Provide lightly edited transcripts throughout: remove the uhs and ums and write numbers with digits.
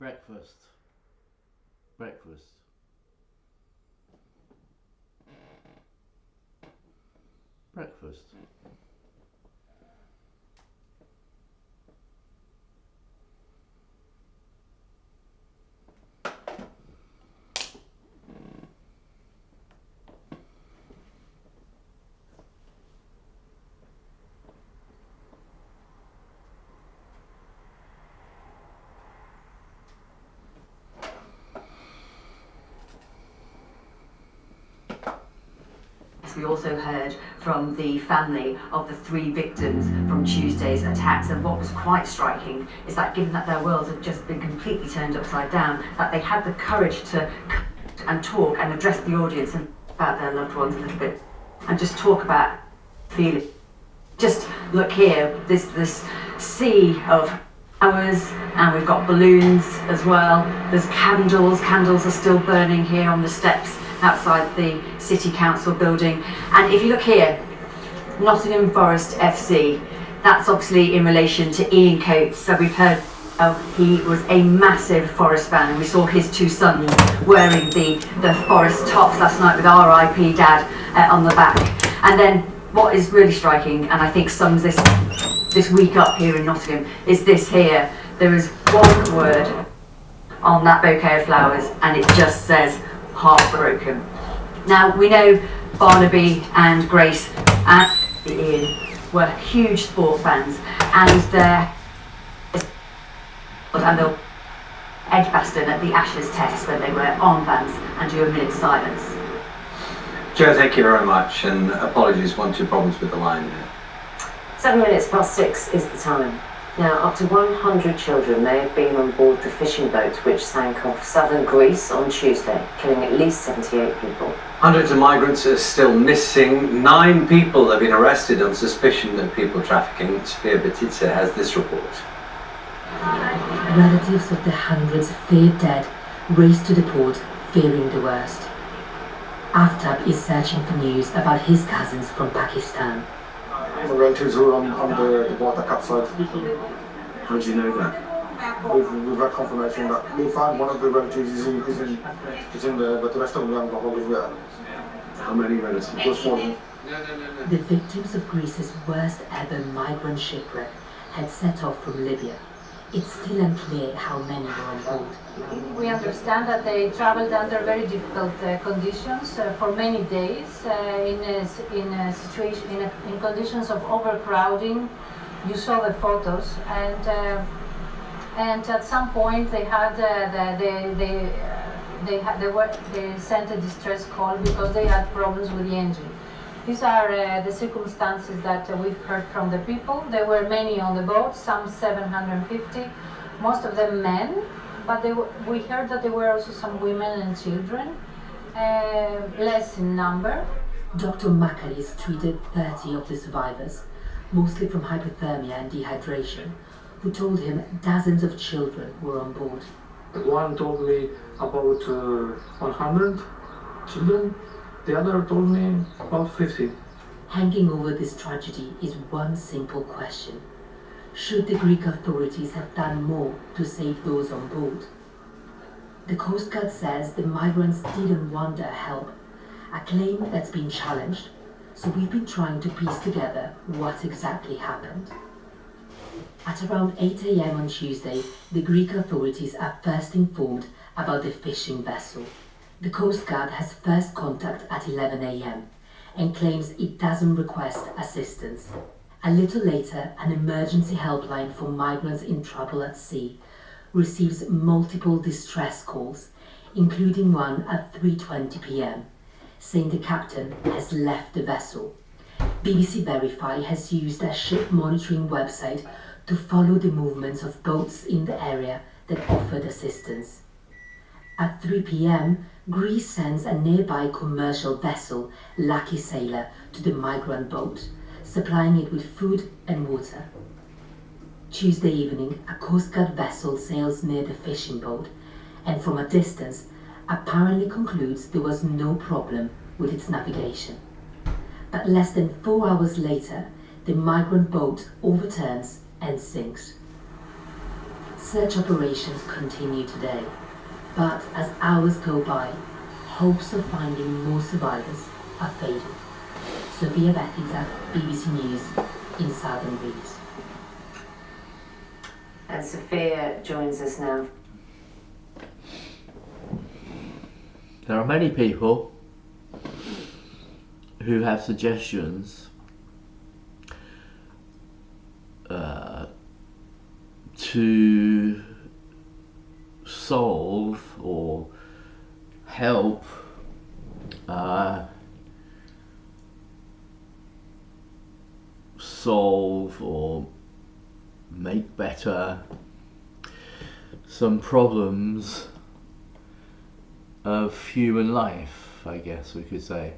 Breakfast. Breakfast. Breakfast. We also heard from the family of the 3 victims from Tuesday's attacks, and what was quite striking is that given that their worlds had just been completely turned upside down, that they had the courage to and talk and address the audience and about their loved ones a little bit and just talk about feeling. Just look here, this sea of flowers, and we've got balloons as well. There's candles are still burning here on the steps outside the City Council building. And if you look here, Nottingham Forest FC, that's obviously in relation to Ian Coates. So we've heard he was a massive Forest fan, and we saw his 2 sons wearing the Forest tops last night with RIP Dad on the back. And then what is really striking, and I think sums this week up here in Nottingham, is this here. There is one word on that bouquet of flowers, and it just says heartbroken. Now we know Barnaby and Grace and Ian were huge sport fans, and they'll Edgbaston at the Ashes test when they wear armbands and do a minute's silence. Joe, thank you very much, and apologies, 1-2 problems with the line there. 6:07 is the time. Now, up to 100 children may have been on board the fishing boat which sank off southern Greece on Tuesday, killing at least 78 people. Hundreds of migrants are still missing. 9 people have been arrested on suspicion of people trafficking. Sofia Batitsa has this report. Relatives of the hundreds feared dead raced to the port, fearing the worst. Aftab is searching for news about his cousins from Pakistan. The relatives were on the boat that capsized. How do you know that? We've had confirmation that we found one of the relatives is in there, but the rest of them haven't got hold of yet. How many relatives? Just one. The victims of Greece's worst ever migrant shipwreck had set off from Libya. It's still unclear how many were on board. We understand that they traveled under very difficult conditions for many days in conditions of overcrowding. You saw the photos, and at some point they had they sent a distress call because they had problems with the engine. These are the circumstances that we've heard from the people. There were many on the boat, some 750, most of them men, but we heard that there were also some women and children, less in number. Dr. Makaris treated 30 of the survivors, mostly from hypothermia and dehydration, who told him dozens of children were on board. One told me about 100 children. The other told me about 50. Hanging over this tragedy is one simple question. Should the Greek authorities have done more to save those on board? The Coast Guard says the migrants didn't want their help, a claim that's been challenged, so we've been trying to piece together what exactly happened. At around 8 a.m. on Tuesday, the Greek authorities are first informed about the fishing vessel. The Coast Guard has first contact at 11 a.m. and claims it doesn't request assistance. A little later, an emergency helpline for migrants in trouble at sea receives multiple distress calls, including one at 3:20 p.m, saying the captain has left the vessel. BBC Verify has used a ship monitoring website to follow the movements of boats in the area that offered assistance. At 3 p.m, Greece sends a nearby commercial vessel, Lucky Sailor, to the migrant boat, supplying it with food and water. Tuesday evening, a Coast Guard vessel sails near the fishing boat and from a distance apparently concludes there was no problem with its navigation. But less than 4 hours later, the migrant boat overturns and sinks. Search operations continue today, but as hours go by, hopes of finding more survivors are fading. Sophia Bettiza, BBC News in southern Greece. And Sophia joins us now. There are many people who have suggestions to solve or help solve or make better some problems of human life, I guess we could say.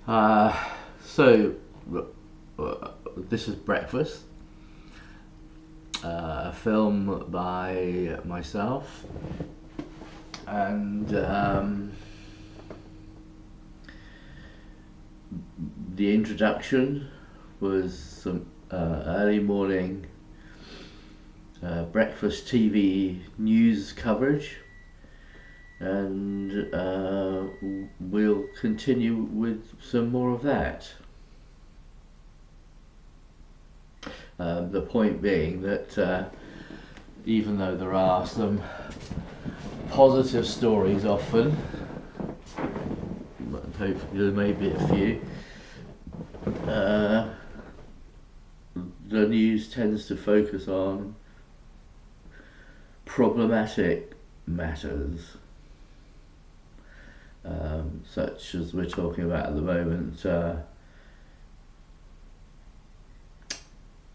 So this is Breakfast, a film by myself, and the introduction was some early morning breakfast TV news coverage, and we'll continue with some more of that. The point being that even though there are some positive stories often, but hopefully there may be a few, the news tends to focus on problematic matters, such as we're talking about at the moment,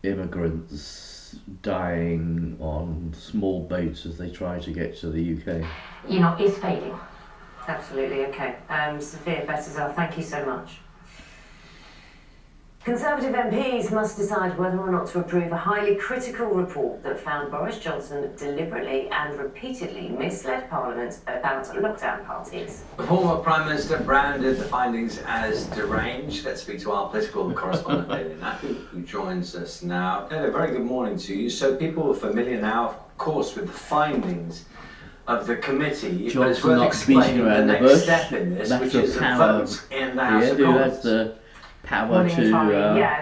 immigrants dying on small boats as they try to get to the UK. Is fading. Absolutely, okay. Sophia Bettiza, thank you so much. Conservative MPs must decide whether or not to approve a highly critical report that found Boris Johnson deliberately and repeatedly misled Parliament about lockdown parties. The former Prime Minister branded the findings as deranged. Let's speak to our political correspondent, David Nappy, who joins us now. David, very good morning to you. So people are familiar now, of course, with the findings of the committee, but it's worth explaining the next step in this, which is a vote in the House of Commons. Power to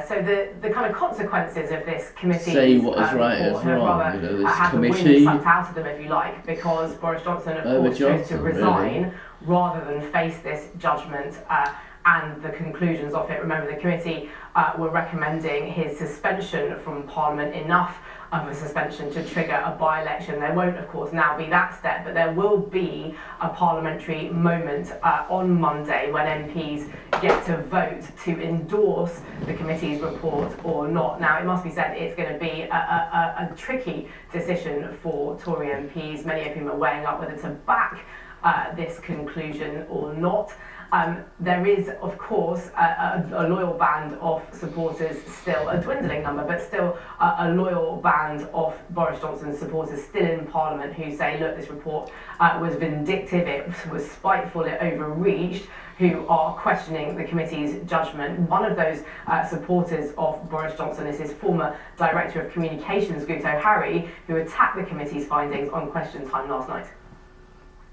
so the kind of consequences of this committee say what is right is wrong. This had committee the wind sucked out of them, if you like, because Boris Johnson, of course, chose to resign rather than face this judgment and the conclusions of it. Remember, the committee were recommending his suspension from Parliament, enough of a suspension to trigger a by-election. There won't, of course, now be that step, but there will be a parliamentary moment on Monday when MPs get to vote to endorse the committee's report or not. Now, it must be said it's going to be a tricky decision for Tory MPs, many of whom are weighing up whether to back this conclusion or not. There is, of course, a loyal band of supporters, still a dwindling number, but still a loyal band of Boris Johnson's supporters still in Parliament who say, look, this report was vindictive, it was spiteful, it overreached, who are questioning the committee's judgment. One of those supporters of Boris Johnson is his former Director of Communications, Guto Harry, who attacked the committee's findings on Question Time last night.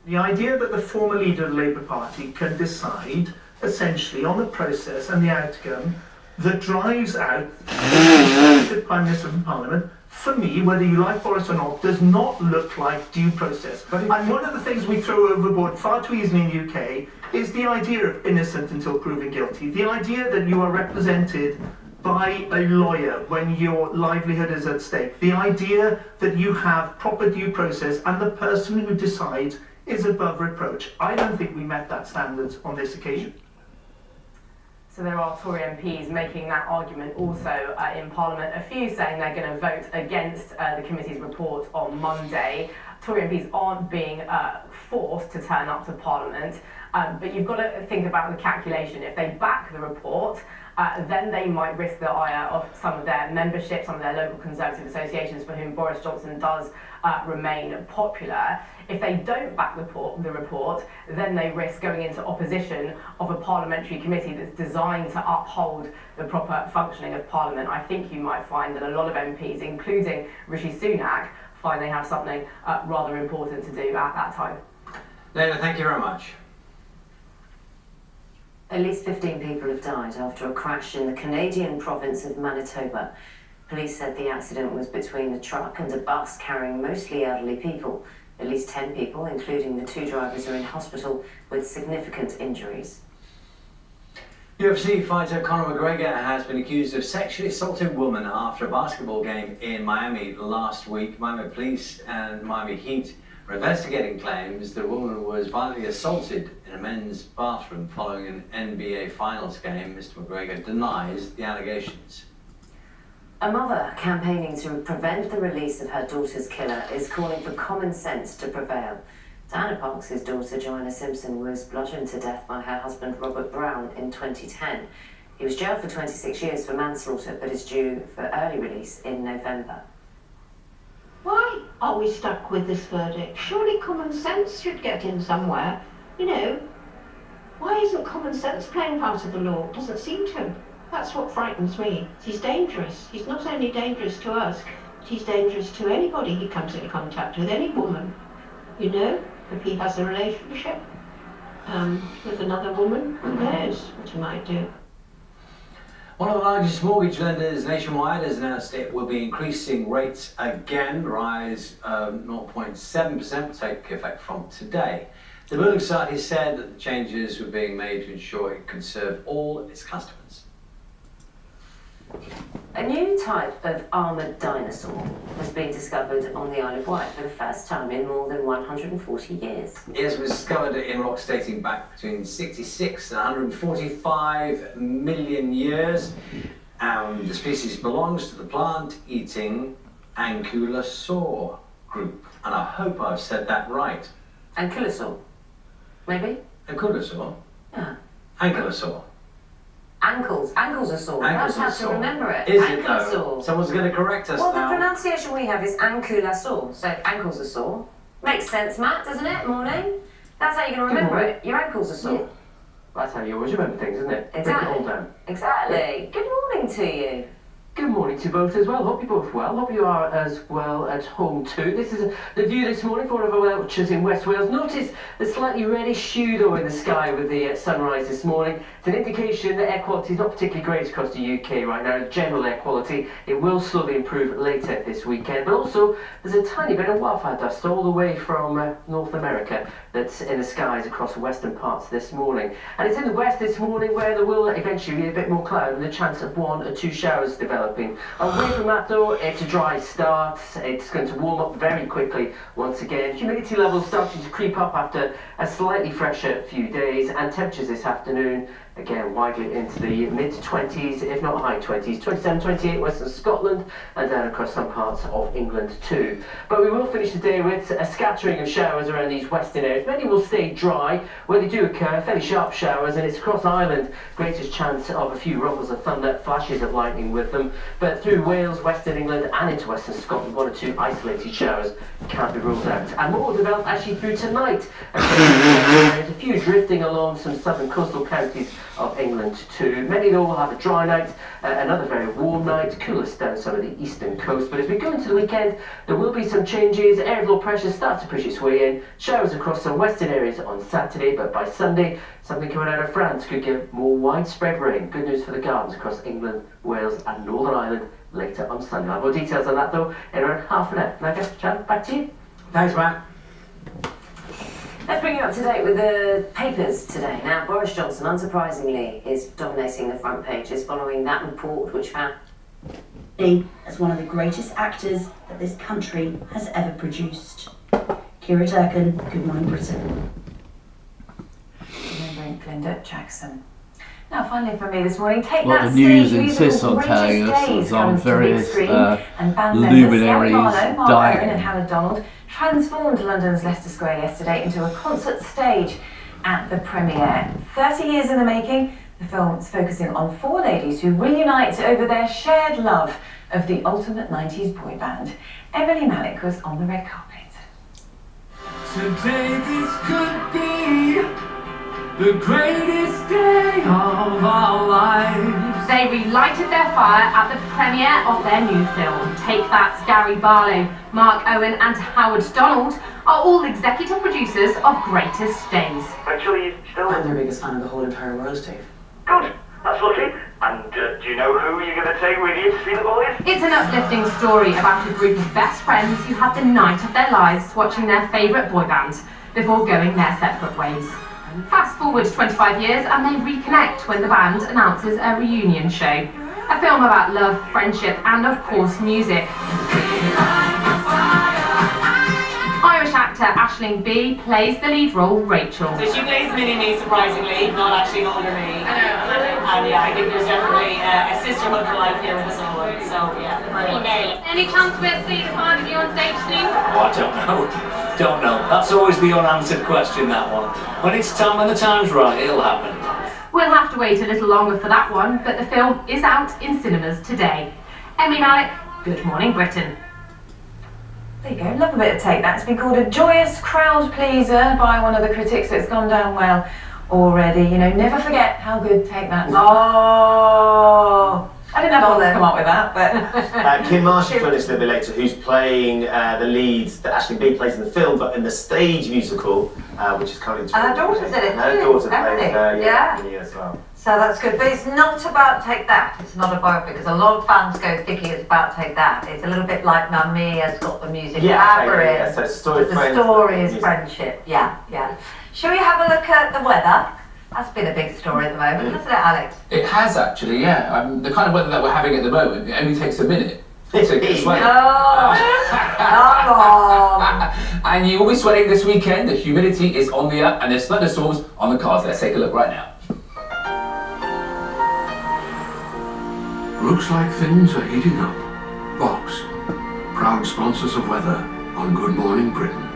The idea that the former leader of the Labour Party can decide, essentially, on the process and the outcome that drives out the Prime Minister from Parliament, for me, whether you like Boris or not, does not look like due process. And one of the things we throw overboard far too easily in the UK is the idea of innocent until proven guilty. The idea that you are represented by a lawyer when your livelihood is at stake. The idea that you have proper due process and the person who decides is above reproach. I don't think we met that standard on this occasion. So there are Tory MPs making that argument also in Parliament. A few saying they're going to vote against the committee's report on Monday. Tory MPs aren't being forced to turn up to Parliament, but you've got to think about the calculation. If they back the report, then they might risk the ire of some of their membership, some of their local Conservative associations for whom Boris Johnson does remain popular. If they don't back the report, then they risk going into opposition of a parliamentary committee that's designed to uphold the proper functioning of Parliament. I think you might find that a lot of MPs, including Rishi Sunak, find they have something rather important to do at that time. Leyla, thank you very much. At least 15 people have died after a crash in the Canadian province of Manitoba. Police said the accident was between a truck and a bus carrying mostly elderly people. At least 10 people, including the 2 drivers, are in hospital with significant injuries. UFC fighter Conor McGregor has been accused of sexually assaulting a woman after a basketball game in Miami last week. Miami police and Miami Heat are investigating claims the woman was violently assaulted in a men's bathroom following an NBA Finals game. Mr. McGregor denies the allegations. A mother campaigning to prevent the release of her daughter's killer is calling for common sense to prevail. Diana Parks' daughter, Joanna Simpson, was bludgeoned to death by her husband, Robert Brown, in 2010. He was jailed for 26 years for manslaughter, but is due for early release in November. Why are we stuck with this verdict? Surely common sense should get in somewhere. You know, why isn't common sense playing part of the law? It doesn't seem to. That's what frightens me. He's dangerous. He's not only dangerous to us, but he's dangerous to anybody he comes into contact with, any woman. You know, if he has a relationship with another woman, who knows what he might do. One of the largest mortgage lenders nationwide has announced it will be increasing rates again. The rise of 0.7% will take effect from today. The Building Society said that the changes were being made to ensure it could serve all its customers. A new type of armoured dinosaur has been discovered on the Isle of Wight for the first time in more than 140 years. It was discovered in rocks dating back between 66 and 145 million years. The species belongs to the plant-eating Ankylosaur group. And I hope I've said that right. Ankylosaur? Maybe? Ankylosaur? Yeah. Ankylosaur. Ankles are sore. That's how to remember it. Is it though? Someone's going to correct us now. Well, the pronunciation we have is ankulasaur, so ankles are sore. Makes sense, Matt, doesn't it? Morning. That's how you're going to remember it. Your ankles are sore. Yeah. That's how you always remember things, isn't it? Exactly. Break it all down. Exactly. Good morning to you. Good morning to you both as well. Hope you're both well. Hope you are as well at home too. This is the view this morning for one of our watchers in West Wales. Notice the slightly reddish hue though in the sky with the sunrise this morning. It's an indication that air quality is not particularly great across the UK right now. General air quality, it will slowly improve later this weekend. But also there's a tiny bit of wildfire dust all the way from North America that's in the skies across the western parts this morning. And it's in the west this morning where there will eventually be a bit more cloud and the chance of 1 or 2 showers developing. Away from that though, it's a dry start. It's going to warm up very quickly once again. Humidity levels starting to creep up after a slightly fresher few days, and temperatures this afternoon again widely into the mid-20s, if not high 20s, 27, 28 western Scotland and down across some parts of England too. But we will finish the day with a scattering of showers around these western areas. Many will stay dry where they do occur, fairly sharp showers, and it's across Ireland, greatest chance of a few rumbles of thunder, flashes of lightning with them. But through Wales, western England and into western Scotland, 1 or 2 isolated showers can't be ruled out. And more will develop actually through tonight. There's a few drifting along some southern coastal counties of England too. Many though will have a dry night, another very warm night, coolest down some of the eastern coast. But as we go into the weekend, there will be some changes. Air low pressure starts to push its way in. Showers across some western areas on Saturday, but by Sunday, something coming out of France could give more widespread rain. Good news for the gardens across England, Wales and Northern Ireland later on Sunday. I'll have more details on that though in around half an hour. Now, Chan, back to you. Thanks, Matt. Let's bring you up to date with the papers today. Now, Boris Johnson, unsurprisingly, is dominating the front pages following that report which found as one of the greatest actors that this country has ever produced. Kira Durkin, Good Morning Britain. Remembering Glenda Jackson. Now, finally from me this morning, take well, that the news stage. insists on telling us that on various luminaries dying. And Hannah Donald transformed London's Leicester Square yesterday into a concert stage at the premiere. 30 years in the making, the film is focusing on 4 ladies who reunite over their shared love of the ultimate 90s boy band. Emily Malik was on the red carpet. Today this could be the greatest day of our lives. They relighted their fire at the premiere of their new film. Take That. Gary Barlow, Mark Owen and Howard Donald are all executive producers of Greatest Days. Actually, still... I'm their biggest fan of the whole entire world, Dave. Good. That's lovely. And do you know who you're going to take with you to see the boys? It's an uplifting story about a group of best friends who had the night of their lives watching their favourite boy band before going their separate ways. Fast forward 25 years and they reconnect when the band announces a reunion show. A film about love, friendship and of course music. Irish actor Aisling Bea plays the lead role, Rachel. So she plays Mini-Me, surprisingly, not actually older me. I know. And yeah, I think there's definitely a sisterhood for life here with us all. So yeah, brilliant. Any chance we'll see the five of you on stage soon? Oh, I don't know. That's always the unanswered question, that one. When the time's right, it'll happen. We'll have to wait a little longer for that one, but the film is out in cinemas today. Emily Malik, Good Morning Britain. There you go, love a bit of Take That. It's been called a joyous crowd pleaser by one of the critics, so it's gone down well already. You know, never forget how good Take That is. Oh, I didn't have to come up with that, but... Kim Marsh is joining us a little bit later, who's playing the lead that Aisling Bea plays in the film, but in the stage musical, which is currently... And her daughter's in it, her daughter plays her, yeah. as well. So that's good, but it's not about Take That. It's not a biopic, because a lot of fans go thinking it's about Take That. It's a little bit like Mamma Mia's got the music labyrinth. Yeah, so it's a story of friends. The story is friendship, yeah. Shall we have a look at the weather? That's been a big story at the moment, hasn't it, Alex? It has actually, yeah. The kind of weather that we're having at the moment, it only takes a minute to get sweating. And you will be sweating this weekend. The humidity is on the up and there's thunderstorms on the cards. Let's take a look right now. Looks like things are heating up. Box, proud sponsors of weather on Good Morning Britain.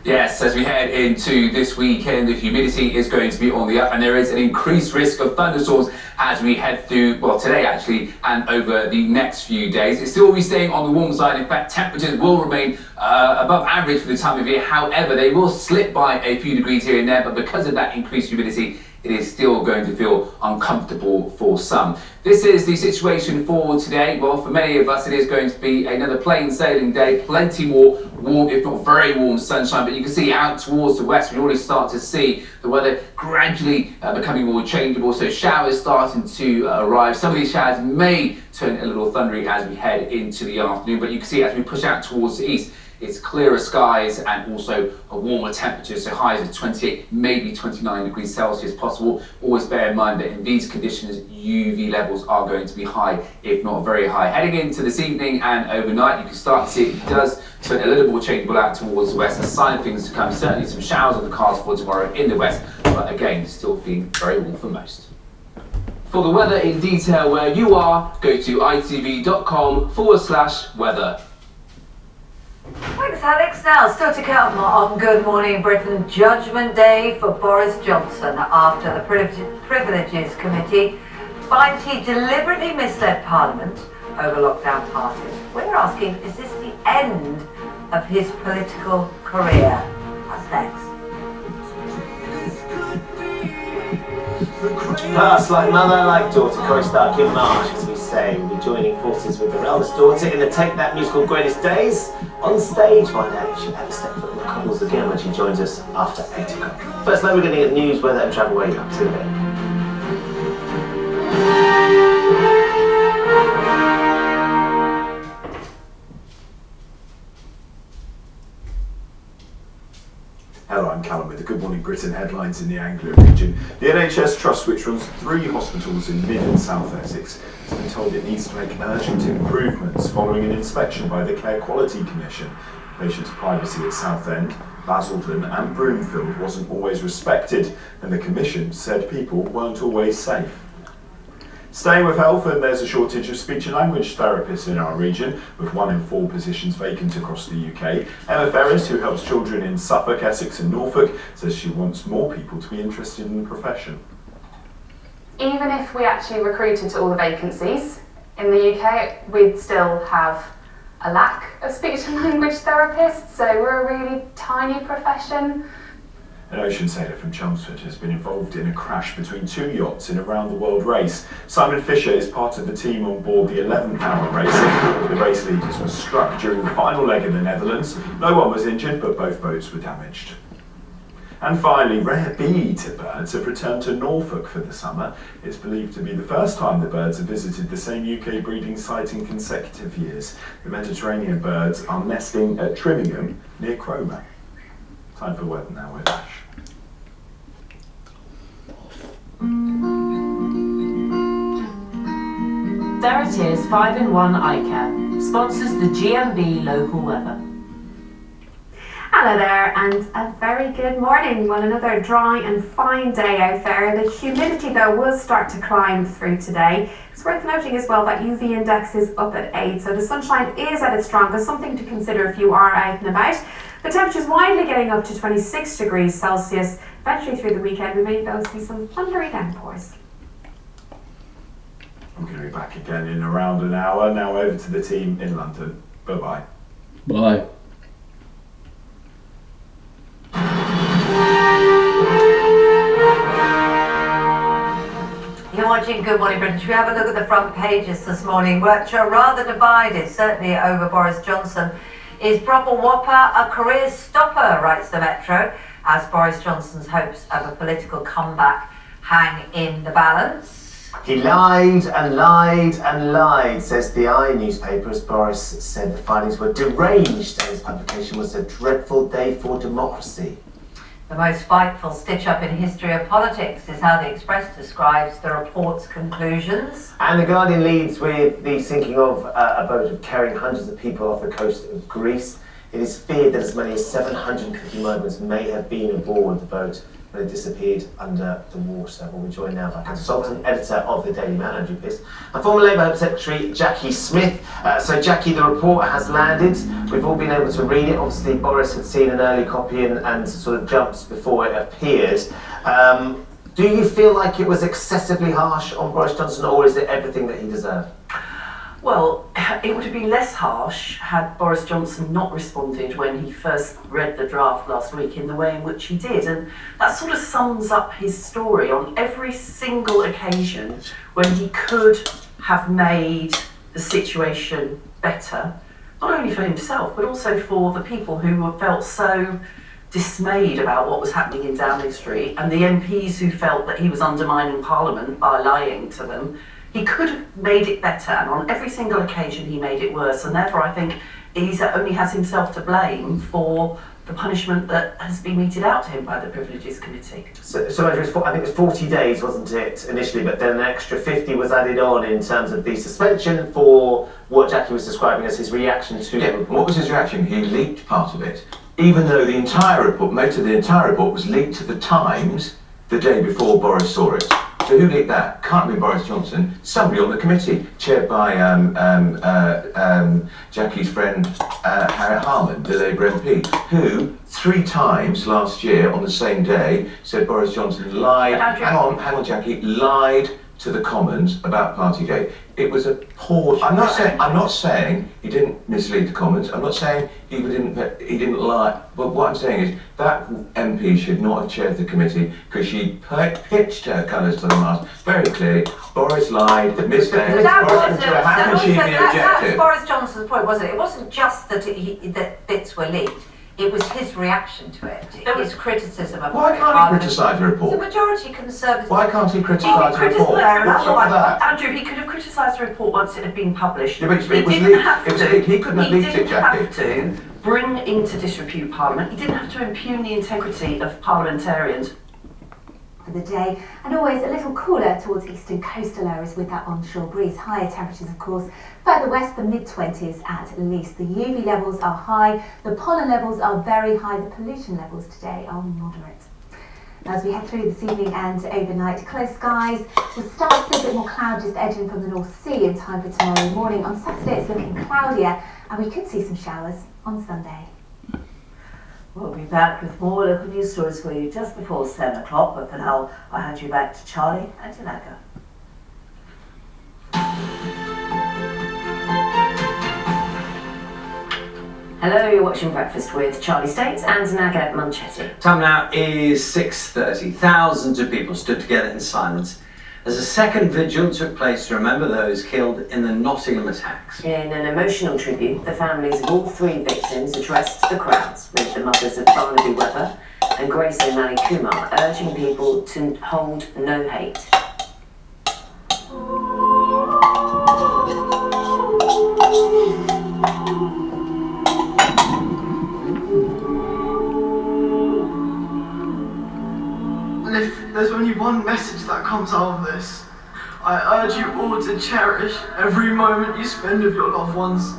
Yes, as we head into this weekend, the humidity is going to be on the up and there is an increased risk of thunderstorms as we head through, well, today actually, and over the next few days. It's still will be staying on the warm side. In fact, temperatures will remain above average for the time of year. However, they will slip by a few degrees here and there, but because of that increased humidity, it is still going to feel uncomfortable for some. This is the situation for today. Well, for many of us, it is going to be another plain sailing day. Plenty more warm, if not very warm, sunshine. But you can see out towards the west, we already start to see the weather gradually becoming more changeable. So showers starting to arrive. Some of these showers may turn a little thundery as we head into the afternoon. But you can see as we push out towards the east, it's clearer skies and also a warmer temperature, so highs of 28, maybe 29 degrees Celsius possible. Always bear in mind that in these conditions, UV levels are going to be high, if not very high. Heading into this evening and overnight, you can start to see it does turn a little more changeable out towards the west, a sign of things to come. Certainly some showers on the cards for tomorrow in the west, but again, still feeling very warm for most. For the weather in detail where you are, go to itv.com/weather. Thanks, Alex. Now, still to come on Good Morning Britain, Judgment Day for Boris Johnson after the Privileges Committee finds he deliberately misled Parliament over lockdown parties. We're asking, is this the end of his political career? That's next. Past like mother, like daughter, co-star Kim Marsh, as we say, will be joining forces with their eldest daughter in the Take That musical Greatest Days. On stage, find out if she'll ever step foot in the cobbles again when she joins us after 8 o'clock. First, though, we're going to get news, weather and travel way up to the bit. Hello, I'm Callum with the Good Morning Britain headlines in the Anglia region. The NHS Trust, which runs 3 hospitals in Mid and South Essex, has been told it needs to make urgent improvements following an inspection by the Care Quality Commission. Patients' privacy at Southend, Basildon and Broomfield wasn't always respected, and the Commission said people weren't always safe. Staying with health, and there's a shortage of speech and language therapists in our region, with 1 in 4 positions vacant across the UK. Emma Ferris, who helps children in Suffolk, Essex and Norfolk, says she wants more people to be interested in the profession. Even if we actually recruited to all the vacancies, in the UK, we'd still have a lack of speech and language therapists, so we're a really tiny profession. An ocean sailor from Chelmsford has been involved in a crash between two yachts in a round-the-world race. Simon Fisher is part of the team on board the 11th-hour racing. The race leaders were struck during the final leg in the Netherlands. No one was injured, but both boats were damaged. And finally, rare bee birds have returned to Norfolk for the summer. It's believed to be the first time the birds have visited the same UK breeding site in consecutive years. The Mediterranean birds are nesting at Trimingham near Cromer. Time for weather now with Ash. There it is, 5-in-1 eye care. Sponsors the GMB local weather. Hello there, and a very good morning. Well, another dry and fine day out there. The humidity, though, will start to climb through today. It's worth noting as well that UV index is up at 8, so the sunshine is at its strongest, something to consider if you are out and about. The temperature's widely getting up to 26 degrees Celsius. Eventually through the weekend, we may though see some thundery downpours. I'm going to be back again in around an hour. Now over to the team in London. Bye-bye. Bye. You're watching Good Morning Britain. Should we have a look at the front pages this morning, which are rather divided, certainly over Boris Johnson. Is proper whopper a career stopper, writes the Metro, as Boris Johnson's hopes of a political comeback hang in the balance. He lied and lied and lied, says the I newspaper, as Boris said the findings were deranged and his publication was a dreadful day for democracy. The most spiteful stitch-up in history of politics is how the Express describes the report's conclusions. And the Guardian leads with the sinking of a boat carrying hundreds of people off the coast of Greece. It is feared that as many as 750 migrants may have been aboard the boat when it disappeared under the water. We'll be joined now by consultant editor of the Daily Mail, Andrew Pierce, and former Labour Home Secretary Jackie Smith. So Jackie, the report has landed. We've all been able to read it. Obviously Boris had seen an early copy and sort of jumps before it appeared. Do you feel like it was excessively harsh on Boris Johnson, or is it everything that he deserved? Well, it would have been less harsh had Boris Johnson not responded when he first read the draft last week in the way in which he did. And that sort of sums up his story on every single occasion when he could have made the situation better, not only for himself, but also for the people who felt so dismayed about what was happening in Downing Street and the MPs who felt that he was undermining Parliament by lying to them. He could have made it better, and on every single occasion he made it worse, and therefore I think he only has himself to blame for the punishment that has been meted out to him by the Privileges Committee. So Andrew, I think it was 40 days, wasn't it, initially, but then an extra 50 was added on in terms of the suspension for what Jackie was describing as his reaction to the report. What was his reaction? He leaked part of it, even though the entire report, most of the entire report was leaked to the Times the day before Boris saw it. So who leaked that? Can't be Boris Johnson. Somebody on the committee, chaired by Jackie's friend Harriet Harman, the Labour MP, who 3 times last year on the same day said Boris Johnson lied. Hang on, Jackie, lied to the Commons about Partygate. It was a poor. I'm not saying he didn't mislead the Commons. I'm not saying he didn't lie. But what I'm saying is that MP should not have chaired the committee because she pitched her colours to the mast very clearly. Boris lied, misled. How can she be objective? That was Boris Johnson's point, wasn't it? It wasn't just that that bits were leaked. It was his reaction to it, his criticism of Why can't he criticise the report? The majority Conservative. Why can't he criticise the report? What's wrong with that? Andrew, he could have criticised the report once it had been published. Yeah, but he didn't have to. He couldn't have leaked it, Jackie. He didn't have to bring into disrepute Parliament. He didn't have to impugn the integrity of parliamentarians. For the day, and always a little cooler towards eastern coastal areas with that onshore breeze. Higher temperatures, of course, further west, the mid-20s at least. The UV levels are high, the pollen levels are very high, the pollution levels today are moderate. As we head through this evening and overnight, clear skies. We'll start to see a bit more cloud just edging from the North Sea in time for tomorrow morning. On Saturday it's looking cloudier and we could see some showers on Sunday. We'll be back with more local news stories for you just before 7 o'clock, but for now I'll hand you back to Charlie and Tanaka. Hello, you're watching Breakfast with Charlie States and Naga Munchetti. Time now is 6:30. Thousands of people stood together in silence as a second vigil took place to remember those killed in the Nottingham attacks. In an emotional tribute, the families of all 3 victims addressed the crowds, with the mothers of Barnaby Webber and Grace O'Malley Kumar urging people to hold no hate. And if there's only one message that comes out of this, I urge you all to cherish every moment you spend with your loved ones,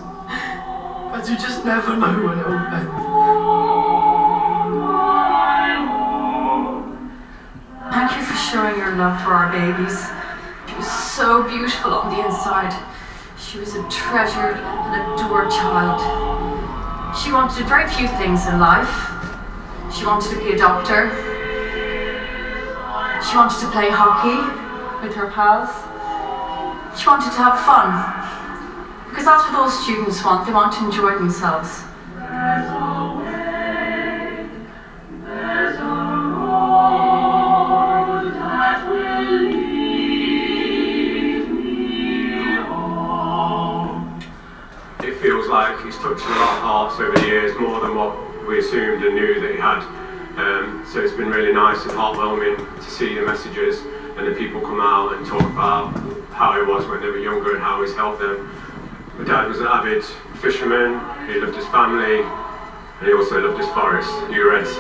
as you just never know when it will end. Thank you for showing your love for our babies. She was so beautiful on the inside. She was a treasured and adored child. She wanted very few things in life. She wanted to be a doctor. She wanted to play hockey with her pals. She wanted to have fun. Because that's what all students want. They want to enjoy themselves. It feels like he's touched a lot of hearts over the years, more than what we assumed and knew that he had. So it's been really nice and heartwarming to see the messages and the people come out and talk about how he was when they were younger and how he's helped them. My dad was an avid fisherman, he loved his family, and he also loved his forest. You Reds.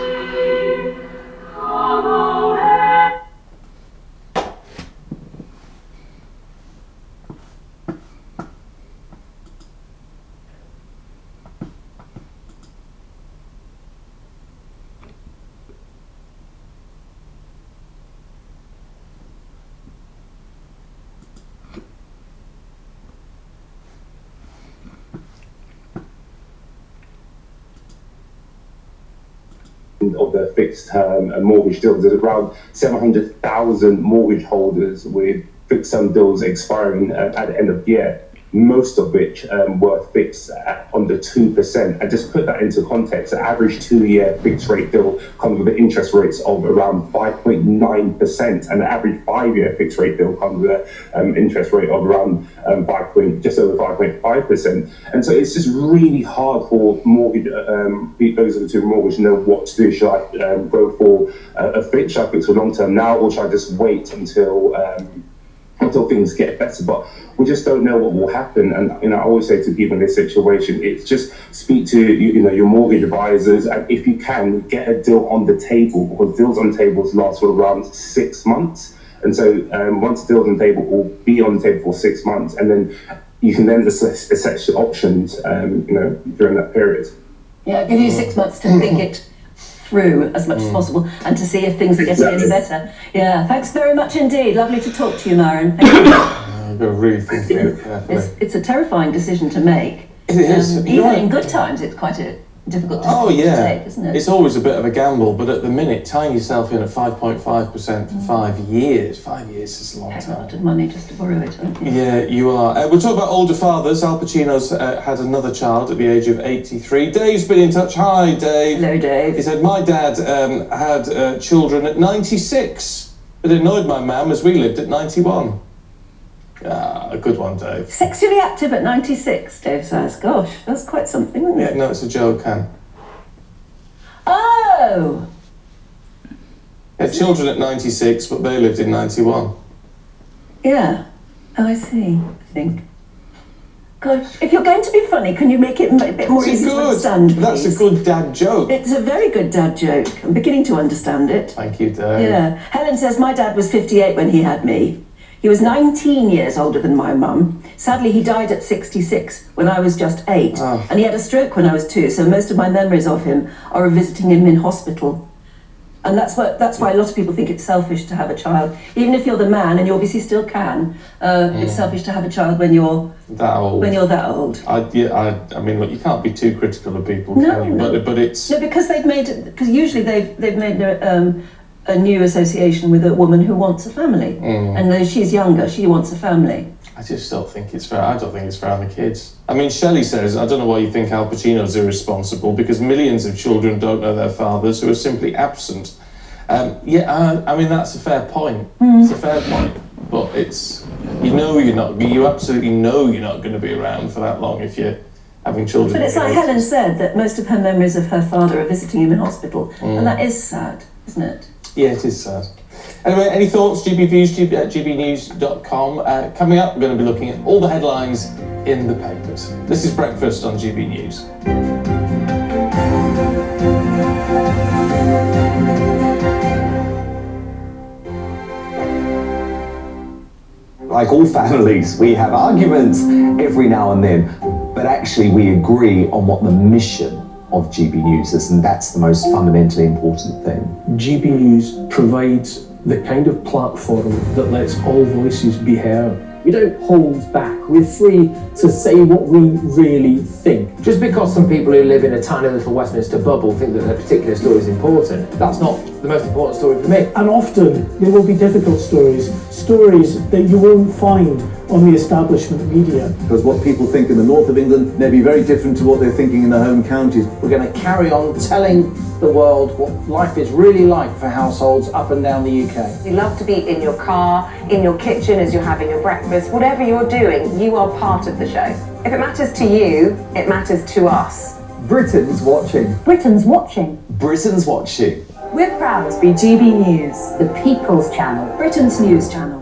Of the fixed term mortgage deals. There's around 700,000 mortgage holders with fixed term deals expiring at the end of the year, most of which were fixed at under 2%. And just put that into context, the average 2-year fixed rate deal comes with interest rates of around 5.9%, and the average 5-year fixed rate deal comes with an interest rate of around just over 5.5%. And so it's just really hard for mortgage those of the two mortgage to know what to do. Should I go for a fix? Should I fix for long term now, or should I just wait until things get better? But we just don't know what will happen. And I always say to people in this situation, it's just speak to your mortgage advisors, and if you can, get a deal on the table, because deals on tables last for around 6 months. And so once the deal's on the table, will be on the table for 6 months, and then you can then assess your options during that period. Yeah, give you 6 months to think it through as much as possible and to see if things are getting any better. Yeah, thanks very much indeed. Lovely to talk to you, Maren. Thank you. I've got to really think about it carefully. It's a terrifying decision to make. It is. Even in good times, it's quite a difficult decision to take, isn't it? It's always a bit of a gamble, but at the minute, tying yourself in at 5.5% for 5 years. 5 years is a long time. A lot of money just to borrow it, aren't you? Yeah, you are. We'll talk about older fathers. Al Pacino's had another child at the age of 83. Dave's been in touch. Hi, Dave. Hello, Dave. He said, my dad had children at 96, but it annoyed my mum as we lived at 91. A good one, Dave. Sexually active at 96, Dave says. Gosh, that's quite something, isn't it? Yeah, no, it's a joke, Anne. Oh! They had children at 96, but they lived in 91. Yeah. Oh, I see, I think. God, if you're going to be funny, can you make it a bit more easy to understand, please? That's a good dad joke. It's a very good dad joke. I'm beginning to understand it. Thank you, Dave. Yeah. Helen says, my dad was 58 when he had me. He was 19 years older than my mum. Sadly, he died at 66 when I was just 8. Oh. And he had a stroke when I was 2, so most of my memories of him are of visiting him in hospital. And that's why a lot of people think it's selfish to have a child. Even if you're the man, and you obviously still can, it's selfish to have a child when you're that old. When you're that old. I mean, look, you can't be too critical of people, No, can you? no. But it's... No, because usually they've made a new association with a woman who wants a family. And though she's younger, she wants a family. I just don't think it's fair. I don't think it's fair on the kids. I mean, Shelley says, I don't know why you think Al Pacino's irresponsible, because millions of children don't know their fathers who are simply absent. I mean, that's a fair point. It's a fair point. But it's, you absolutely know you're not going to be around for that long if you're having children. But it's like Helen said, that most of her memories of her father are visiting him in hospital. And that is sad, isn't it? Yeah, it is sad. Anyway, any thoughts? GB Views at gbnews.com. Coming up, we're going to be looking at all the headlines in the papers. This is Breakfast on GB News. Like all families, we have arguments every now and then, but actually we agree on what the mission of GB News is, and that's the most fundamentally important thing. GB News provides the kind of platform that lets all voices be heard. We don't hold back. We're free to say what we really think. Just because some people who live in a tiny little Westminster bubble think that a particular story is important, that's not the most important story for me. And often there will be difficult stories that you won't find on the establishment media. Because what people think in the north of England may be very different to what they're thinking in their home counties. We're going to carry on telling the world what life is really like for households up and down the UK. You love to be in your car, in your kitchen as you're having your breakfast. Whatever you're doing, you are part of the show. If it matters to you, it matters to us. Britain's watching. Britain's watching. Britain's watching. We're proud to be GB News, the People's Channel, Britain's news channel.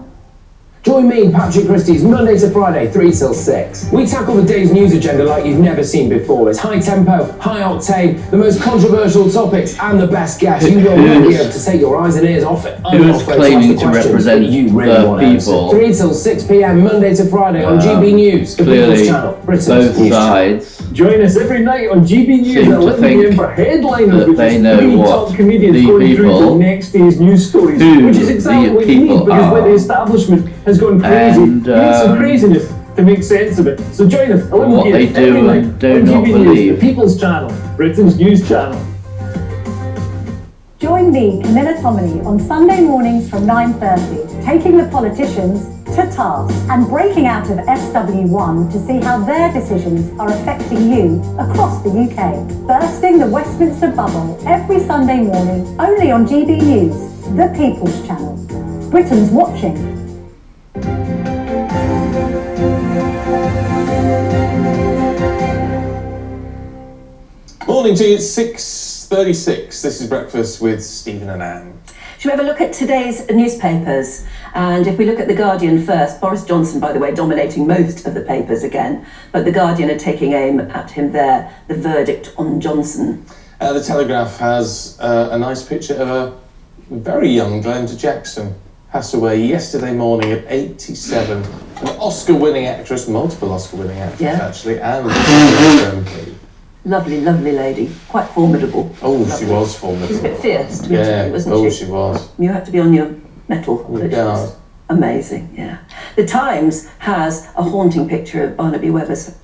Join me, Patrick Christie's Monday to Friday, 3 till 6. We tackle the day's news agenda like you've never seen before. It's high tempo, high octane, the most controversial topics, and the best guests. You will not be able to take your eyes and ears off it. Who is claiming to represent you really the want people? 3 till 6 p.m. Monday to Friday on GB News, the Clearly, People's Channel, Britain's both news sides Join us every night on GB News seem at to 11 think a.m. for Headliners, that which they is know 3 what top comedians the going through people the next day's news stories, who which is exactly the what you need, people because when are. the establishment has gone crazy, And, you need some craziness to make sense of it. So join us 11 what they p.m. do every and night do on not GB believe. News, the People's Channel, Britain's news channel. Join me, Camilla Tominey, on Sunday mornings from 9:30, taking the politicians to task and breaking out of SW1 to see how their decisions are affecting you across the UK. Bursting the Westminster bubble every Sunday morning, only on GB News, the People's Channel. Britain's watching. Morning to you, it's 6:36. This is Breakfast with Stephen and Anne. Shall we have a look at today's newspapers? And if we look at The Guardian first, Boris Johnson, by the way, dominating most of the papers again, but The Guardian are taking aim at him there, the verdict on Johnson. The Telegraph has a nice picture of a very young Glenda Jackson. Passed away yesterday morning at 87. An Oscar-winning actress, multiple Oscar-winning actress actually, and MP. Lovely, lovely lady. Quite formidable. Oh, Lovely. she was formidable. She was a bit fierce, to be Yeah, honest, wasn't oh, she? she was. You have to be on your mettle. On your but she was guard. amazing, yeah. The Times has a haunting picture of Barnaby Webber's.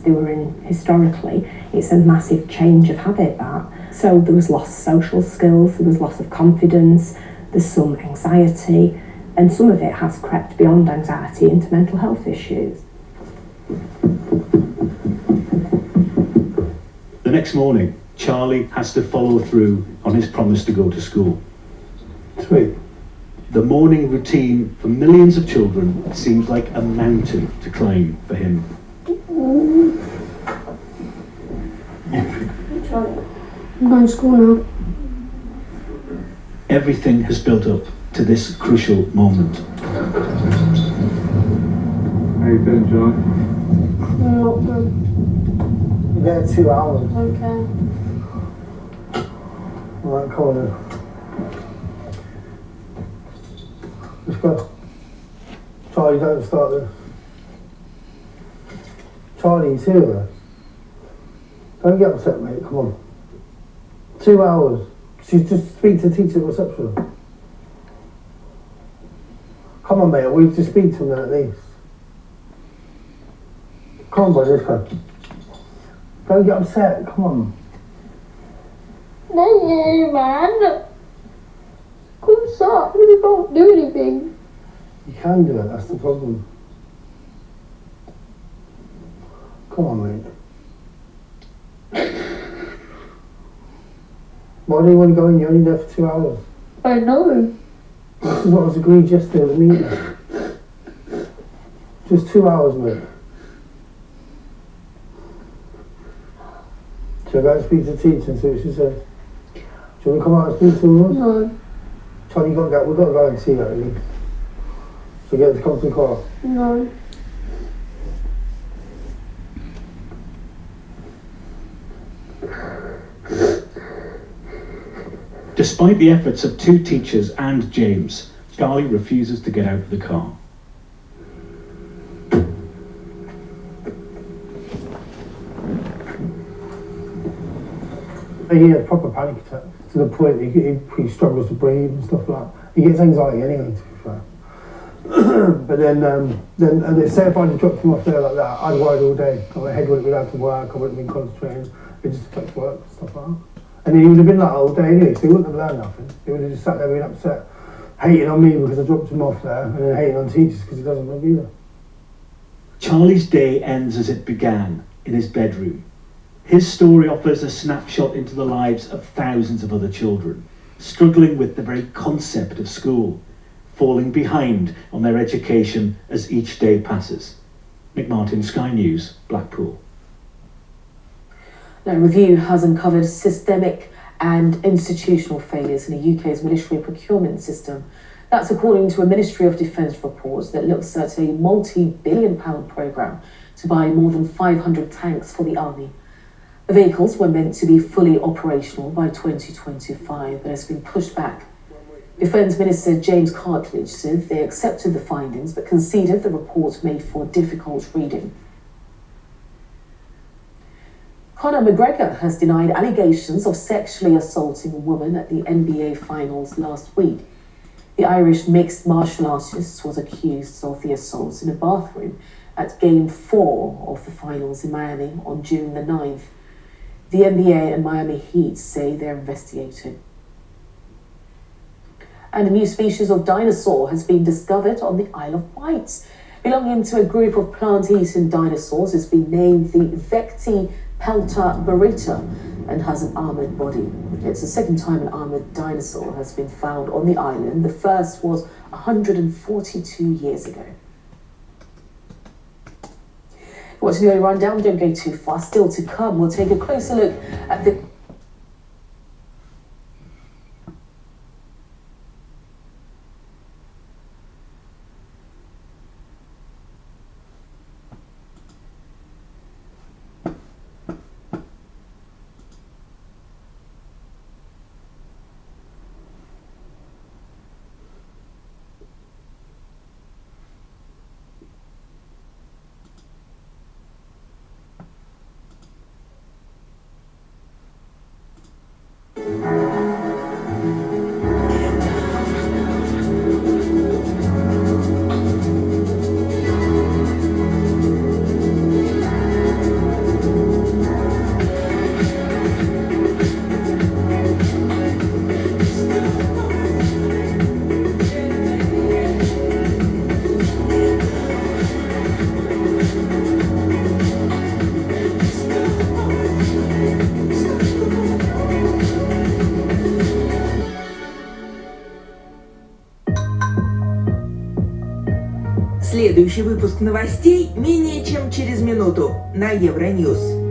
They were in historically, it's a massive change of habit that. So there was loss of social skills, there was loss of confidence, there's some anxiety, and some of it has crept beyond anxiety into mental health issues. The next morning, Charlie has to follow through on his promise to go to school. Sweet. The morning routine for millions of children seems like a mountain to climb for him. I'm going to school now. Everything has built up to this crucial moment. How you doing, John? Not good. You get 2 hours. Okay. Right, come on then. Let's go. Charlie, don't start this. you serious? Don't get upset, mate, come on. 2 hours. Just speak to the teacher at reception. Come on, mate, we have to speak to him then at least. Come on, boy, let's go. Don't get upset, come on. No, man. Come stop, we don't do anything. You can do it, that's the problem. Come on, mate. Why do you want to go in? You're only there for 2 hours. I know. This is what was agreed yesterday at the meeting. Just 2 hours, mate. Shall I go and speak to the teacher and see what she says? Do you want to come out and speak to her? No. Charlie, we've got to go and see her at least. So get her to come to the car. No. Despite the efforts of 2 teachers and James, Charlie refuses to get out of the car. He had a proper panic attack to the point he struggles to breathe and stuff like that. He gets anxiety anyway, to be fair. But then and they say if I'd dropped him off there like that, I'd worried all day. My head wouldn't be able to work, I wouldn't have been concentrating. It just affects work and stuff like that. And he would have been like that all day anyway, so he wouldn't have learned nothing. He would have just sat there being upset, hating on me because I dropped him off there, and then hating on teachers because he doesn't want to be there. Charlie's day ends as it began, in his bedroom. His story offers a snapshot into the lives of thousands of other children, struggling with the very concept of school, falling behind on their education as each day passes. Nick Martin, Sky News, Blackpool. Now, a review has uncovered systemic and institutional failures in the UK's military procurement system. That's according to a Ministry of Defence report that looks at a multi-billion-pound programme to buy more than 500 tanks for the army. The vehicles were meant to be fully operational by 2025, but has been pushed back. Defence Minister James Cartledge said they accepted the findings but conceded the report made for difficult reading. Conor McGregor has denied allegations of sexually assaulting a woman at the NBA Finals last week. The Irish mixed martial artist was accused of the assaults in a bathroom at Game 4 of the Finals in Miami on June the 9th. The NBA and Miami Heat say they're investigating. And a new species of dinosaur has been discovered on the Isle of Wight. Belonging to a group of plant-eating dinosaurs, it's been named the Vecti Pelta Barita and has an armoured body. It's the second time an armoured dinosaur has been found on the island. The first was 142 years ago. What's the rundown? Don't go too far. Still to come, we'll take a closer look at the Следующий выпуск новостей менее чем через минуту на Евроньюз.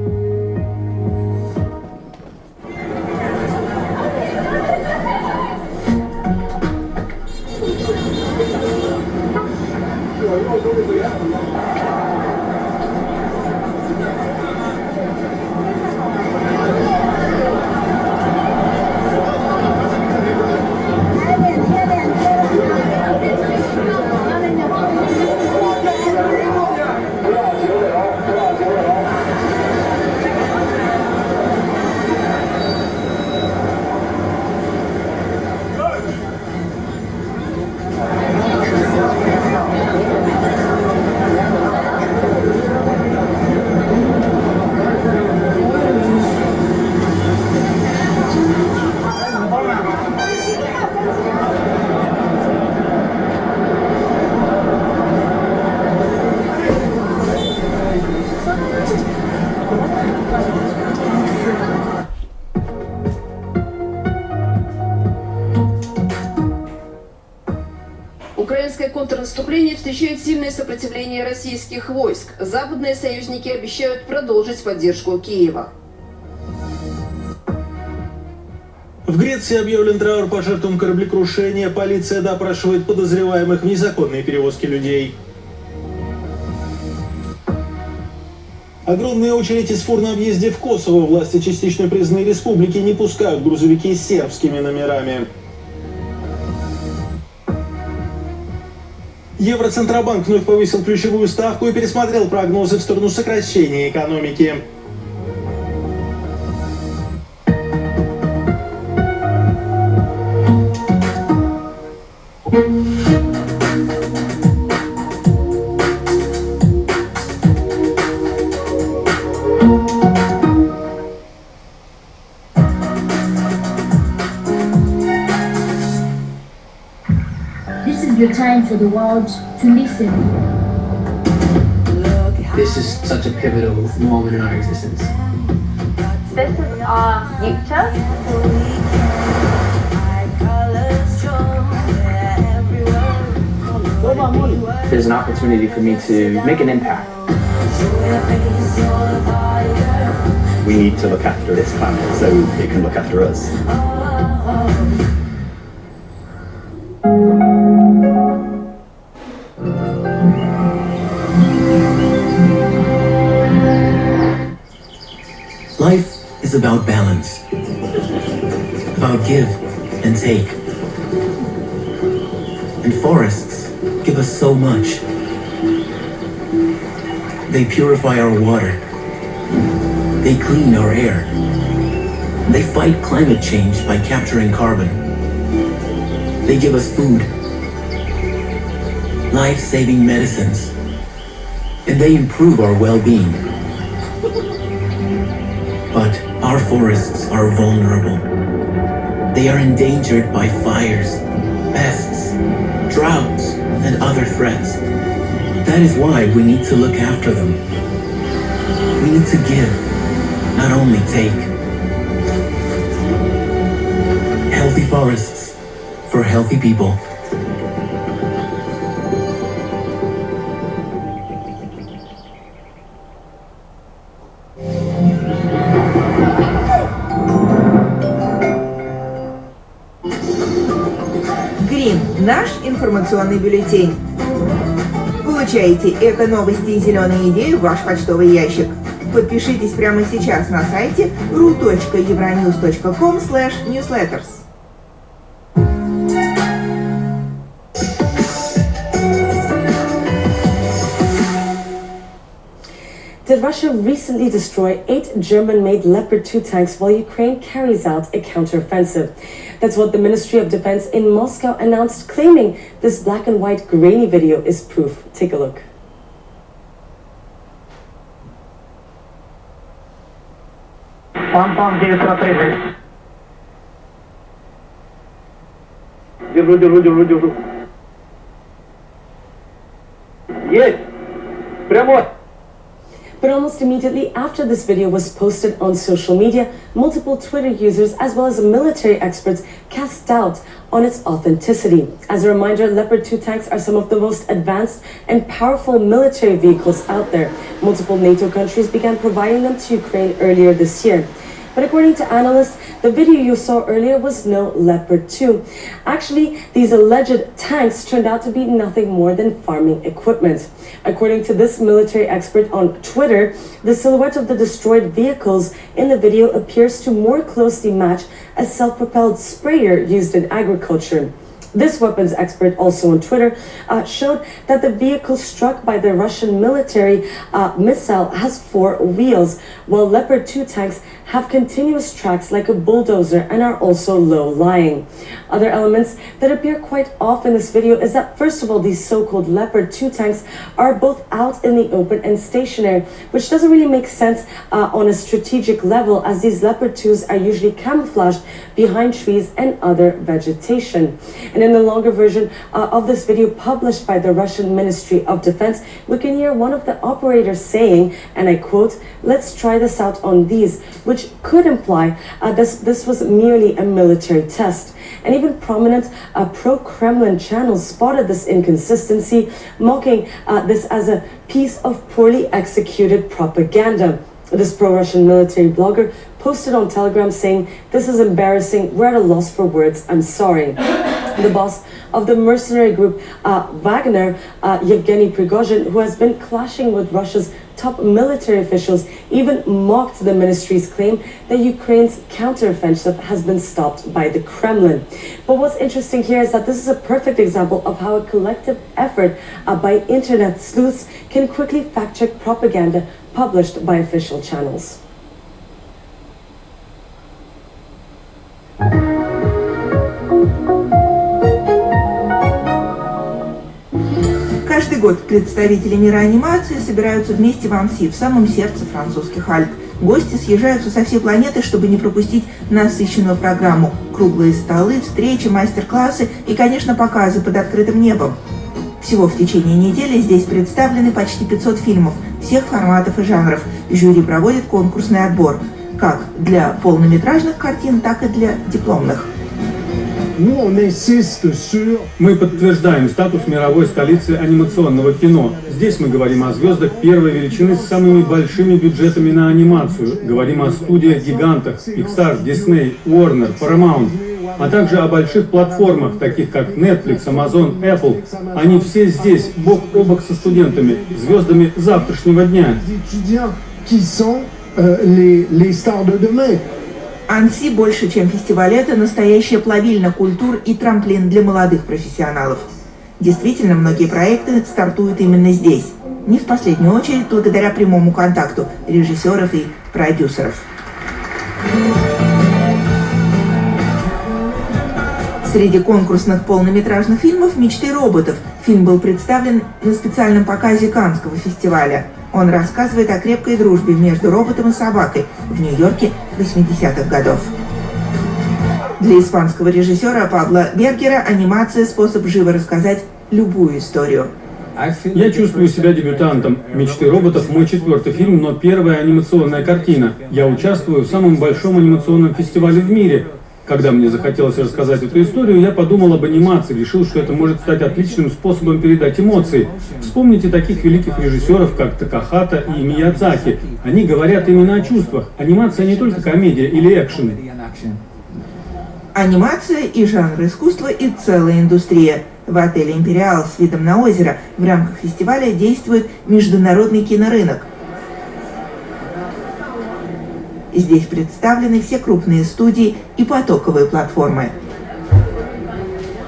Украинское контрнаступление встречает сильное сопротивление российских войск. Западные союзники обещают продолжить поддержку Киева. В Греции объявлен траур по жертвам кораблекрушения. Полиция допрашивает подозреваемых в незаконной перевозке людей. Огромная очередь из фур на въезде в Косово. Власти частично признанной республики не пускают грузовики с сербскими номерами. Евроцентробанк вновь повысил ключевую ставку и пересмотрел прогнозы в сторону сокращения экономики. This is the time for the world to listen. This is such a pivotal moment in our existence. This is our future. There's an opportunity for me to make an impact. We need to look after this planet so it can look after us. Life is about balance, about give and take. And forests give us so much. They purify our water. They clean our air. They fight climate change by capturing carbon. They give us food, life-saving medicines, and they improve our well-being. But our forests are vulnerable. They are endangered by fires, pests, droughts, and other threats. That is why we need to look after them. We need to give, not only take. Healthy forests for healthy people. Грим – наш информационный бюллетень. Получайте эко-новости и зеленые идеи в ваш почтовый ящик. Подпишитесь прямо сейчас на сайте ru.euronews.com/newsletters. Did Russia recently destroy 8 German-made Leopard 2 tanks while Ukraine carries out a counteroffensive? That's what the Ministry of Defense in Moscow announced, claiming this black and white grainy video is proof. Take a look. Пам-пам, 930. Держу. Есть! Прямо! But almost immediately after this video was posted on social media, multiple Twitter users as well as military experts cast doubt on its authenticity. As a reminder, Leopard 2 tanks are some of the most advanced and powerful military vehicles out there. Multiple NATO countries began providing them to Ukraine earlier this year. But according to analysts, the video you saw earlier was no Leopard 2. Actually, these alleged tanks turned out to be nothing more than farming equipment. According to this military expert on Twitter, the silhouette of the destroyed vehicles in the video appears to more closely match a self-propelled sprayer used in agriculture. This weapons expert, also on Twitter, showed that the vehicle struck by the Russian military missile has 4 wheels, while Leopard 2 tanks have continuous tracks like a bulldozer and are also low-lying. Other elements that appear quite often in this video is that, first of all, these so-called Leopard 2 tanks are both out in the open and stationary, which doesn't really make sense on a strategic level, as these Leopard 2s are usually camouflaged behind trees and other vegetation. And in the longer version of this video published by the Russian Ministry of Defense, we can hear one of the operators saying, and I quote, "Let's try this out on these," which could imply this was merely a military test. and even prominent pro-Kremlin channels spotted this inconsistency, mocking this as a piece of poorly executed propaganda. This pro-Russian military blogger posted on Telegram saying, "This is embarrassing, we're at a loss for words, I'm sorry." The boss of the mercenary group Wagner, Yevgeny Prigozhin, who has been clashing with Russia's top military officials, even mocked the ministry's claim that Ukraine's counteroffensive has been stopped by the Kremlin. But what's interesting here is that this is a perfect example of how a collective effort by internet sleuths can quickly fact-check propaganda published by official channels. Каждый год представители мира анимации собираются вместе в Анси, в самом сердце французских Альп. Гости съезжаются со всей планеты, чтобы не пропустить насыщенную программу. Круглые столы, встречи, мастер-классы и, конечно, показы под открытым небом. Всего в течение недели здесь представлены почти 500 фильмов всех форматов и жанров. Жюри проводит конкурсный отбор, как для полнометражных картин, так и для дипломных. Мы подтверждаем статус мировой столицы анимационного кино. Здесь мы говорим о звездах первой величины с самыми большими бюджетами на анимацию. Говорим о студиях-гигантах Pixar, Disney, Warner, Paramount, а также о больших платформах, таких как Netflix, Amazon, Apple. Они все здесь, бок о бок со студентами, звездами завтрашнего дня. Анси больше, чем фестиваль, это настоящая плавильня культур и трамплин для молодых профессионалов. Действительно, многие проекты стартуют именно здесь. Не в последнюю очередь благодаря прямому контакту режиссеров и продюсеров. Среди конкурсных полнометражных фильмов «Мечты роботов». Фильм был представлен на специальном показе Каннского фестиваля. Он рассказывает о крепкой дружбе между роботом и собакой в Нью-Йорке 80-х годов. Для испанского режиссера Пабло Бергера анимация – способ живо рассказать любую историю. Я чувствую себя дебютантом. «Мечты роботов» – мой 4-й фильм, но первая анимационная картина. Я участвую в самом большом анимационном фестивале в мире. Когда мне захотелось рассказать эту историю, я подумал об анимации, решил, что это может стать отличным способом передать эмоции. Вспомните таких великих режиссеров, как Такахата и Миядзаки. Они говорят именно о чувствах. Анимация не только комедия или экшен. Анимация и жанр искусства, и целая индустрия. В отеле «Империал» с видом на озеро в рамках фестиваля действует международный кинорынок. Здесь представлены все крупные студии и потоковые платформы.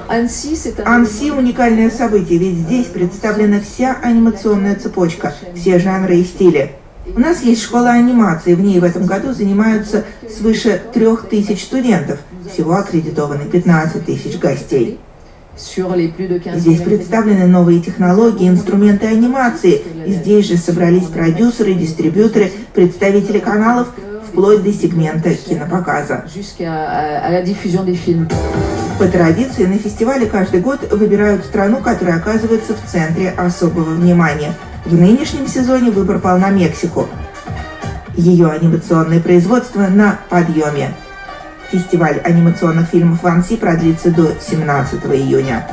Анси – уникальное событие, ведь здесь представлена вся анимационная цепочка, все жанры и стили. У нас есть школа анимации, в ней в этом году занимаются свыше 3000 студентов, всего аккредитованы 15 тысяч гостей. Здесь представлены новые технологии, инструменты анимации, и здесь же собрались продюсеры, дистрибьюторы, представители каналов, вплоть до сегмента кинопоказа. По традиции на фестивале каждый год выбирают страну, которая оказывается в центре особого внимания. В нынешнем сезоне выбор пал на Мексику. Ее анимационное производство на подъеме. Фестиваль анимационных фильмов в Анси продлится до 17 июня.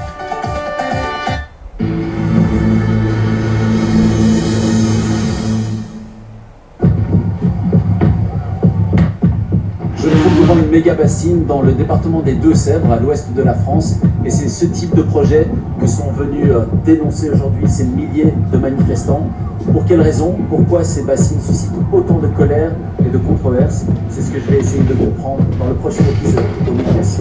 Je me trouve devant une méga bassine dans le département des Deux-Sèvres, à l'ouest de la France. Et c'est ce type de projet que sont venus dénoncer aujourd'hui ces milliers de manifestants. Pour quelles raisons? Pourquoi ces bassines suscitent autant de colère et de controverses? C'est ce que je vais essayer de comprendre dans le prochain épisode de Witness.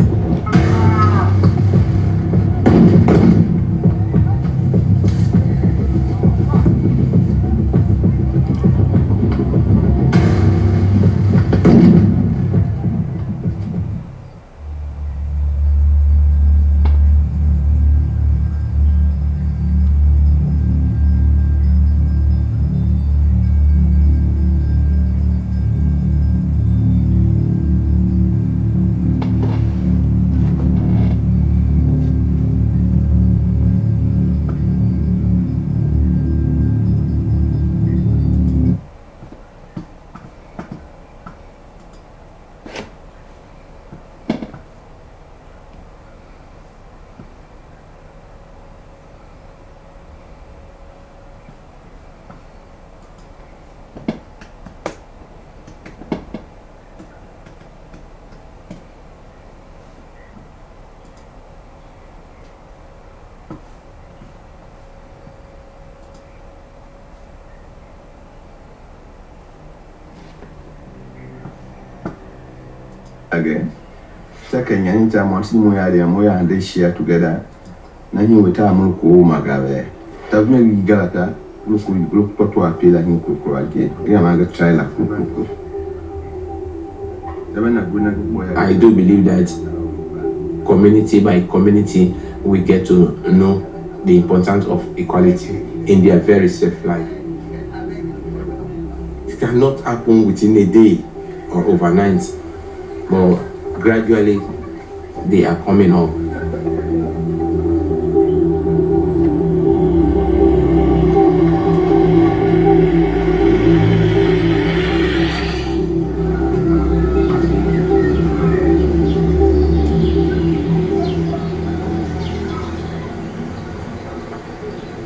again. Second, anytime once we are and they share together, Nani with our Muku Magabe. Tavme Galata, look to appeal and Muku again. Yamaga child. I do believe that community by community we get to know the importance of equality in their very safe life. It cannot happen within a day or overnight, but gradually they are coming up.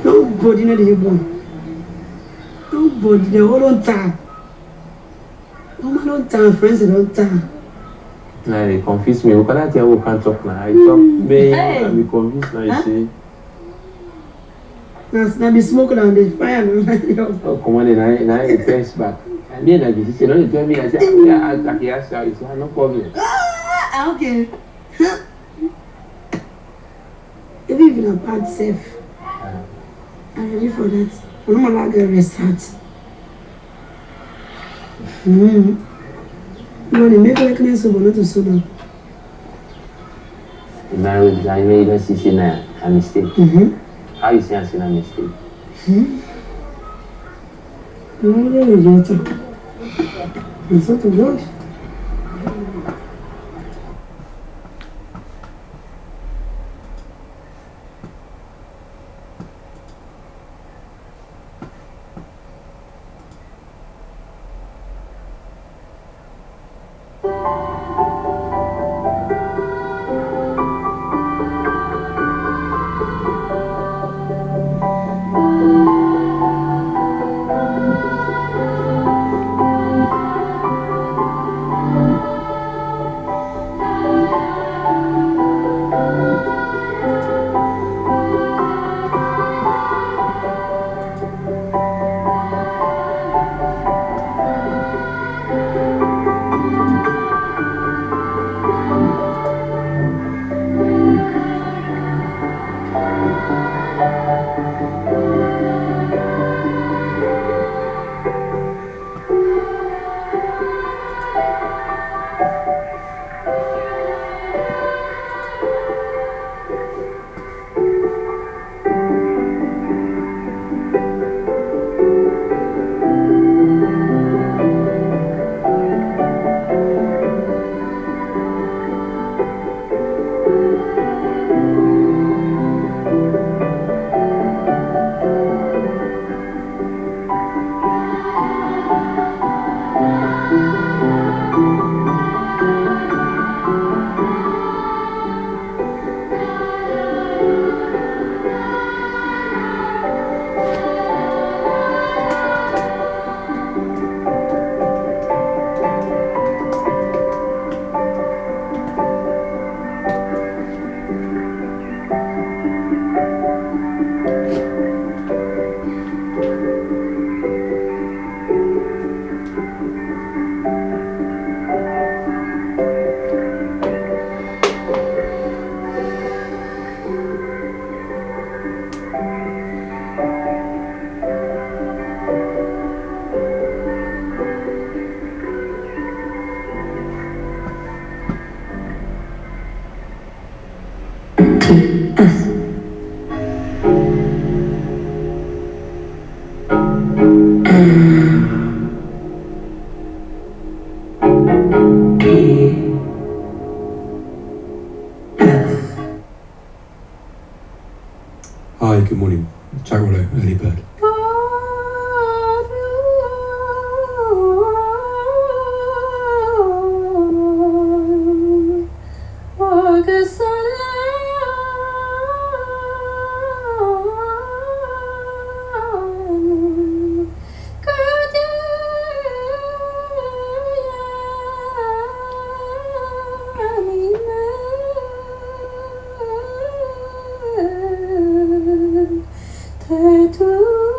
Nobody in the born. Nobody, they all on time. No man on time, friends on time. Nah, they confuse me. Look at that, you can't talk now. I talk, babe, and be confused now, you see. Now be smoking on the fire. Oh, come on, now it turns back. And then I just say, no, you tell me, I say, I say, no problem. Okay. Even a bad safe. I'm ready for that. I'm not allowed to restart. You want to make likeness of another soda? Marriage, I made a mistake. How you say I seen a mistake? It's not good. Hi, good morning. Jack Rollo, Early Bird. Tattoo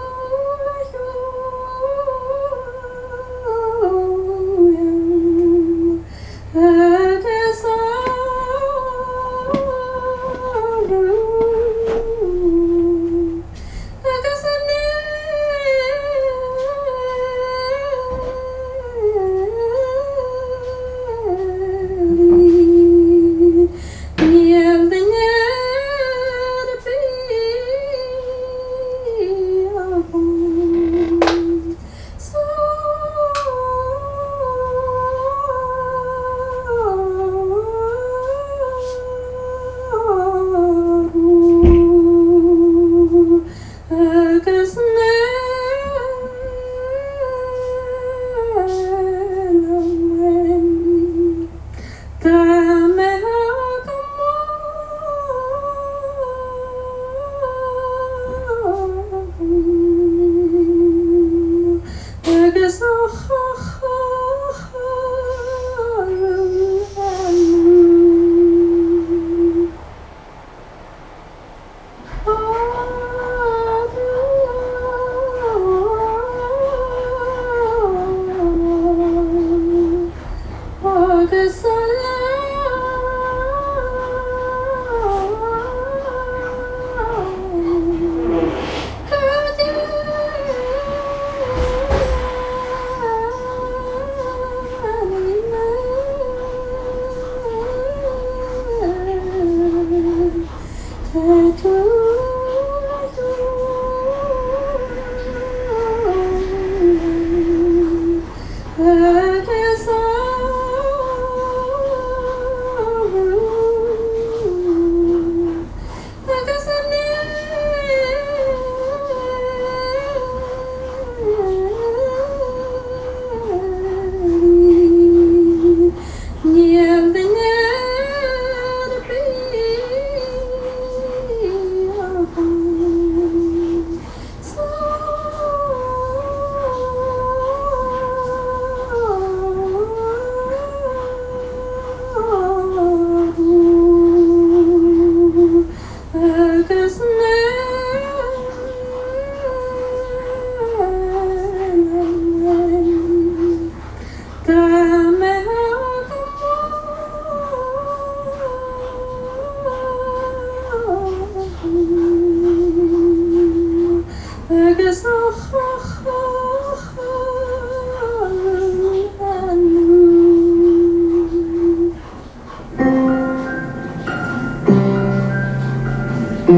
Yeah,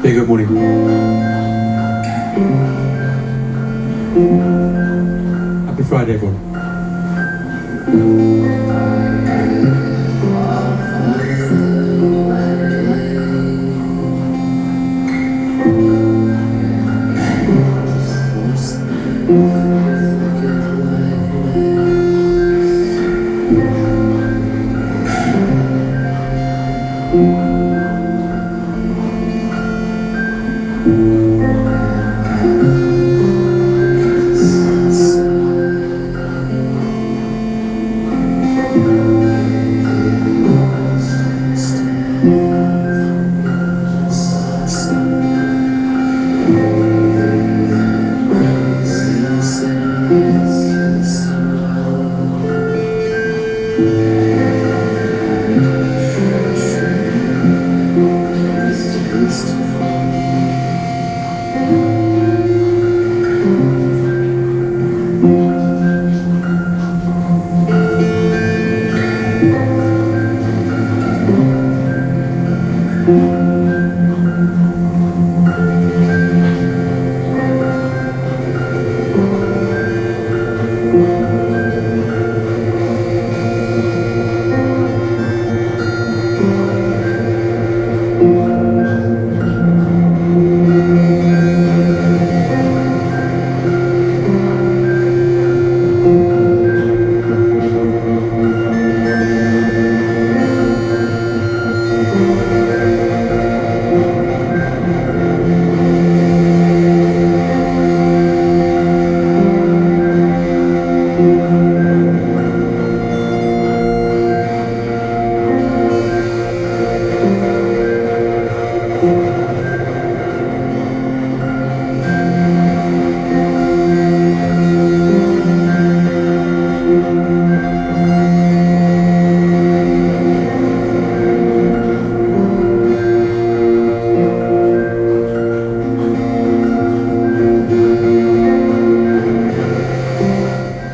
good morning. Happy Friday, everyone.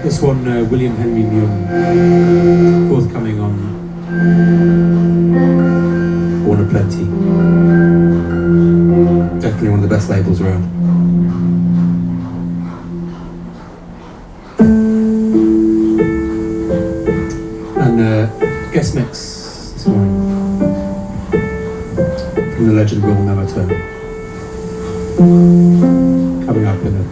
This one, William Henry Myung, forthcoming on Born of Plenty. Definitely one of the best labels around. And guest mix this morning from the legend Will Namato. Coming up in a bit.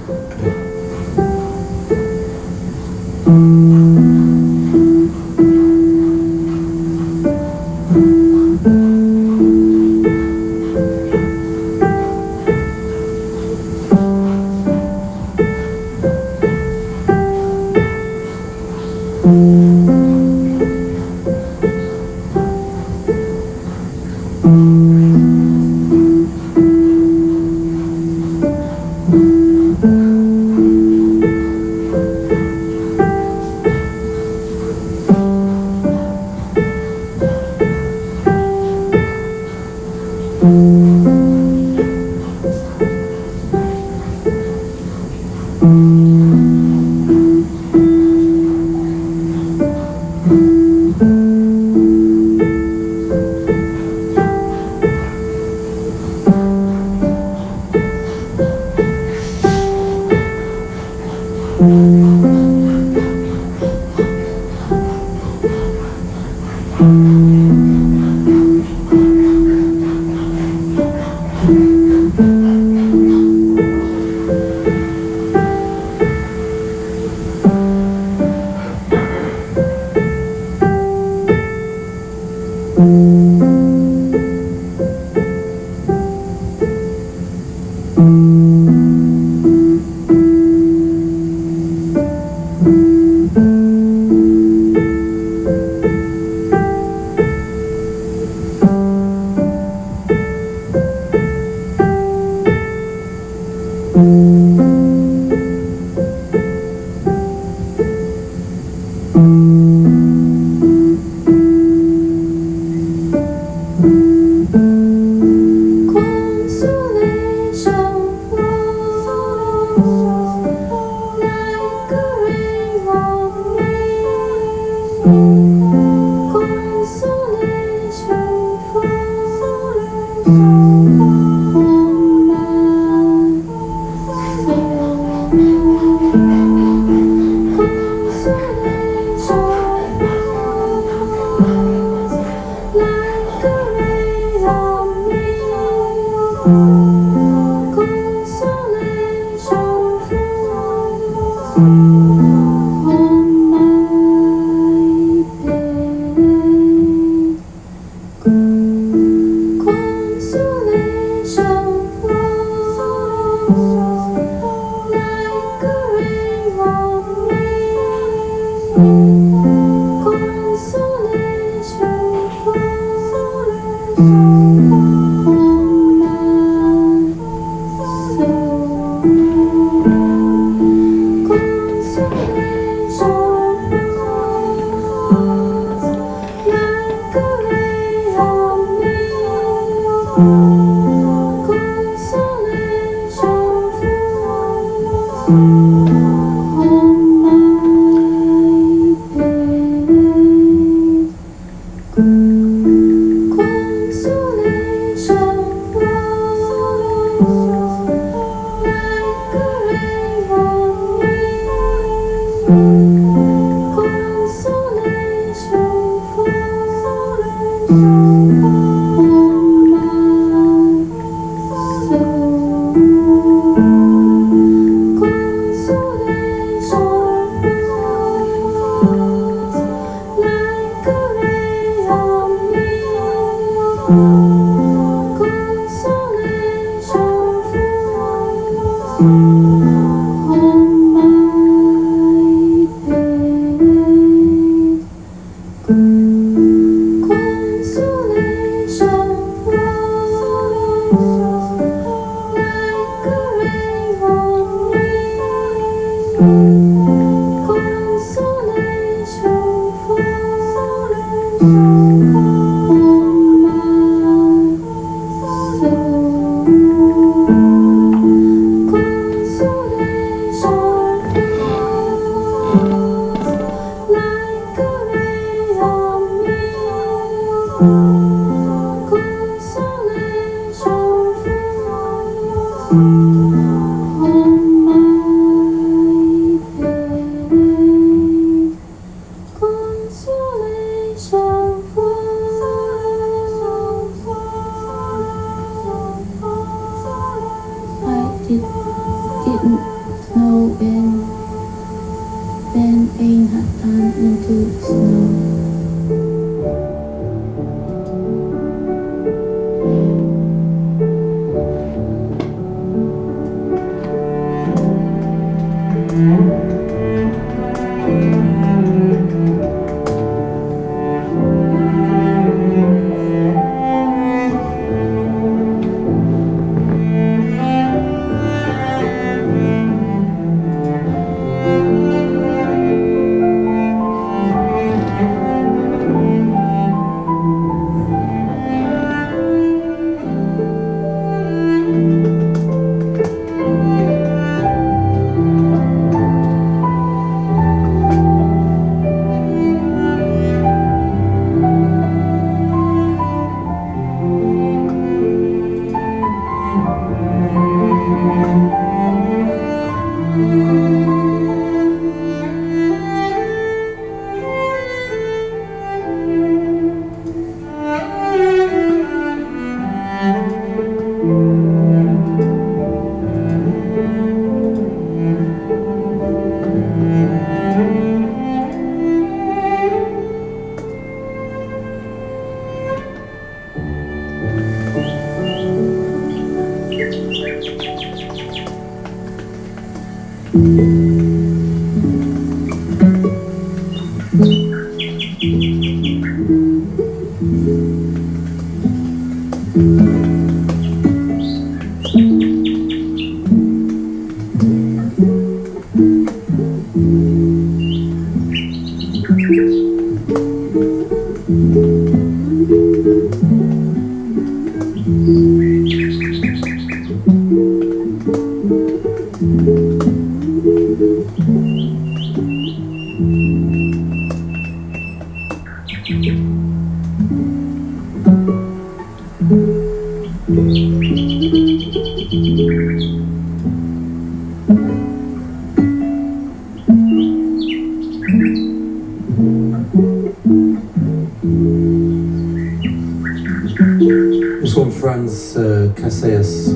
This one, Franz Casillas,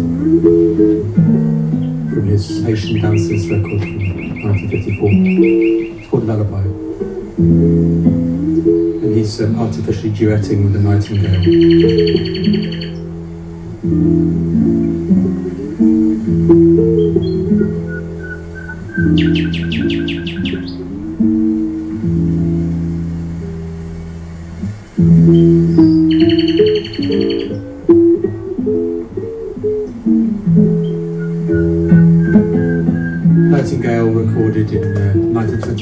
from his Haitian Dances record from 1954. It's called Lullaby. And he's artificially duetting with the nightingale.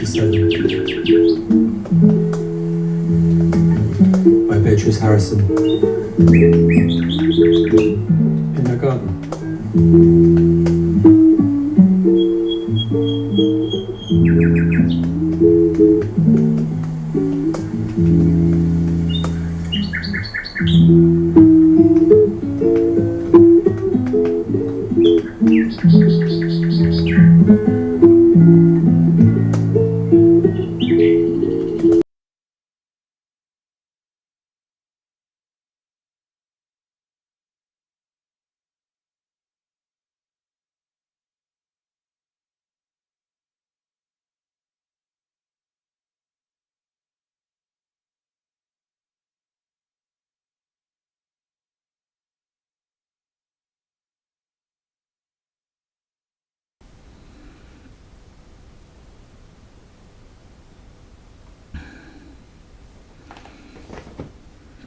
1987 by Beatrice Harrison in her garden.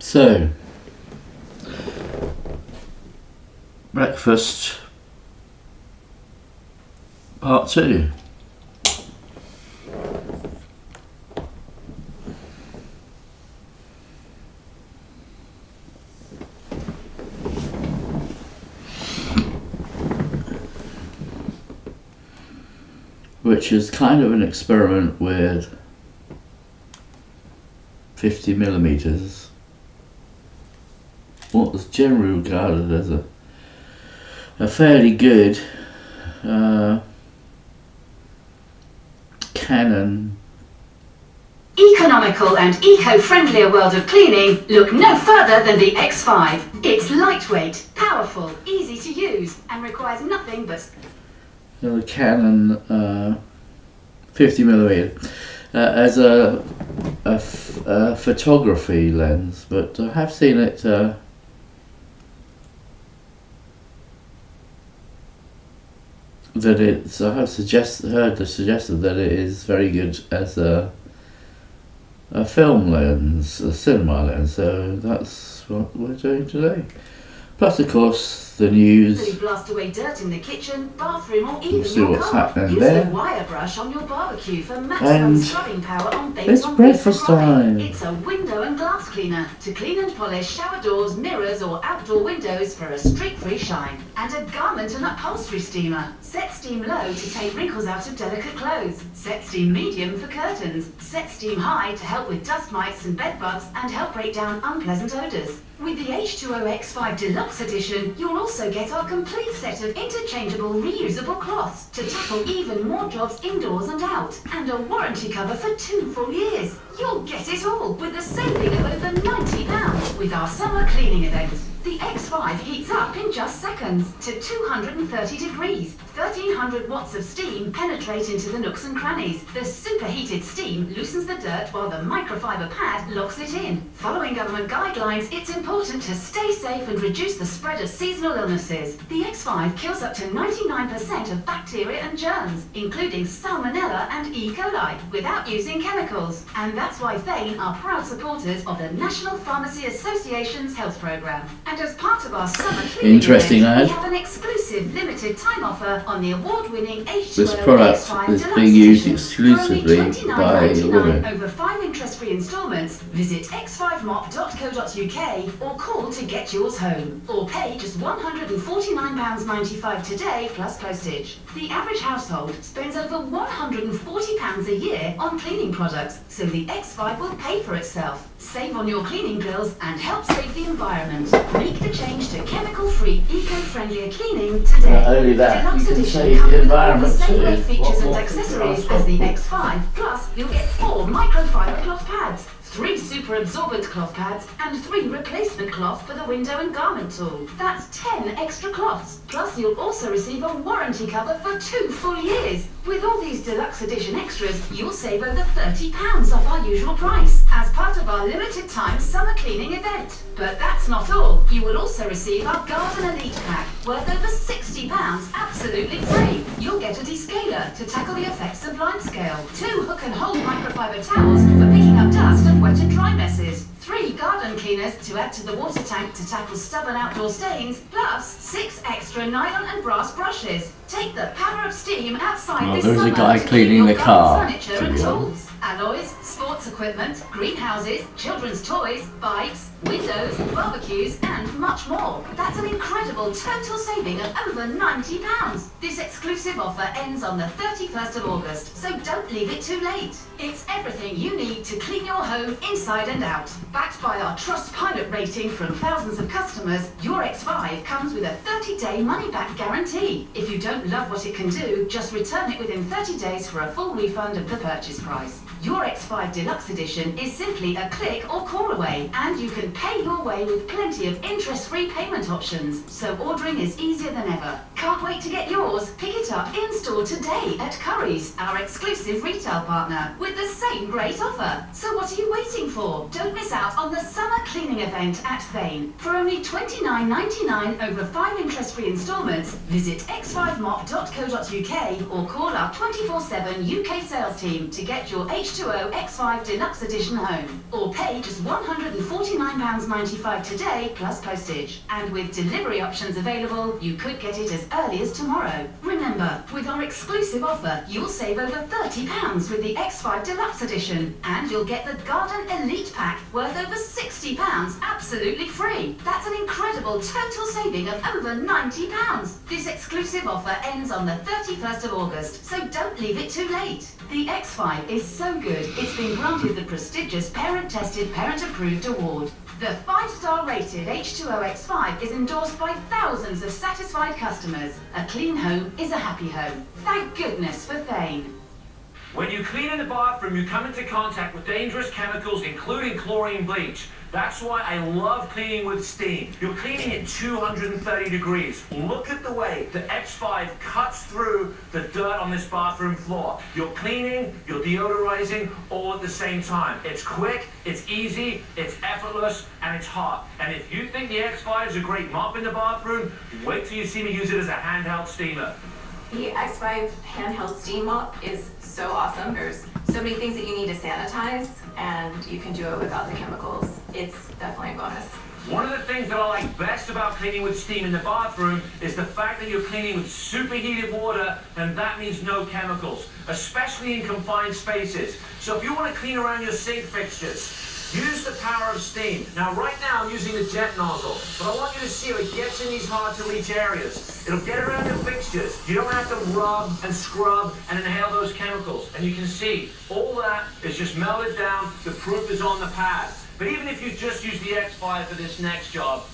So, breakfast part 2. Which is kind of an experiment with 50mm. What was generally regarded as a fairly good Canon. Economical and eco-friendlier world of cleaning, look no further than the X5. It's lightweight, powerful, easy to use, and requires nothing but The Canon 50mm as a photography lens, but I have seen it that it's, I have heard suggested that it is very good as a film lens, a cinema lens, so that's what we're doing today. Plus, of course, the news. blast away dirt in the kitchen, bathroom, or even See your what's car. happening Use there. the wire brush on your barbecue for maximum And scrubbing power on it's baked on breakfast time. It's a window and glass cleaner to clean and polish shower doors, mirrors, or outdoor windows for a streak-free shine. And a garment and upholstery steamer. Set steam low to take wrinkles out of delicate clothes. Set steam medium for curtains. Set steam high to help with dust mites and bed bugs and help break down unpleasant odours. With the H2O X5 Deluxe Edition, you'll also get our complete set of interchangeable reusable cloths to tackle even more jobs indoors and out, and a warranty cover for 2 full years. You'll get it all with a saving of over £90 with our summer cleaning event. The X5 heats up in just seconds to 230 degrees. 1300 watts of steam penetrate into the nooks and crannies. The superheated steam loosens the dirt while the microfiber pad locks it in. Following government guidelines, it's important to stay safe and reduce the spread of seasonal illnesses. The X5 kills up to 99% of bacteria and germs, including Salmonella and E. coli, without using chemicals. And that's why Thane are proud supporters of the National Pharmacy Association's health programme. And as part of our summer cleaning Interesting event, ad. we have an exclusive limited time offer on the award-winning H2O This product X5 is Deluxe being used Edition. exclusively For only by $29.99 women. over 5 interest-free instalments, visit x5mop.co.uk or call to get yours home. Or pay just £149.95 today plus postage. The average household spends over £140 a year on cleaning products, so the X5 will pay for itself. Save on your cleaning bills and help save the environment. Make the change to chemical-free, eco-friendlier cleaning today. Not only that, Deluxe you can Edition save comes the with all the environment same too. great features What and more accessories could you as the ask X5. Plus, you'll get 4 microfiber cloth pads, 3 super absorbent cloth pads, and 3 replacement cloths for the window and garment tool. That's 10 extra cloths. Plus, you'll also receive a warranty cover for 2 full years. With all these deluxe edition extras, you'll save over £30 off our usual price as part of our limited time summer cleaning event. But that's not all. You will also receive our Garden Elite Pack, worth over £60, absolutely free. You'll get a descaler to tackle the effects of line scale, 2 hook and hold microfiber towels for picking up dust and wet and dry messes, 3 garden cleaners to add to the water tank to tackle stubborn outdoor stains, plus 6 extra nylon and brass brushes. Take the power of steam outside Well, there's a guy cleaning the car, furniture to and be tools, honest. alloys, sports equipment, greenhouses, children's toys, bikes, windows, barbecues, and much more. That's an incredible total saving of over £90. This exclusive offer ends on the 31st of August, so don't leave it too late. It's everything you need to clean your home inside and out. Backed by our Trustpilot rating from thousands of customers, your X5 comes with a 30-day money-back guarantee. If you don't love what it can do, just return it within 30 days for a full refund of the purchase price. Your X5 Deluxe Edition is simply a click or call away, and you can pay your way with plenty of interest-free payment options, so ordering is easier than ever. Can't wait to get yours? Pick it up in-store today at Currys, our exclusive retail partner, with the same great offer. So what are you waiting for? Don't miss out on the summer cleaning event at Thane. For only $29.99 over 5 interest-free instalments, visit x5mop.co.uk or call our 24/7 UK sales team to get your H2O X5 Deluxe Edition home. Or pay just £149.95 today plus postage. And with delivery options available, you could get it as early as tomorrow. Remember, with our exclusive offer, you'll save over £30 with the X5 Deluxe Edition. And you'll get the Garden Elite Pack worth over £60 absolutely free. That's an incredible total saving of over £90. This exclusive offer ends on the 31st of August, so don't leave it too late. The X5 is so good, it's been granted the prestigious Parent-Tested, Parent-Approved award. The 5-star rated H2O X5 is endorsed by thousands of satisfied customers. A clean home is a happy home. Thank goodness for Thane. When you clean in the bathroom, you come into contact with dangerous chemicals, including chlorine bleach. That's why I love cleaning with steam. You're cleaning at 230 degrees. Look at the way the X5 cuts through the dirt on this bathroom floor. You're cleaning, you're deodorizing, all at the same time. It's quick, it's easy, it's effortless, and it's hot. And if you think the X5 is a great mop in the bathroom, wait till you see me use it as a handheld steamer. The X5 handheld steam mop is so awesome. There's so many things that you need to sanitize, and you can do it without the chemicals. It's definitely a bonus. One of the things that I like best about cleaning with steam in the bathroom is the fact that you're cleaning with superheated water, and that means no chemicals, especially in confined spaces. So if you want to clean around your sink fixtures, use the power of steam. Now right now I'm using the jet nozzle, but I want you to see how it gets in these hard to reach areas. It'll get around your fixtures. You don't have to rub and scrub and inhale those chemicals. And you can see all that is just melted down. The proof is on the pad. But even if you just use the X5 for this next job,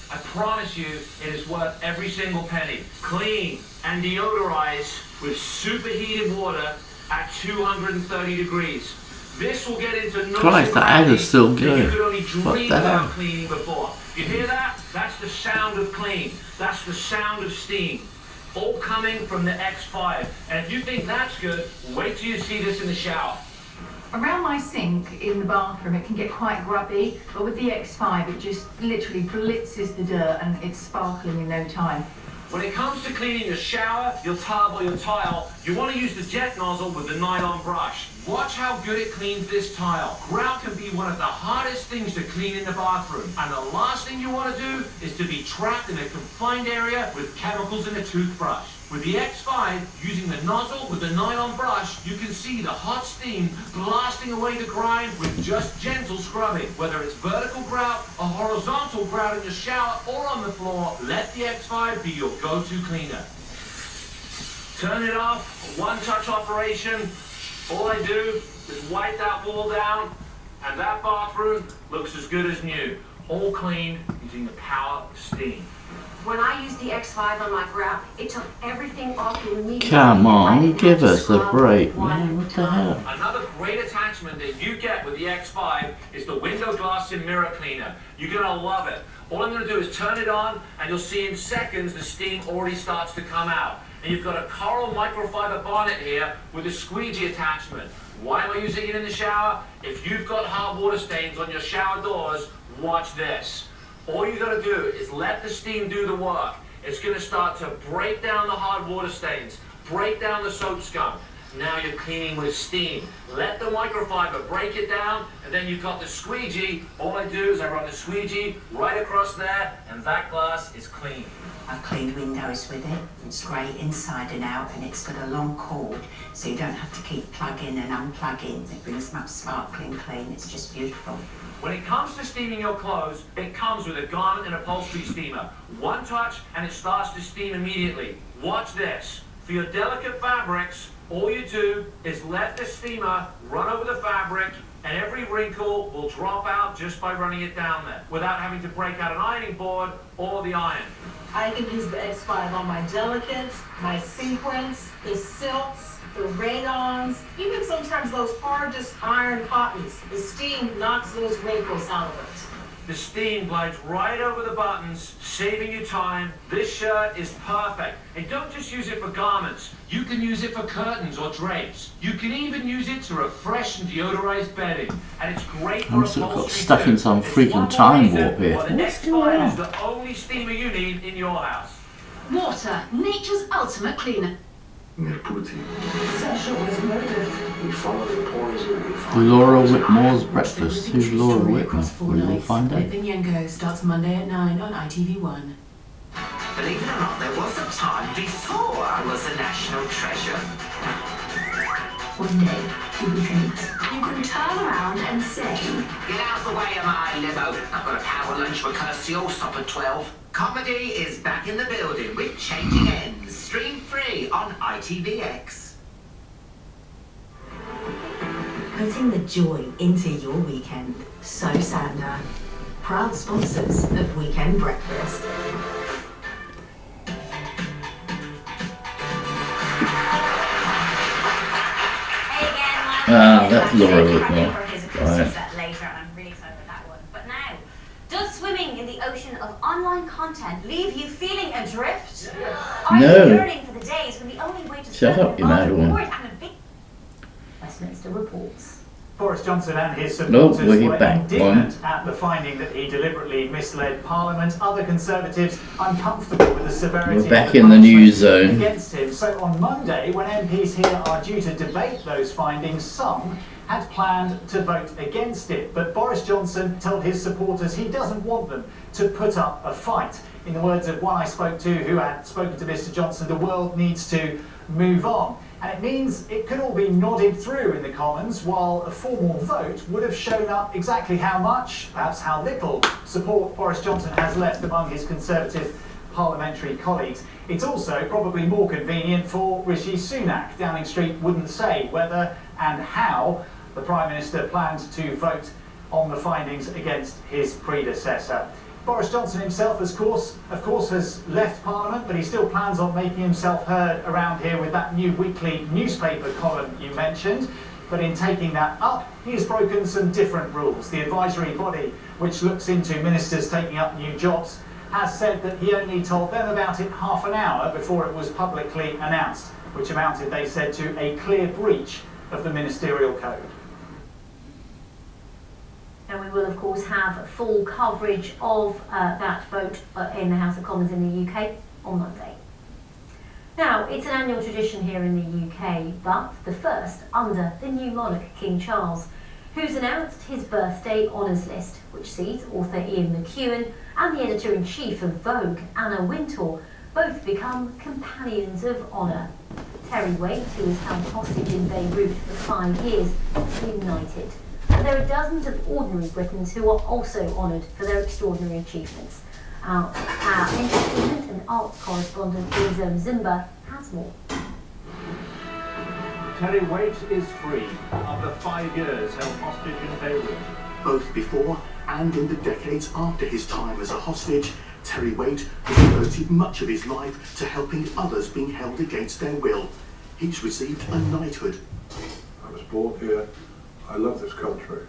I promise you it is worth every single penny. Clean and deodorize with superheated water at 230 degrees. This will get into Christ, that ad is still you good. could only What dream the about hell? cleaning before. You hear that? That's the sound of clean. That's the sound of steam. All coming from the X5. And if you think that's good, wait till you see this in the shower. Around my sink in the bathroom, it can get quite grubby, but with the X5, it just literally blitzes the dirt and it's sparkling in no time. When it comes to cleaning your shower, your tub or your tile, you want to use the jet nozzle with the nylon brush. Watch how good it cleans this tile. Grout can be one of the hardest things to clean in the bathroom. And the last thing you want to do is to be trapped in a confined area with chemicals in a toothbrush. With the X5, using the nozzle with the nylon brush, you can see the hot steam blasting away the grime with just gentle scrubbing. Whether it's vertical grout or horizontal grout in your shower or on the floor, let the X5 be your go-to cleaner. Turn it off, one-touch operation. All I do is wipe that wall down, and that bathroom looks as good as new. All cleaned using the power of steam. When I used the X5 on my grout, it took everything off immediately. Come on, give us a break, man. What the hell? Another great attachment that you get with the X5 is the window glass and mirror cleaner. You're gonna love it. All I'm gonna do is turn it on, and you'll see in seconds the steam already starts to come out. And you've got a coral microfiber bonnet here with a squeegee attachment. Why am I using it in the shower? If you've got hard water stains on your shower doors, watch this. All you gotta do is let the steam do the work. It's gonna start to break down the hard water stains, break down the soap scum. Now you're cleaning with steam. Let the microfiber break it down, and then you've got the squeegee. All I do is I run the squeegee right across there, and that glass is clean. I've cleaned windows with it. It's great inside and out, and it's got a long cord, so you don't have to keep plugging and unplugging. It brings them up sparkling clean. It's just beautiful. When it comes to steaming your clothes, it comes with a garment and upholstery steamer. One touch, and it starts to steam immediately. Watch this. For your delicate fabrics, all you do is let the steamer run over the fabric, and every wrinkle will drop out just by running it down there, without having to break out an ironing board or the iron. I can use the X5 on my delicates, my sequins, the silks, the rayon, even sometimes those hardest iron cottons. The steam knocks those wrinkles out of it. The steam glides right over the buttons, saving you time. This shirt is perfect. And don't just use it for garments. You can use it for curtains or drapes. You can even use it to refresh and deodorize bedding. And it's great for I'm still got stuck in some freaking time warp here. The X5 is the only steamer you need in your house. Water, nature's ultimate cleaner. Laura Whitmore's Breakfast. Who's Laura Whitmore? We will find out. Yango starts Monday at 9 on ITV1. Believe it or not, there was a time before I was a national treasure. One day, you'll be famous. You can turn around and say, Get out the way of my limo. I've got a power lunch with Kirsty Allsop at 12. Comedy is back in the building with Changing Ends. Stream free on ITVX. Putting the joy into your weekend. So Sander, proud sponsors of Weekend Breakfast. That's Laura Whitmore. Right. Later, and I'm really excited about that one. But now, does swimming in the ocean of online content leave you feeling adrift? Are you yearning for the days when the only way to Shut up, you mad one. Westminster reports. Boris Johnson and his supporters were indignant at the finding that he deliberately misled Parliament. Other Conservatives uncomfortable with the severity We're back in the news zone. against him. So on Monday, when MPs here are due to debate those findings, some had planned to vote against it. But Boris Johnson told his supporters he doesn't want them to put up a fight. In the words of one I spoke to who had spoken to Mr. Johnson, the world needs to move on. And it means it could all be nodded through in the Commons, while a formal vote would have shown up exactly how much, perhaps how little, support Boris Johnson has left among his Conservative parliamentary colleagues. It's also probably more convenient for Rishi Sunak. Downing Street wouldn't say whether and how the Prime Minister planned to vote on the findings against his predecessor. Boris Johnson himself, of course, has left Parliament, but he still plans on making himself heard around here with that new weekly newspaper column you mentioned. But in taking that up, he has broken some different rules. The advisory body, which looks into ministers taking up new jobs, has said that he only told them about it half an hour before it was publicly announced, which amounted, they said, to a clear breach of the ministerial code. And we will, of course, have full coverage of that vote in the House of Commons in the UK on Monday. Now, it's an annual tradition here in the UK, but the first under the new monarch, King Charles, who's announced his birthday honours list, which sees author Ian McEwan and the editor-in-chief of Vogue, Anna Wintour, both become companions of honour. Terry Waite, who was held hostage in Beirut for 5 years, has been knighted. But there are dozens of ordinary Britons who are also honoured for their extraordinary achievements. Our entertainment and arts correspondent Lisa Zimba has more. Terry Waite is free after 5 years held hostage in Beirut. Both before and in the decades after his time as a hostage, Terry Waite has devoted much of his life to helping others being held against their will. He's received a knighthood. I was born here. I love this country,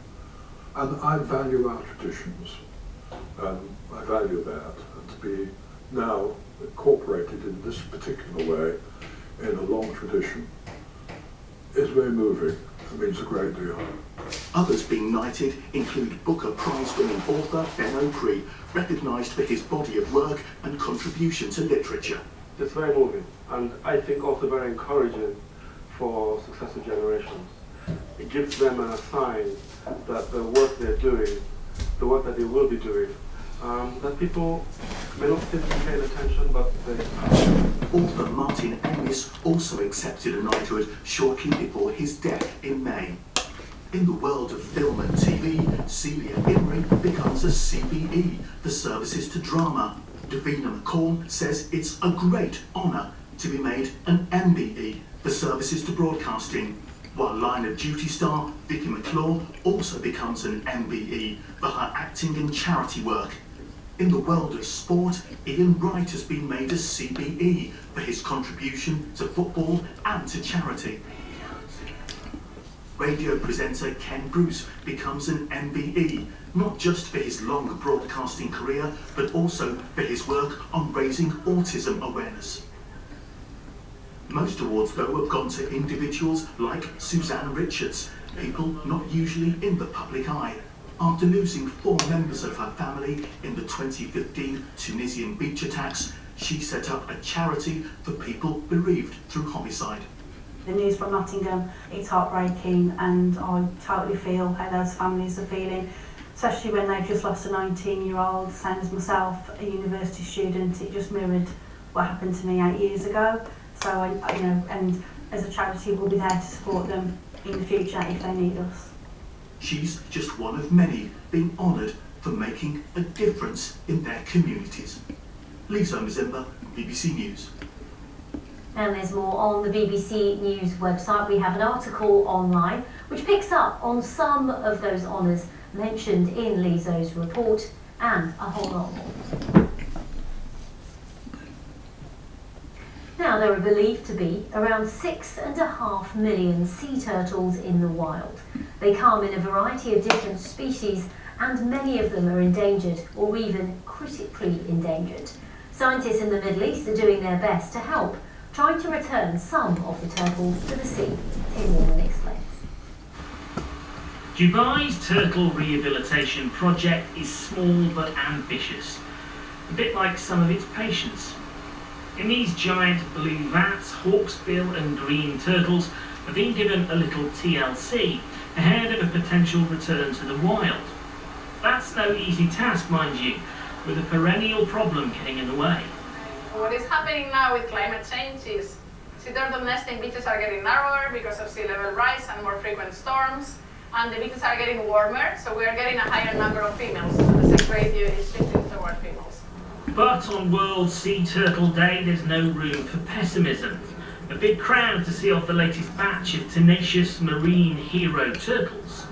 and I value our traditions, and I value that, and to be now incorporated in this particular way in a long tradition is very moving. It means a great deal. Others being knighted include Booker Prize-winning author Ben O'Pree, recognised for his body of work and contribution to literature. It's very moving, and I think also very encouraging for successive generations. It gives them a sign that the work they're doing, the work that they will be doing, that people may not sit and pay attention, but they... Author Martin Amis also accepted a knighthood shortly before his death in May. In the world of film and TV, Celia Imrie becomes a CBE, the Services to Drama. Davina McCall says it's a great honour to be made an MBE, the Services to Broadcasting, while Line of Duty star Vicky McClure also becomes an MBE for her acting and charity work. In the world of sport, Ian Wright has been made a CBE for his contribution to football and to charity. Radio presenter Ken Bruce becomes an MBE, not just for his long broadcasting career, but also for his work on raising autism awareness. Most awards, though, have gone to individuals like Suzanne Richards, people not usually in the public eye. After losing 4 members of her family in the 2015 Tunisian beach attacks, she set up a charity for people bereaved through homicide. The news from Nottingham, it's heartbreaking, and I totally feel how those families are feeling, especially when they've just lost a 19-year-old, same as myself, a university student. It just mirrored what happened to me 8 years ago. So, and as a charity, we'll be there to support them in the future if they need us. She's just one of many being honoured for making a difference in their communities. Lisa Mzimba, BBC News. And there's more on the BBC News website. We have an article online which picks up on some of those honours mentioned in Lizo's report and a whole lot more. Now, there are believed to be around 6.5 million sea turtles in the wild. They come in a variety of different species, and many of them are endangered or even critically endangered. Scientists in the Middle East are doing their best to help, trying to return some of the turtles to the sea. Tim Warman explains. Dubai's turtle rehabilitation project is small but ambitious, a bit like some of its patients. In these giant blue vats, hawksbill and green turtles have been given a little TLC ahead of a potential return to the wild. That's no easy task, mind you, with a perennial problem getting in the way. What is happening now with climate change is sea turtle nesting beaches are getting narrower because of sea level rise and more frequent storms, and the beaches are getting warmer, so we are getting a higher number of females. The sex ratio is shifting toward females. But on World Sea Turtle Day, there's no room for pessimism. A big crowd to see off the latest batch of tenacious marine hero turtles.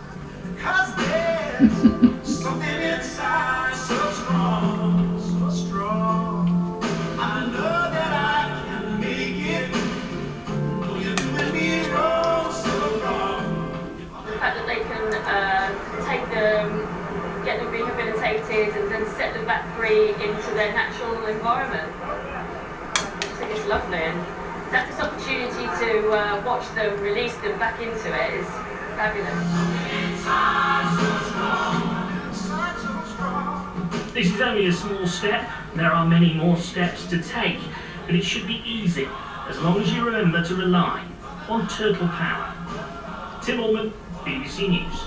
'Cause there's something inside so strong, so strong. I know that I can make it. Oh, you're doing me wrong, so wrong. The fact that they can take them, get them rehabilitated, and then set them back free into their natural environment. I think it's lovely, and to have this opportunity to watch them, release them back into it is fabulous. This is only a small step. There are many more steps to take, but it should be easy, as long as you remember to rely on turtle power. Tim Allman, BBC News.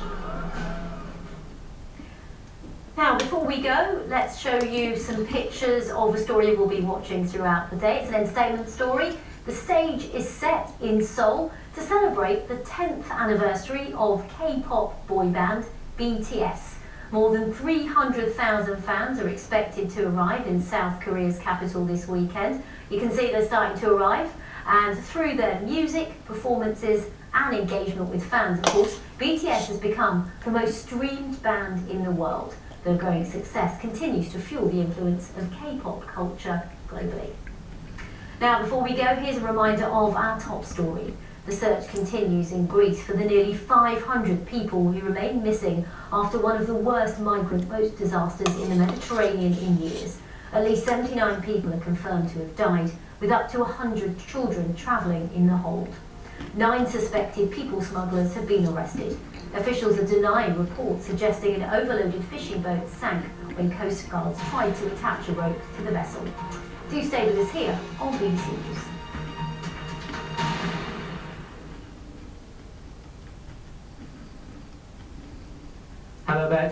Now, before we go, let's show you some pictures of a story we'll be watching throughout the day. It's an entertainment story. The stage is set in Seoul to celebrate the 10th anniversary of K-pop boy band BTS. More than 300,000 fans are expected to arrive in South Korea's capital this weekend. You can see they're starting to arrive, and through their music, performances and engagement with fans, of course, BTS has become the most streamed band in the world. Their growing success continues to fuel the influence of K-pop culture globally. Now, before we go, here's a reminder of our top story. The search continues in Greece for the nearly 500 people who remain missing after one of the worst migrant boat disasters in the Mediterranean in years. At least 79 people are confirmed to have died, with up to 100 children travelling in the hold. 9 suspected people smugglers have been arrested. Officials are denying reports suggesting an overloaded fishing boat sank when Coast Guards tried to attach a rope to the vessel. Do stay with us here on BBC News.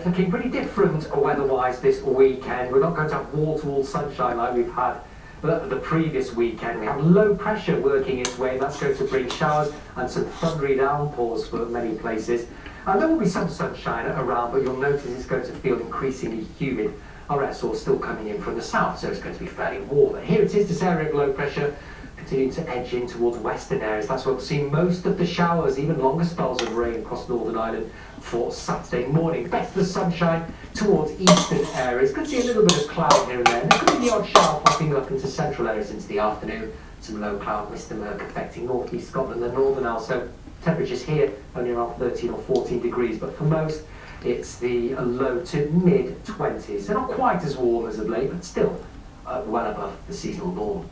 looking pretty different weather-wise this weekend. We're not going to have wall-to-wall sunshine like we've had the previous weekend. We have low pressure working its way, and that's going to bring showers and some thundery downpours for many places. And there will be some sunshine around, but you'll notice it's going to feel increasingly humid. Our air source still coming in from the south, so it's going to be fairly warm. But here it is, this area of low pressure, continuing to edge in towards western areas. That's where we'll see most of the showers, even longer spells of rain across Northern Ireland for Saturday morning. Back to the sunshine towards eastern areas. Could see a little bit of cloud here and there. There could be the odd shower popping up into central areas into the afternoon. Some low cloud mist and murk affecting North East Scotland and Northern Isles. So temperatures here only around 13 or 14 degrees, but for most it's the low to mid 20s. They're not quite as warm as of late, but still well above the seasonal norm.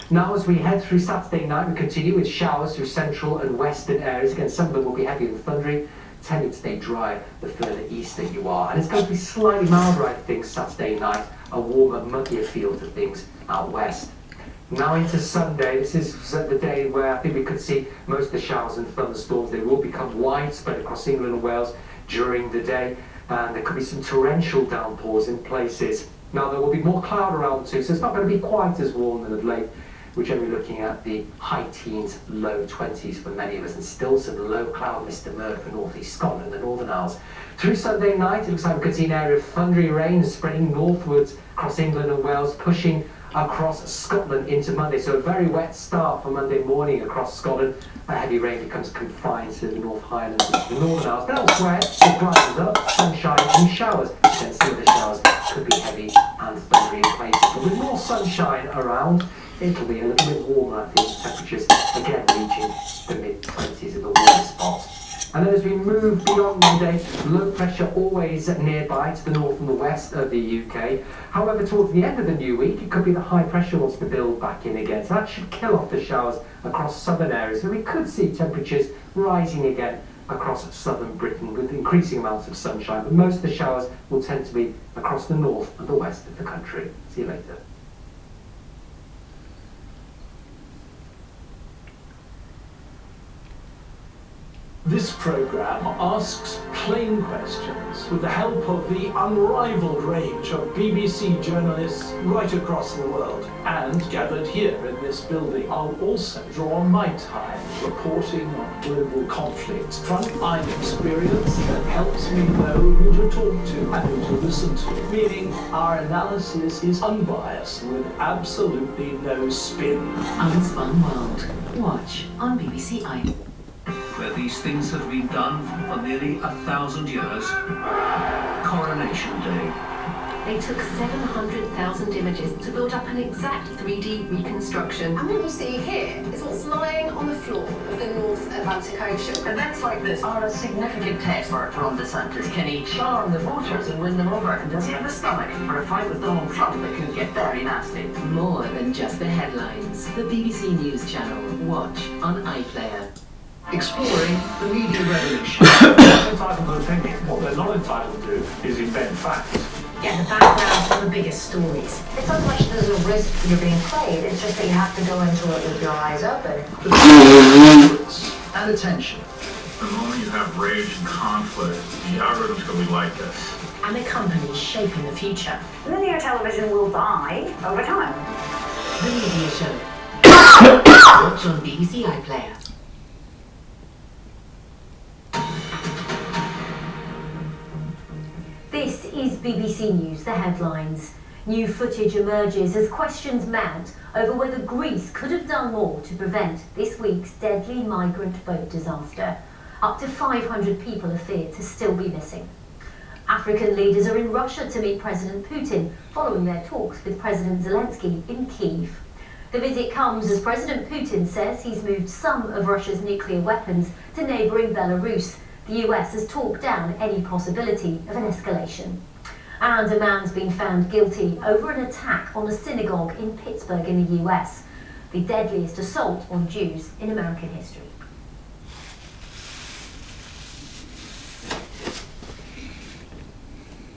Now as we head through Saturday night, we continue with showers through central and western areas. Again, some of them will be heavy and thundery, tending to stay dry the further east that you are. And it's going to be slightly milder, I think, Saturday night, a warmer, muggier feel to things out west. Now into Sunday, this is the day where I think we could see most of the showers and thunderstorms. They will become widespread across England and Wales during the day, and there could be some torrential downpours in places. Now there will be more cloud around too, so it's not going to be quite as warm as of late. We're generally looking at the high teens, low 20s for many of us, and still some low cloud mist and murk for North East Scotland and Northern Isles. Through Sunday night, it looks like we could see an area of thundery rain spreading northwards across England and Wales, pushing across Scotland into Monday. So a very wet start for Monday morning across Scotland. A heavy rain becomes confined to the North Highlands and the Northern Isles. But elsewhere, it brightens up, sunshine and showers. Then some of the showers could be heavy and thundery in places. But with more sunshine around, it'll be a little bit warmer, I think. Temperatures again reaching the mid-20s at the warmest spots. And then as we move beyond Monday, low pressure always nearby to the north and the west of the UK. However, towards the end of the new week, it could be the high pressure wants to build back in again. So that should kill off the showers across southern areas. So we could see temperatures rising again across southern Britain with increasing amounts of sunshine. But most of the showers will tend to be across the north and the west of the country. See you later. This programme asks plain questions with the help of the unrivaled range of BBC journalists right across the world. And gathered here in this building, I'll also draw on my time reporting on global conflict, front-line experience that helps me know who to talk to and who to listen to, meaning our analysis is unbiased with absolutely no spin. Unspun World. Watch on BBC iPlayer. Where these things have been done for nearly 1,000 years. Coronation Day. They took 700,000 images to build up an exact 3D reconstruction. And what you see here is what's lying on the floor of the North Atlantic Ocean. Events like this are a significant test for Ron DeSantis. Can he charm the voters and win them over? And does he have the stomach for a fight with Donald Trump that could get very nasty? More than just the headlines. The BBC News Channel. Watch on iPlayer. Exploring the media revolution. They're entitled to opinion. What they're not entitled to do is invent facts. Get the background to the biggest stories. It's not so much there's a risk you're being played, it's just that you have to go into it with your eyes open. And attention. The moment you have rage and conflict, the algorithm's going to be like this. And the companies shaping the future. Linear television will die over time. The Media Show. Watch on BBC iPlayer. This is BBC News, the headlines. New footage emerges as questions mount over whether Greece could have done more to prevent this week's deadly migrant boat disaster. Up to 500 people are feared to still be missing. African leaders are in Russia to meet President Putin following their talks with President Zelensky in Kyiv. The visit comes as President Putin says he's moved some of Russia's nuclear weapons to neighbouring Belarus. The US has talked down any possibility of an escalation. And a man's been found guilty over an attack on a synagogue in Pittsburgh in the US, the deadliest assault on Jews in American history.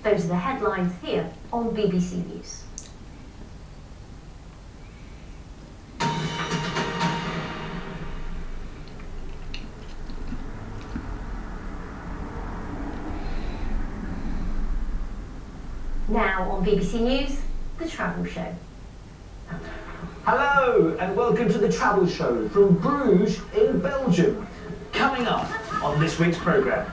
Those are the headlines here on BBC News. Now on BBC News, The Travel Show. Hello and welcome to The Travel Show from Bruges in Belgium. Coming up on this week's programme,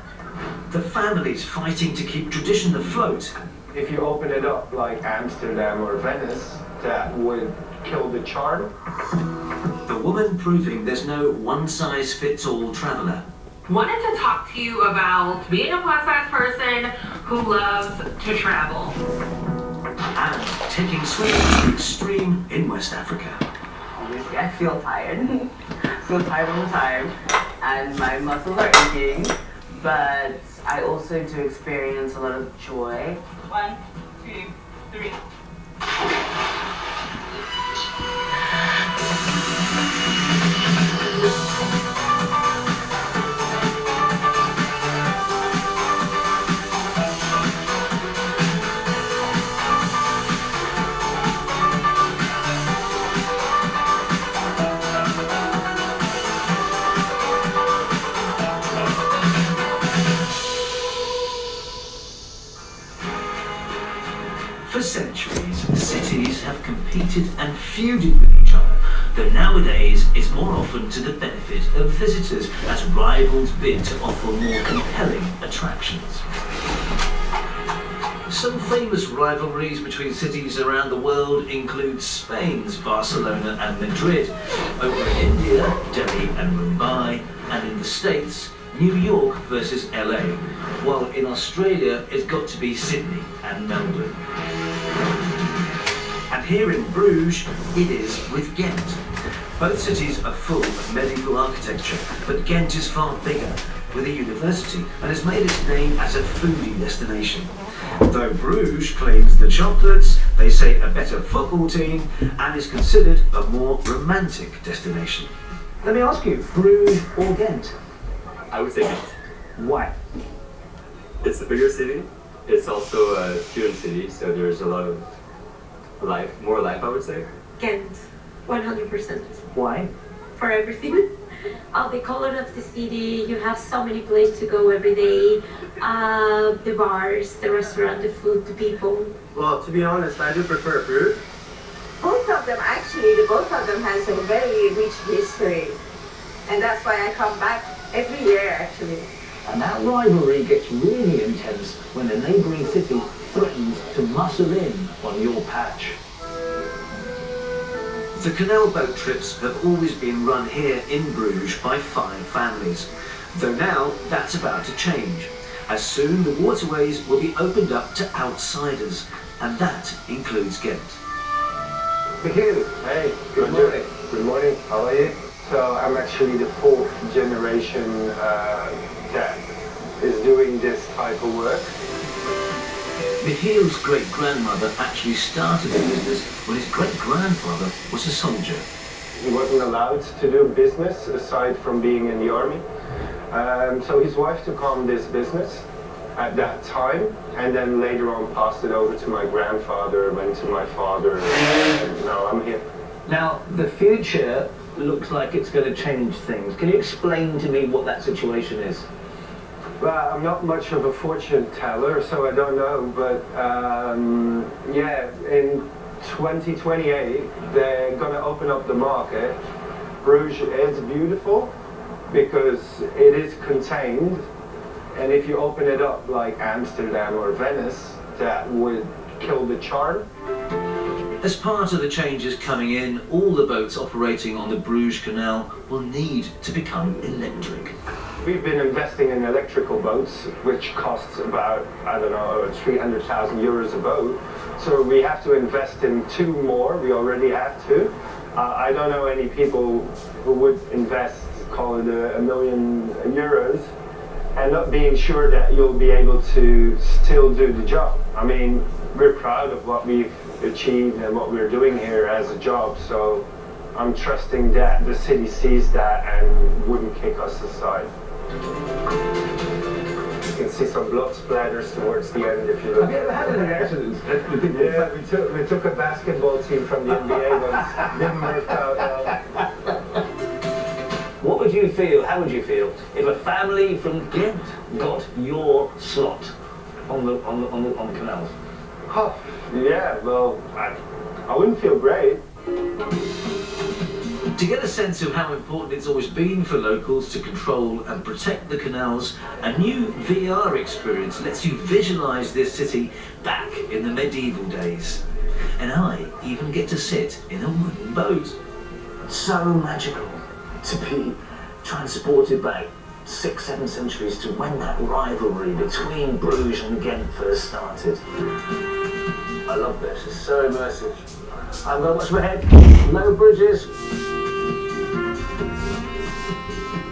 the families fighting to keep tradition afloat. If you open it up like Amsterdam or Venice, that would kill the charm. The woman proving there's no one-size-fits-all traveller. Wanted to talk to you about being a plus-size person who loves to travel. And taking swimming to the extreme in West Africa. Obviously, I feel tired. Feel tired all the time. And my muscles are aching. But I also do experience a lot of joy. 1, 2, 3. For centuries, cities have competed and feuded with each other, though nowadays it's more often to the benefit of visitors as rivals bid to offer more compelling attractions. Some famous rivalries between cities around the world include Spain's Barcelona and Madrid, over in India, Delhi and Mumbai, and in the States, New York versus LA, while in Australia it's got to be Sydney and Melbourne. And here in Bruges, it is with Ghent. Both cities are full of medieval architecture, but Ghent is far bigger, with a university, and has made its name as a foodie destination. Though Bruges claims the chocolates, they say a better football team, and is considered a more romantic destination. Let me ask you, Bruges or Ghent? I would say Ghent. Why? It's a bigger city. It's also a student city, so there's a lot of life, more life, I would say. Ghent, 100%. Why? For everything. The color of the city, you have so many places to go every day. The bars, the restaurant, the food, the people. Well, to be honest, I do prefer Bruges. Both of them, actually, both of them has a very rich history. And that's why I come back every year, actually. And that rivalry gets really intense when a neighbouring city threatens to muscle in on your patch. The canal boat trips have always been run here in Bruges by 5 families, though now that's about to change, as soon the waterways will be opened up to outsiders, and that includes Ghent. Michiel, hey, good morning. Good morning, how are you? So I'm actually the 4th generation that is doing this type of work. Michiel's great-grandmother actually started the business when his great-grandfather was a soldier. He wasn't allowed to do business aside from being in the army. So his wife took on this business at that time, and then later on passed it over to my grandfather, went to my father, and now I'm here. Now, the future looks like it's going to change things. Can you explain to me what that situation is? Well, I'm not much of a fortune teller, so I don't know, but yeah, in 2028, they're going to open up the market. Bruges is beautiful because it is contained, and if you open it up like Amsterdam or Venice, that would kill the charm. As part of the changes coming in, all the boats operating on the Bruges Canal will need to become electric. We've been investing in electrical boats, which costs about, I don't know, 300,000 euros a boat. So we have to invest in 2 more. We already have 2. I don't know any people who would invest, call it €1 million, and not being sure that you'll be able to still do the job. I mean, we're proud of what we've achieved and what we're doing here as a job, so I'm trusting that the city sees that and wouldn't kick us aside. You can see some blood splatters towards the end if you look. Have you ever had any accidents? Yeah, we took a basketball team from the NBA once. Didn't work out well. What would you feel, how would you feel, if a family from Ghent got your slot on the canals? Yeah, well, I wouldn't feel great. To get a sense of how important it's always been for locals to control and protect the canals, a new VR experience lets you visualise this city back in the medieval days. And I even get to sit in a wooden boat. So magical to be transported back 6-7 centuries to when that rivalry between Bruges and Ghent first started. I love this, it's so immersive. I've got much ahead, no bridges.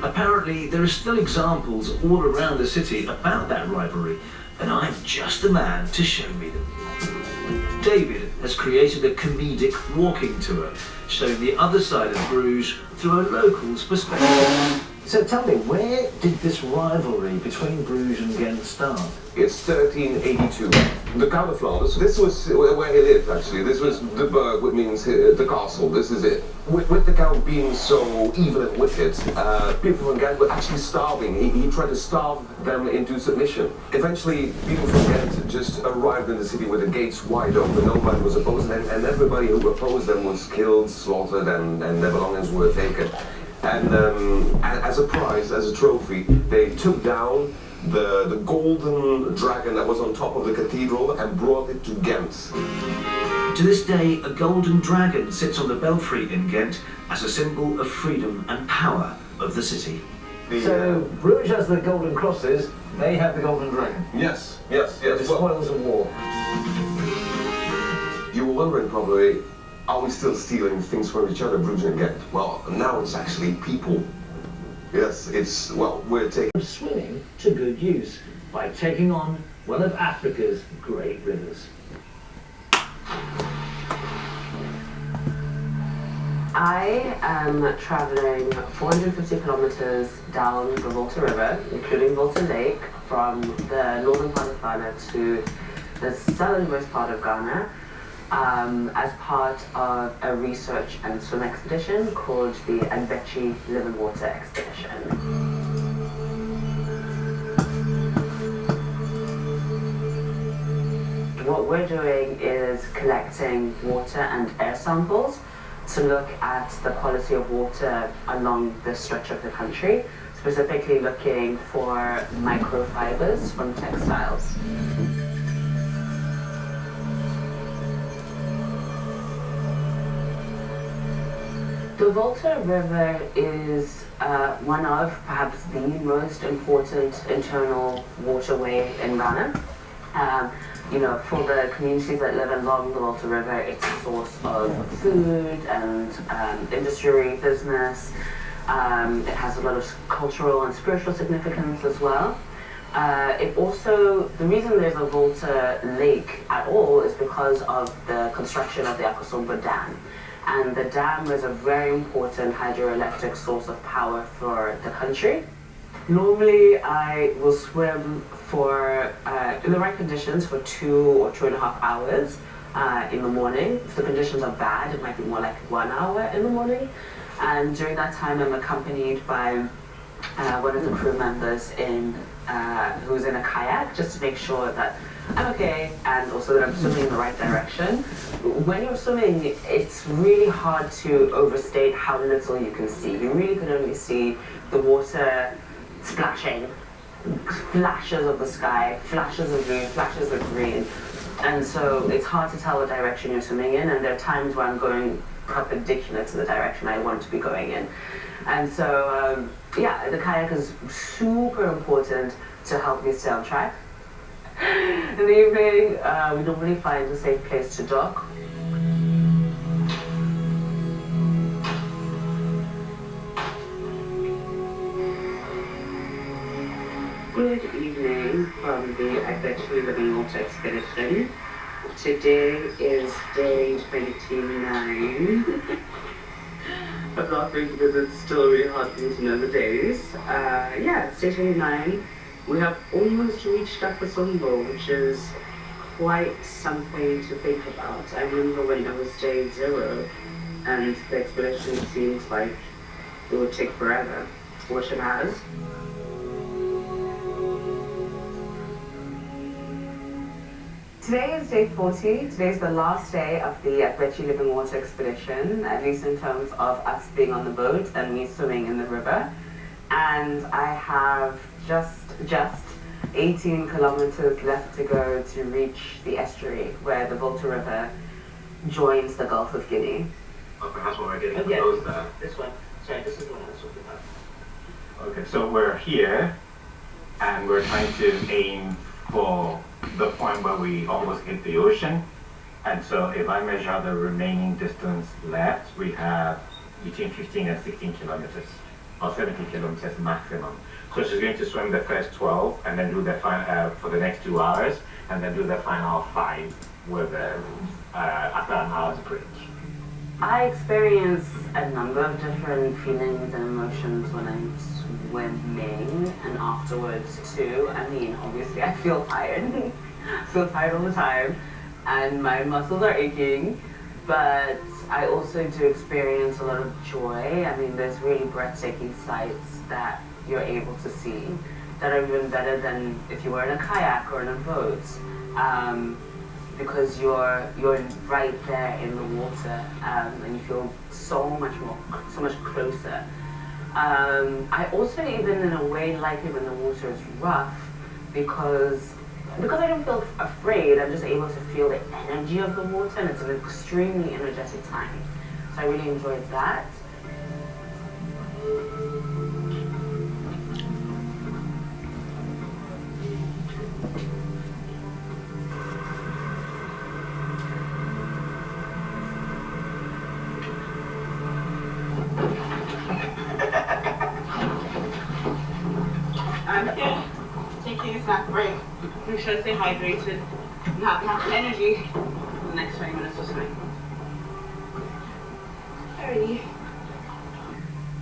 Apparently, there are still examples all around the city about that rivalry, and I'm just the man to show me them. David has created a comedic walking tour, showing the other side of Bruges through a local's perspective. So tell me, where did this rivalry between Bruges and Ghent start? It's 1382. The Count of Flanders, this was where he lived actually. This was the burg, which means the castle, this is it. With the Count being so evil and wicked, people from Ghent were actually starving. He tried to starve them into submission. Eventually, people from Ghent just arrived in the city with the gates wide open. Nobody was opposed them, and everybody who opposed them was killed, slaughtered, and their belongings were taken. And as a prize, as a trophy, they took down the golden dragon that was on top of the cathedral and brought it to Ghent. To this day, a golden dragon sits on the belfry in Ghent as a symbol of freedom and power of the city. So Bruges has the golden crosses, they have the golden dragon. Yes. The spoils of war. You were wondering probably, are we still stealing things from each other, Bruges and Ghent? Well, now it's actually people. Yes, it's, well, we're taking swimming to good use by taking on one of Africa's great rivers. I am traveling 450 kilometers down the Volta River, including Volta Lake, from the northern part of Ghana to the southernmost part of Ghana, as part of a research and swim expedition called the Anbechi Live in Water Expedition. What we're doing is collecting water and air samples to look at the quality of water along this stretch of the country, specifically looking for microfibers from textiles. The Volta River is one of perhaps the most important internal waterway in Ghana. You know, for the communities that live along the Volta River, it's a source of food and industry, business. It has a lot of cultural and spiritual significance as well. It also, the reason there's a Volta Lake at all is because of the construction of the Akosombo Dam. And the dam is a very important hydroelectric source of power for the country. Normally, I will swim for, in the right conditions, for 2 or 2.5 hours in the morning. If the conditions are bad, it might be more like 1 hour in the morning. And during that time, I'm accompanied by one of the crew members who's in a kayak, just to make sure that I'm okay and also that I'm swimming in the right direction. When you're swimming, it's really hard to overstate how little you can see. You really can only see the water splashing, flashes of the sky, flashes of blue, flashes of green. And so it's hard to tell what direction you're swimming in, and there are times where I'm going perpendicular to the direction I want to be going in. And so, yeah, the kayak is super important to help me stay on track. In the evening, we normally find a safe place to dock. Good evening from the Anbechi Live in Water Expedition. Today is day 29. I'm laughing because it's still really hard for me to know the days. Yeah, it's day 29. We have almost reached Akosombo, which is quite something to think about. I remember when it was day 0 and the expedition seemed like it would take forever, which it has. Today is day 40. Today's the last day of the Akwechi Living Water Expedition, at least in terms of us being on the boat and me swimming in the river. And I have just 18 kilometers left to go to reach the estuary where the Volta River joins the Gulf of Guinea. Oh, perhaps when we're getting Yeah, close there. this one. Sorry, this is the one I was talking about. Okay, so we're here and we're trying to aim for the point where we almost hit the ocean. And so if I measure the remaining distance left, we have between 15 and 16 kilometers, or 70 kilometers maximum. So she's going to swim the first 12 and then do the final for the next 2 hours, and then do the final 5 with after an hour's break. I experience a number of different feelings and emotions when I'm swimming and afterwards too. I mean, obviously I feel tired. I feel tired all the time and my muscles are aching, but I also do experience a lot of joy. I mean, there's really breathtaking sights that you're able to see that are even better than if you were in a kayak or in a boat. Because you're right there in the water, and you feel so much closer. I also even in a way like it when the water is rough, because I don't feel afraid. I'm just able to feel the energy of the water, and it's an extremely energetic time. So I really enjoyed that. I'm here taking a snack break. Make sure to stay hydrated and have enough energy for the next 20 minutes or something. Alrighty.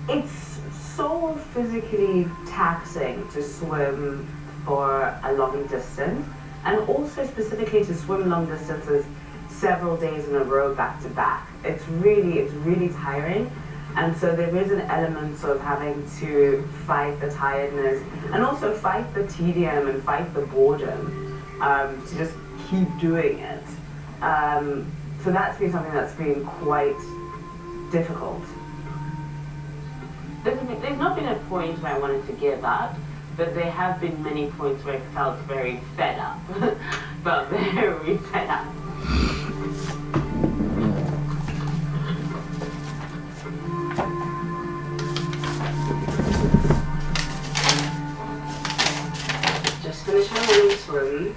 It's so physically taxing to swim for a long distance, and also specifically to swim long distances several days in a row back to back. It's really tiring. And so there is an element of having to fight the tiredness and also fight the tedium and fight the boredom to just keep doing it. So that's been something that's been quite difficult. There's not been a point where I wanted to give up, but there have been many points where I felt very fed up. But very fed up. Finished my morning swim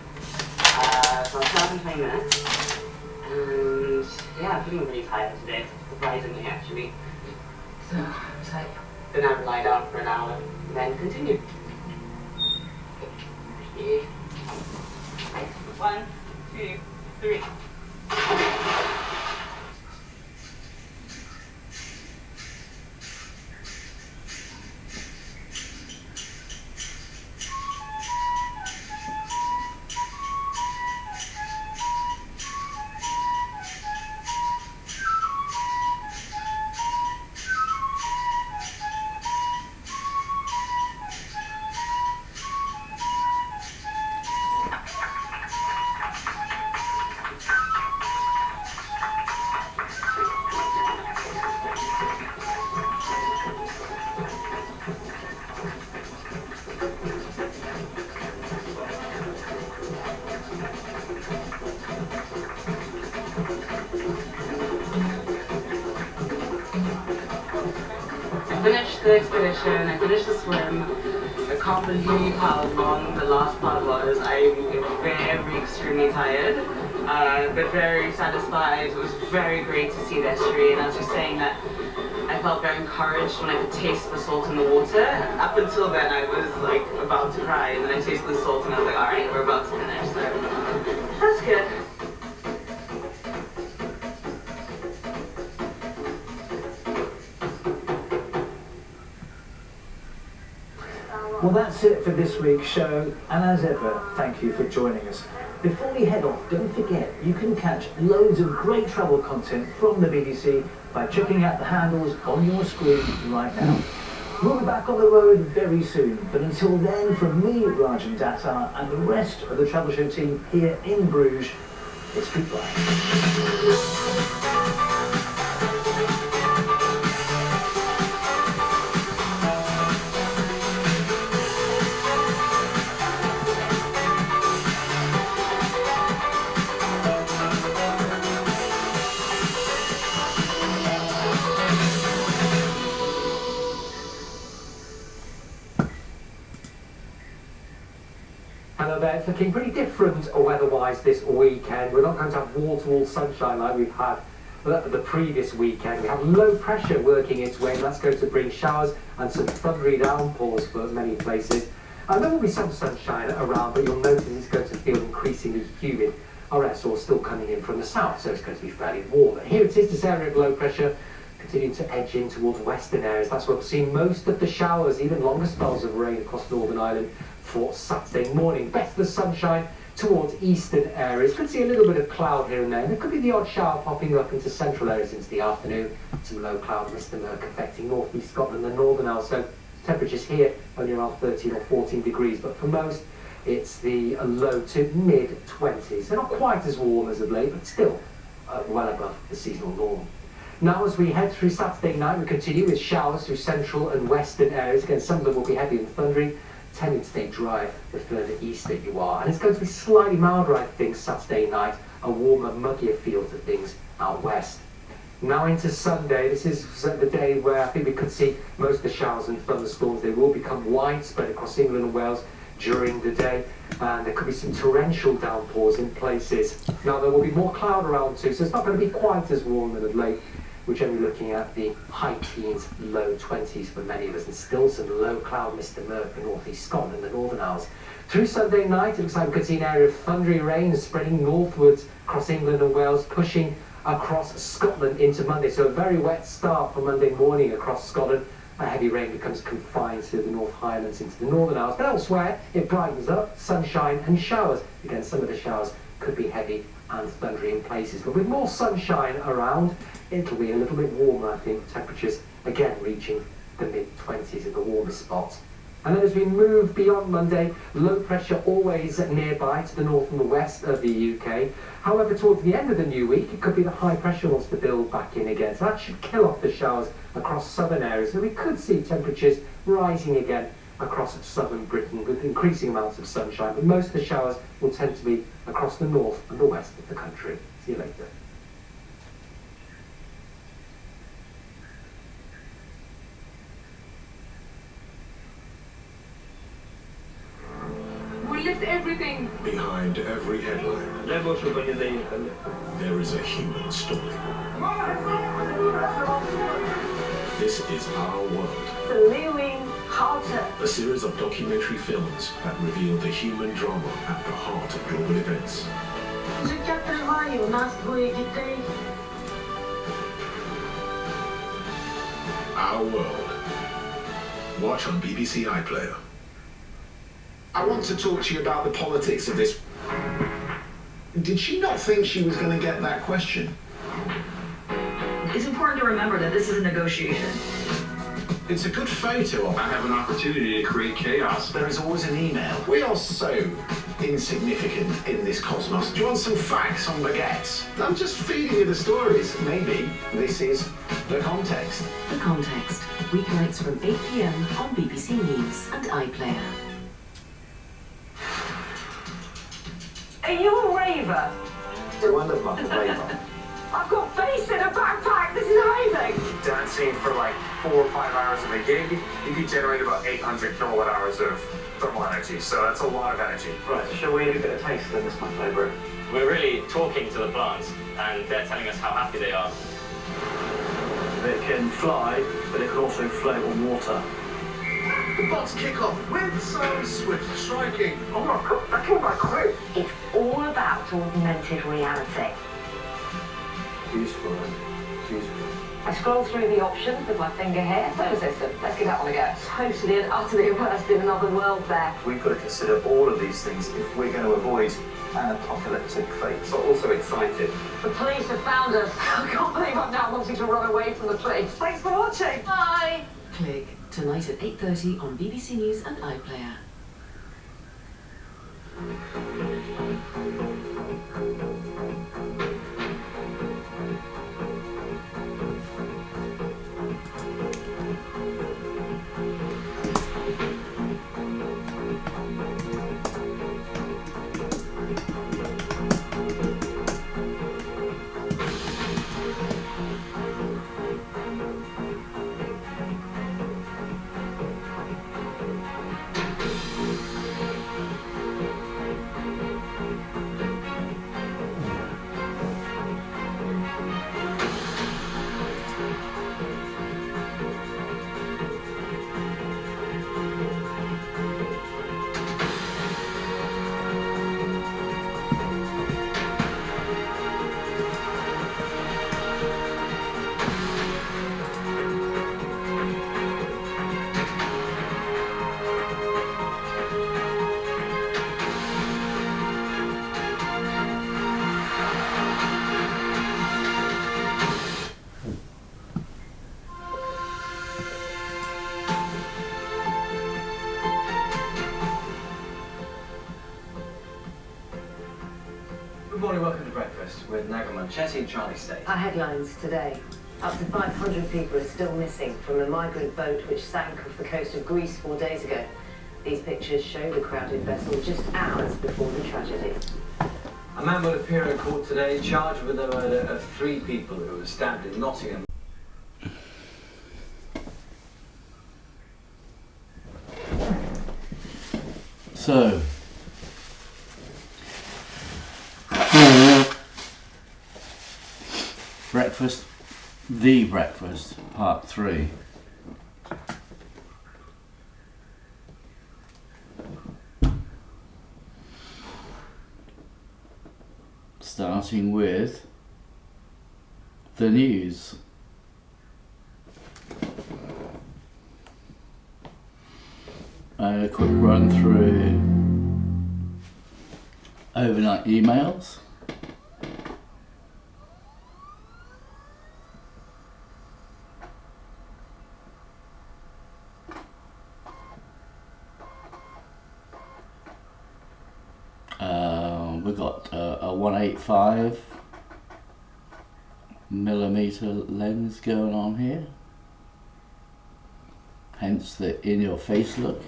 for 20 minutes, and yeah, I'm feeling really tired today, surprisingly actually. So it's like, then I would lie down for an hour and then continue. 1, 2, 3. I finished the expedition, I finished the swim. I can't believe how long the last part was. I'm very extremely tired, but very satisfied. It was very great to see the estuary, and I was just saying that I felt very encouraged when I could taste the salt in the water. Up until then I was like about to cry, and then I tasted the salt and I was like, alright, we're about to finish, so that's good. Well, that's it for this week's show, and as ever, thank you for joining us. Before we head off, don't forget you can catch loads of great travel content from the BBC by checking out the handles on your screen right now. We'll be back on the road very soon, but until then, from me, Rajan Datta, and the rest of the Travel Show team here in Bruges, it's goodbye. Hello there, it's looking pretty different weather-wise this weekend. We're not going to have wall-to-wall sunshine like we've had the previous weekend. We have low pressure working its way, and that's going to bring showers and some thundery downpours for many places. And there will be some sunshine around, but you'll notice it's going to feel increasingly humid. Our air source still coming in from the south, so it's going to be fairly warm. And here it is, this area of low pressure, continuing to edge in towards western areas. That's where we'll see most of the showers, even longer spells of rain across Northern Ireland for Saturday morning. Best of the sunshine towards eastern areas. Could see a little bit of cloud here and there. There could be the odd shower popping up into central areas into the afternoon. Some low cloud mist and murk affecting northeast Scotland and Northern Ireland. So temperatures here only around 13 or 14 degrees, but for most it's the low to mid 20s. They're not quite as warm as of late, but still well above the seasonal norm. Now as we head through Saturday night, we continue with showers through central and western areas. Again, some of them will be heavy and thundery, tending to stay dry the further east that you are. And it's going to be slightly milder, I think, Saturday night, a warmer, muggier feel to things out west. Now into Sunday, this is the day where I think we could see most of the showers and thunderstorms. They will become widespread across England and Wales during the day, and there could be some torrential downpours in places. Now there will be more cloud around too, so it's not going to be quite as warm as of late. We're generally looking at the high teens, low 20s for many of us, and still some low cloud mist and murk in northeast Scotland and the Northern Isles. Through Sunday night, it looks like we could see an area of thundery rain spreading northwards across England and Wales, pushing across Scotland into Monday. So a very wet start for Monday morning across Scotland. A heavy rain becomes confined to the North Highlands into the Northern Isles. But elsewhere, it brightens up, sunshine and showers. Again, some of the showers could be heavy and thundery in places, but with more sunshine around, it'll be a little bit warmer, I think. Temperatures again reaching the mid-20s in the warmest spots. And then as we move beyond Monday, low pressure always nearby to the north and the west of the UK. However, towards the end of the new week, it could be the high pressure wants to build back in again. So that should kill off the showers across southern areas. So we could see temperatures rising again across southern Britain with increasing amounts of sunshine. But most of the showers will tend to be across the north and the west of the country. See you later. We lift everything. Behind every headline, there is a human story. This is Our World, a series of documentary films that reveal the human drama at the heart of global events. Our World. Watch on BBC iPlayer. I want to talk to you about the politics of this. Did she not think she was going to get that question? It's important to remember that this is a negotiation. It's a good photo of. I have an opportunity to create chaos. There is always an email. We are so insignificant in this cosmos. Do you want some facts on baguettes? I'm just feeding you the stories. Maybe this is the context. The Context. Weeknights from 8 PM on BBC News and iPlayer. Are you a raver? Do I look like a raver? I've got bass in a backpack. This is amazing. Dancing for like 4 or 5 hours of a gig, you can generate about 800 kilowatt hours of thermal energy. So that's a lot of energy. Right, shall we have a bit of taste then? That's my favourite. We're really talking to the plants, and they're telling us how happy they are. They can fly, but they can also float on water. The bots kick off with some swift striking. Oh my god, that came back quick. It's all about augmented reality. Useful, useful. I scroll through the options with my finger here. Solar system, let's give that one a go. Totally and utterly immersed in another world there. We've got to consider all of these things if we're going to avoid an apocalyptic fate. So also excited. The police have found us. I can't believe I'm now wanting to run away from the police. Thanks for watching. Bye. Click, tonight at 8:30 on BBC News and iPlayer. Good morning, welcome to breakfast with Naga Manchetti and Charlie State. Our headlines today. Up to 500 people are still missing from a migrant boat which sank off the coast of Greece 4 days ago. These pictures show the crowded vessel just hours before the tragedy. A man will appear in court today charged with the murder of 3 people who were stabbed in Nottingham. So, breakfast, The Breakfast, part 3. Starting with the news. A quick run through overnight emails. We've got a 185 millimeter lens going on here, hence the in your face look.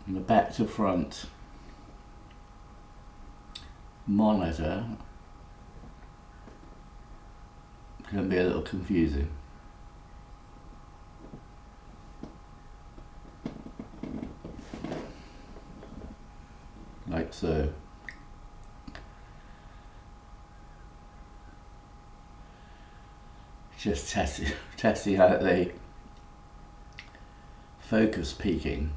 And the back to front monitor can be a little confusing. Like so. Just testing out the focus peaking.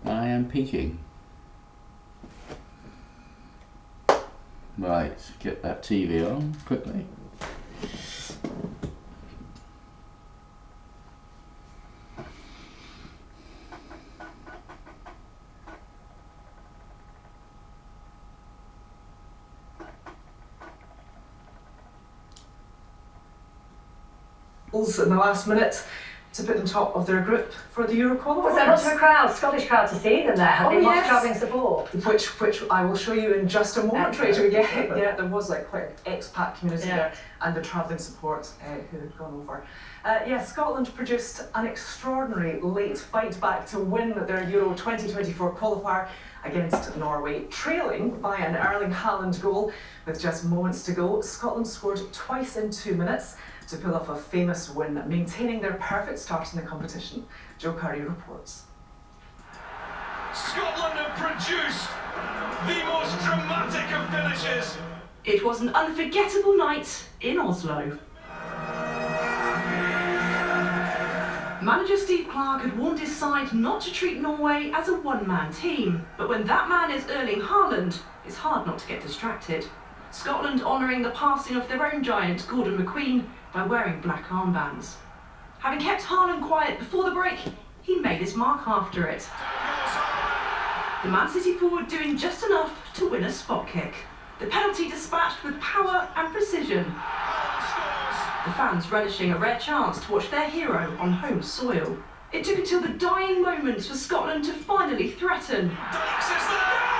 I am peaking. Right, get that TV on quickly. In the last minute to put them top of their group for the Euro qualifiers. Was there much of a crowd, Scottish crowd to see them there? Had they much travelling support? Which I will show you in just a moment, Rachel. Excellent. Yeah, there was like quite an expat community there, and the travelling support who had gone over. Scotland produced an extraordinary late fight back to win their Euro 2024 qualifier against Norway, trailing by an Erling Haaland goal with just moments to go. Scotland scored twice in 2 minutes to pull off a famous win, maintaining their perfect start in the competition. Joe Curry reports. Scotland have produced the most dramatic of finishes. It was an unforgettable night in Oslo. Manager Steve Clarke had warned his side not to treat Norway as a one-man team, but when that man is Erling Haaland, it's hard not to get distracted. Scotland honouring the passing of their own giant, Gordon McQueen, by wearing black armbands. Having kept Haaland quiet before the break, he made his mark after it. The Man City forward doing just enough to win a spot kick. The penalty dispatched with power and precision. The fans relishing a rare chance to watch their hero on home soil. It took until the dying moments for Scotland to finally threaten. Dykes is there!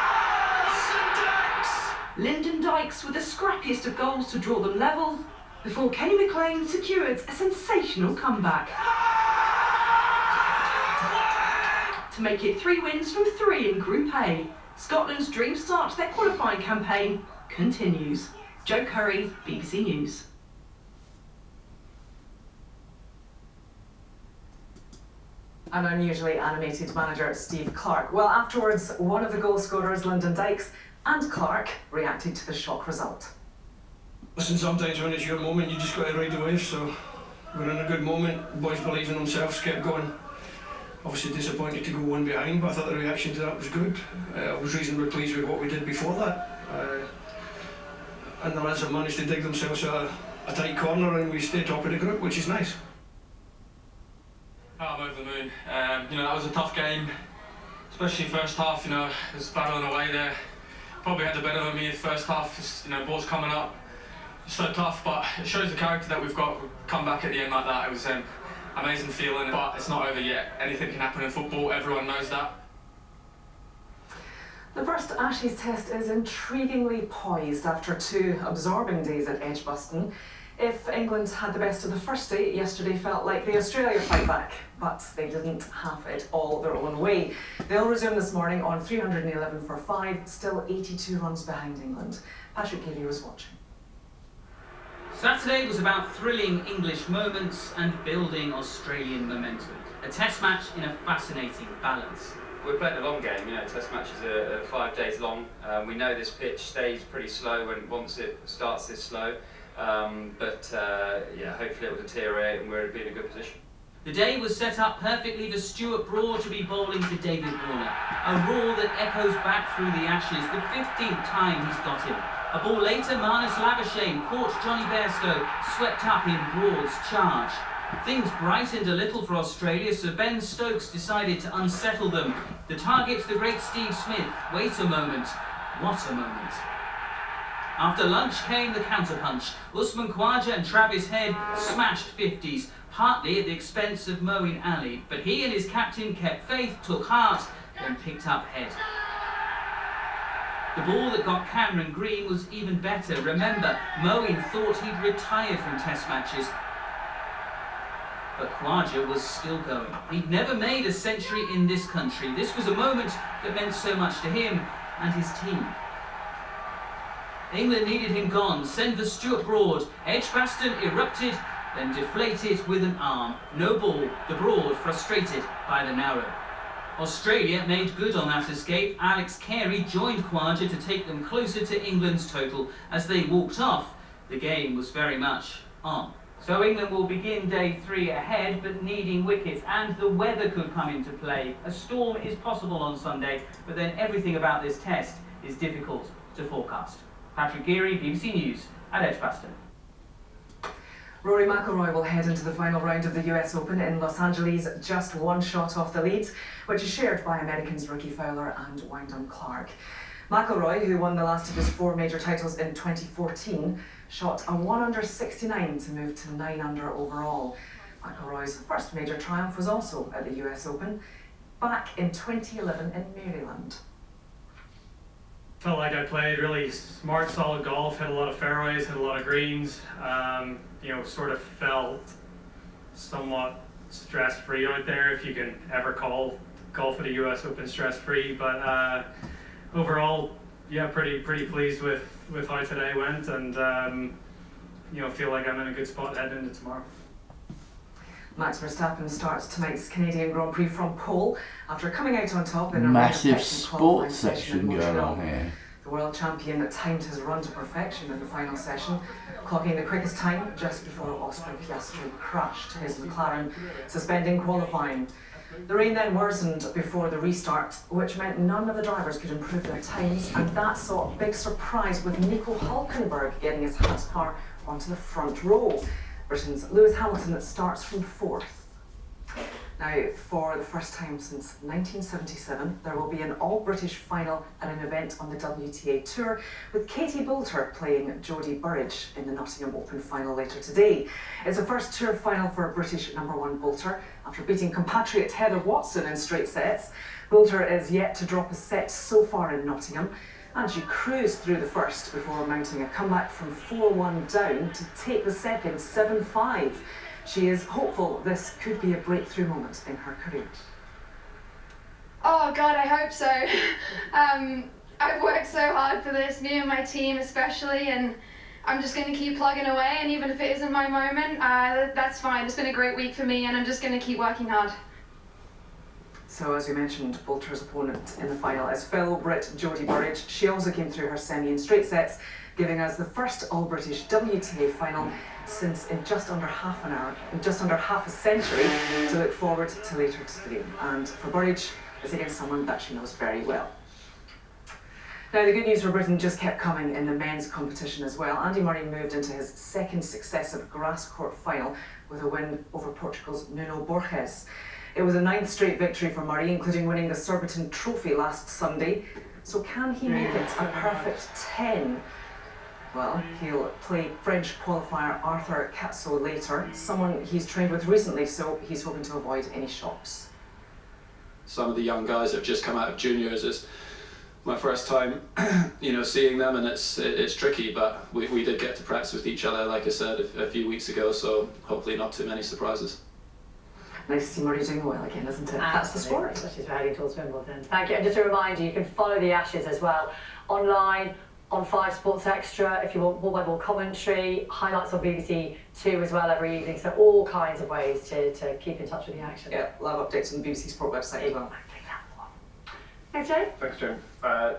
Lyndon Dykes with the scrappiest of goals to draw them level, before Kenny McLean secured a sensational comeback. To make it 3 wins from 3 in Group A, Scotland's dream start to their qualifying campaign continues. Jo Curry, BBC News. An unusually animated manager, Steve Clarke. Well, afterwards, one of the goal scorers, Lyndon Dykes, and Clarke reacted to the shock result. Listen, sometimes when it's your moment, you just got to ride the wave, so we're in a good moment. The boys believe in themselves, kept going. Obviously disappointed to go 1 behind, but I thought the reaction to that was good. I was reasonably pleased with what we did before that. And the lads have managed to dig themselves a tight corner and we stay top of the group, which is nice. Oh, I'm over the moon. You know, that was a tough game, especially first half. You know, it was battling away there. Probably had the better of me the first half. Just, you know, balls coming up. It's so tough, but it shows the character that we've got. We've come back at the end like that. It was amazing feeling, but it's not over yet. Anything can happen in football. Everyone knows that. The first Ashes test is intriguingly poised after 2 absorbing days at Edgbaston. If England had the best of the first day, yesterday felt like the Australia fight back, but they didn't have it all their own way. They'll resume this morning on 311 for 5, still 82 runs behind England. Patrick Geary was watching. Saturday was about thrilling English moments and building Australian momentum. A test match in a fascinating balance. We're playing a long game, you know, test matches are 5 days long. We know this pitch stays pretty slow once it starts this slow. Yeah, hopefully it will deteriorate and we'll be in a good position. The day was set up perfectly for Stuart Broad to be bowling to David Warner. A roar that echoes back through the Ashes, the 15th time he's got him. A ball later, Marnus Labuschagne caught Johnny Bairstow, swept up in Broad's charge. Things brightened a little for Australia, so Ben Stokes decided to unsettle them. The target, the great Steve Smith. Wait a moment. What a moment. After lunch came the counterpunch. Usman Khawaja and Travis Head smashed 50s, partly at the expense of Moeen Ali, but he and his captain kept faith, took heart, and picked up head. The ball that got Cameron Green was even better. Remember, Moeen thought he'd retired from test matches, but Khawaja was still going. He'd never made a century in this country. This was a moment that meant so much to him and his team. England needed him gone. Send for Stuart Broad. Edgbaston erupted, then deflated with an arm. No ball. The Broad frustrated by the narrow. Australia made good on that escape. Alex Carey joined Khawaja to take them closer to England's total. As they walked off, the game was very much on. So England will begin day 3 ahead, but needing wickets, and the weather could come into play. A storm is possible on Sunday, but then everything about this test is difficult to forecast. Patrick Geary, BBC News at Edgbaston. Rory McIlroy will head into the final round of the US Open in Los Angeles, just 1 shot off the lead, which is shared by Americans Rickie Fowler and Wyndham Clark. McIlroy, who won the last of his 4 major titles in 2014, shot a 1 under 69 to move to 9 under overall. McIlroy's first major triumph was also at the US Open, back in 2011 in Maryland. Felt like I played really smart, solid golf, hit a lot of fairways, hit a lot of greens, you know, sort of felt somewhat stress-free out there, if you can ever call golf at a US Open stress-free, but overall, yeah, pretty pleased with how today went, and you know, feel like I'm in a good spot heading into tomorrow. Max Verstappen starts tonight's Canadian Grand Prix from pole after coming out on top in a massive sports section going on here. The world champion timed his run to perfection in the final session, clocking the quickest time just before Oscar Piastri crashed his McLaren, suspending qualifying. The rain then worsened before the restart, which meant none of the drivers could improve their times, and that saw a big surprise with Nico Hülkenberg getting his Haas car onto the front row. Britain's Lewis Hamilton starts from 4th. Now, for the first time since 1977, there will be an all-British final at an event on the WTA Tour, with Katie Boulter playing Jodie Burrage in the Nottingham Open final later today. It's a first Tour final for British #1 Boulter. After beating compatriot Heather Watson in straight sets, Boulter is yet to drop a set so far in Nottingham, and she cruised through the first before mounting a comeback from 4-1 down to take the second 7-5. She is hopeful this could be a breakthrough moment in her career. Oh God, I hope so. I've worked so hard for this, me and my team especially, and I'm just going to keep plugging away, and even if it isn't my moment, that's fine. It's been a great week for me, and I'm just going to keep working hard. So, as we mentioned, Boulter's opponent in the final is fellow Brit Jodie Burrage. She also came through her semi in straight sets, giving us the first all-British WTA final since in just under half a century to look forward to later today. And for Burrage, it's against someone that she knows very well. Now, the good news for Britain just kept coming in the men's competition as well. Andy Murray moved into his second successive grass court final with a win over Portugal's Nuno Borges. It was a 9th straight victory for Murray, including winning the Surbiton Trophy last Sunday. So can he make it a perfect 10? Well, he'll play French qualifier Arthur Catzot later, someone he's trained with recently, so he's hoping to avoid any shocks. Some of the young guys have just come out of juniors. It's my first time, seeing them, and it's tricky, but we did get to practice with each other, like I said, a few weeks ago, so hopefully not too many surprises. Nice to see Murray doing well again, isn't it? That's the sport. Especially as we're heading towards Wimbledon. Thank you. And just a reminder, you can follow the Ashes as well online, on 5 Sports Extra, if you want ball-by-ball commentary, highlights on BBC 2 as well every evening, so all kinds of ways to keep in touch with the action. Yeah, live updates on the BBC Sport website as well. Thanks, Jane. Thanks, Jane.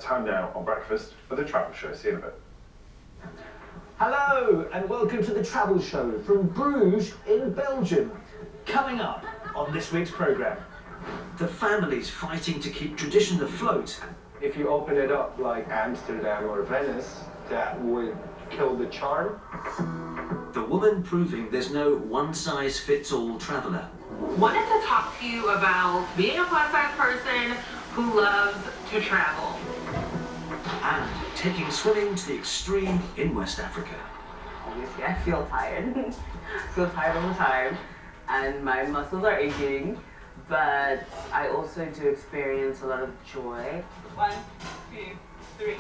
Time now on breakfast for the travel show. See you in a bit. Hello and welcome to the Travel Show from Bruges in Belgium. Coming up on this week's programme, the families fighting to keep tradition afloat. If you open it up like Amsterdam or Venice, that would kill the charm. The woman proving there's no one-size-fits-all traveller. Wanted to talk to you about being a plus-size person who loves to travel. And taking swimming to the extreme in West Africa. Obviously, I feel tired. Feel tired all the time. And my muscles are aching. But I also do experience a lot of joy. 1, 2, 3.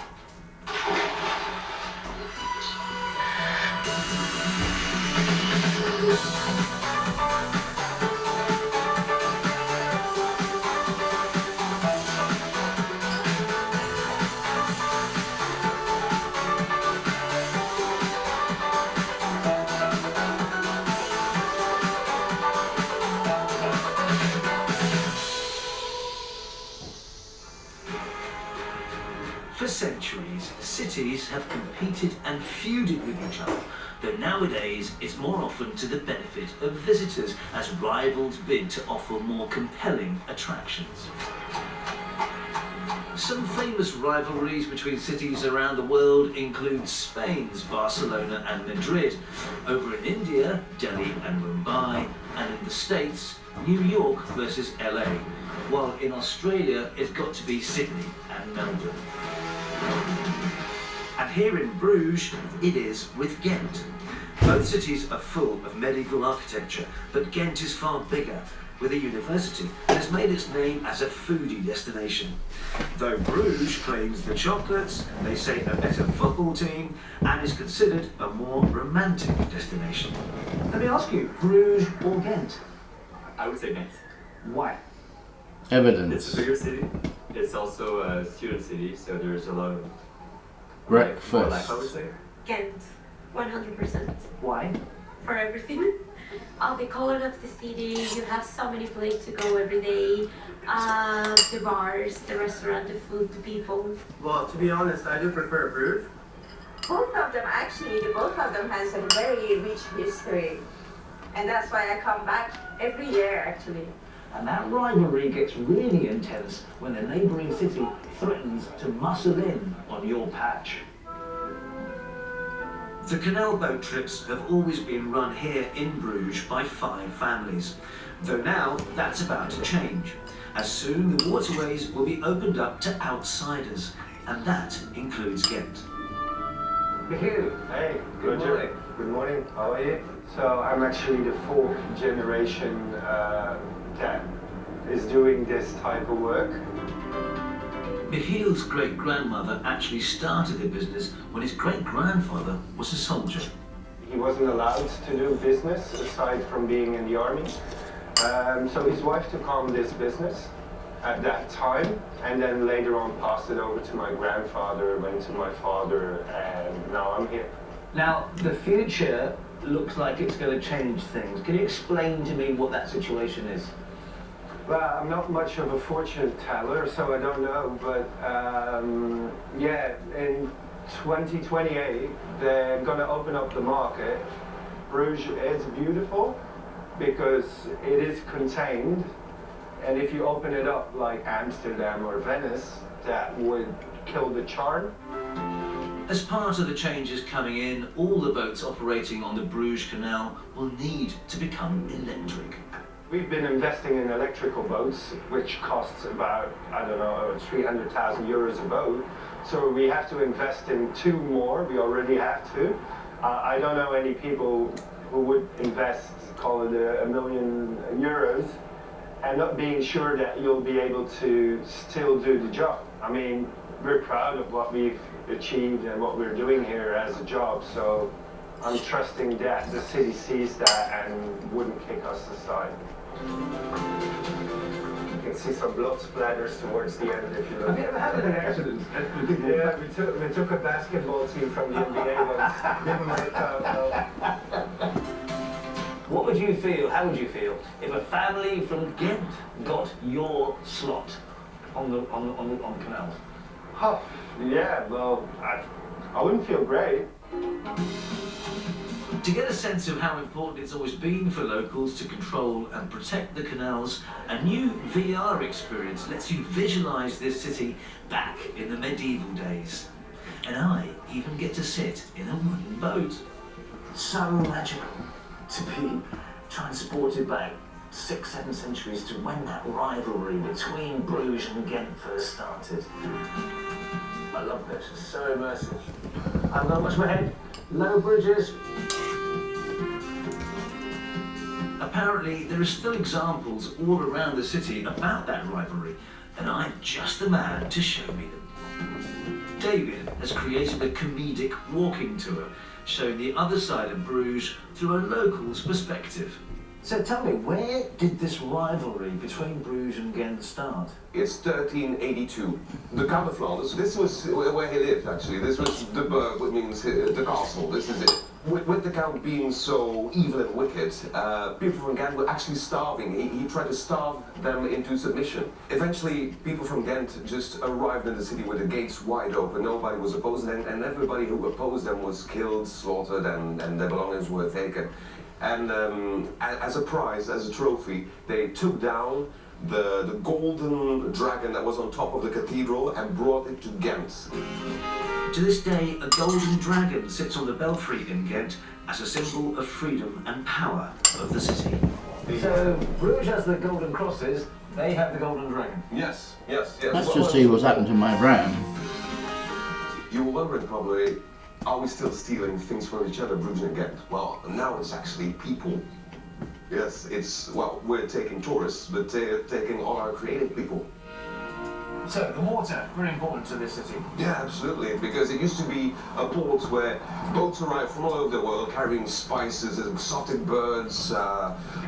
For centuries, cities have competed and feuded with each other, though nowadays it's more often to the benefit of visitors as rivals bid to offer more compelling attractions. Some famous rivalries between cities around the world include Spain's Barcelona and Madrid, over in India, Delhi and Mumbai, and in the States, New York versus LA, while in Australia it's got to be Sydney and Melbourne. And here in Bruges, it is with Ghent. Both cities are full of medieval architecture, but Ghent is far bigger, with a university and has made its name as a foodie destination. Though Bruges claims the chocolates, they say a better football team, and is considered a more romantic destination. Let me ask you, Bruges or Ghent? I would say Ghent. Why? Evidence. It's a bigger city. It's also a student city, so there's a lot of breakfast. More life, I would say. Ghent, 100%. Why? For everything. All the color of the city, you have so many places to go every day. The bars, the restaurant, the food, the people. Well, to be honest, I do prefer Bruges. Both of them has a very rich history. And that's why I come back every year, actually. And that rivalry gets really intense when a neighbouring city threatens to muscle in on your patch. The canal boat trips have always been run here in Bruges by 5 families, though now that's about to change, as soon the waterways will be opened up to outsiders, and that includes Ghent. Michiel, hey, good morning. Good morning, how are you? So I'm actually the 4th generation that is doing this type of work. Michiel's great-grandmother actually started the business when his great-grandfather was a soldier. He wasn't allowed to do business aside from being in the army. So his wife took on this business at that time, and then later on passed it over to my grandfather, went to my father, and now I'm here. Now, the future looks like it's going to change things. Can you explain to me what that situation is? Well, I'm not much of a fortune teller, so I don't know, but yeah, in 2028, they're going to open up the market. Bruges is beautiful because it is contained, and if you open it up like Amsterdam or Venice, that would kill the charm. As part of the changes coming in, all the boats operating on the Bruges Canal will need to become electric. We've been investing in electrical boats, which costs about, I don't know, 300,000 euros a boat. So we have to invest in 2 more, we already have to. I don't know any people who would invest, call it €1 million, and not being sure that you'll be able to still do the job. I mean, we're proud of what we've achieved and what we're doing here as a job, so I'm trusting that the city sees that and wouldn't kick us aside. You can see some blood splatters towards the end if you look. Have you ever had an accident? Yeah, we took a basketball team from the NBA once. Didn't work out well. What would you feel, how would you feel, if a family from Ghent got your slot on the canal? Oh, yeah, well, I wouldn't feel great. To get a sense of how important it's always been for locals to control and protect the canals, a new VR experience lets you visualise this city back in the medieval days. And I even get to sit in a wooden boat. So magical to be transported back 6-7 centuries to when that rivalry between Bruges and Ghent first started. I love this, it's so immersive. I've not much my head, no bridges. Apparently, there are still examples all around the city about that rivalry, and I'm just the man to show me them. David has created a comedic walking tour, showing the other side of Bruges through a local's perspective. So tell me, where did this rivalry between Bruges and Ghent start? It's 1382. The Count of Flanders, this was where he lived actually. This was the burg, which means the castle, this is it. With the Count being so evil and wicked, people from Ghent were actually starving. He tried to starve them into submission. Eventually, people from Ghent just arrived in the city with the gates wide open. Nobody was opposed them, and everybody who opposed them was killed, slaughtered, and their belongings were taken. And as a prize, as a trophy, they took down the golden dragon that was on top of the cathedral and brought it to Ghent. To this day, a golden dragon sits on the belfry in Ghent as a symbol of freedom and power of the city. So Bruges has the golden crosses, they have the golden dragon. Yes, yes, yes. Let's just see what's happened to my RAM. You were wondering probably, are we still stealing things from each other, Bruges and Ghent? Well, now it's actually people. Yes, it's, well, we're taking tourists, but they're taking all our creative people. So, the water, very important to this city. Yeah, absolutely, because it used to be a port where boats arrived from all over the world carrying spices, exotic birds,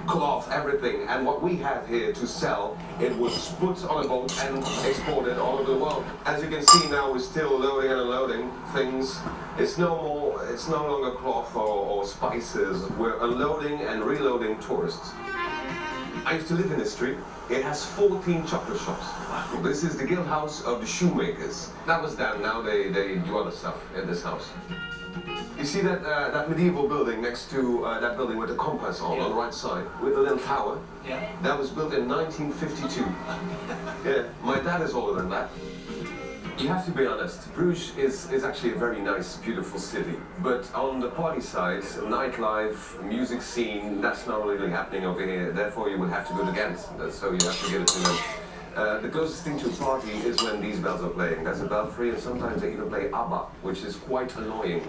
cloth, everything. And what we have here to sell, it was put on a boat and exported all over the world. As you can see now, we're still loading and unloading things. It's no longer cloth or spices. We're unloading and reloading tourists. I used to live in this street. It has 14 chocolate shops. Wow. This is the guild house of the shoemakers. That was them. Now they do other stuff in this house. You see that medieval building next to that building with the compass on the right side, with the little tower? Yeah. That was built in 1952. Yeah, my dad is older than that. You have to be honest, Bruges is actually a very nice, beautiful city. But on the party side, nightlife, music scene, that's not really happening over here. Therefore, you would have to go to Ghent. So you have to get it to them. The closest thing to a party is when these bells are playing. There's a belfry, and sometimes they even play ABBA, which is quite annoying.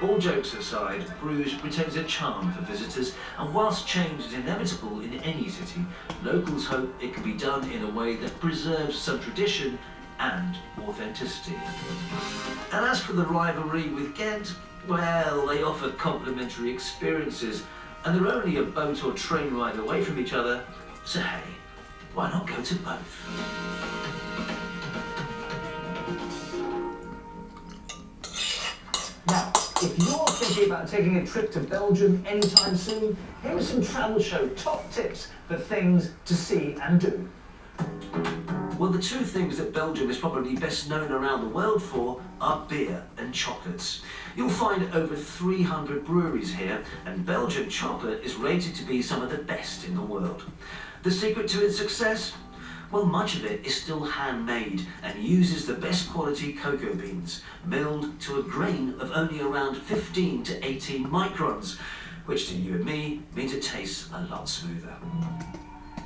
All jokes aside, Bruges retains a charm for visitors, and whilst change is inevitable in any city, locals hope it can be done in a way that preserves some tradition and authenticity. And as for the rivalry with Ghent, well, they offer complimentary experiences, and they're only a boat or train ride away from each other, so hey, why not go to both? Now, if you're thinking about taking a trip to Belgium anytime soon, here are some Travel Show top tips for things to see and do. Well, the two things that Belgium is probably best known around the world for are beer and chocolates. You'll find over 300 breweries here, and Belgian chocolate is rated to be some of the best in the world. The secret to its success? Well, much of it is still handmade and uses the best quality cocoa beans, milled to a grain of only around 15 to 18 microns, which to you and me means it tastes a lot smoother.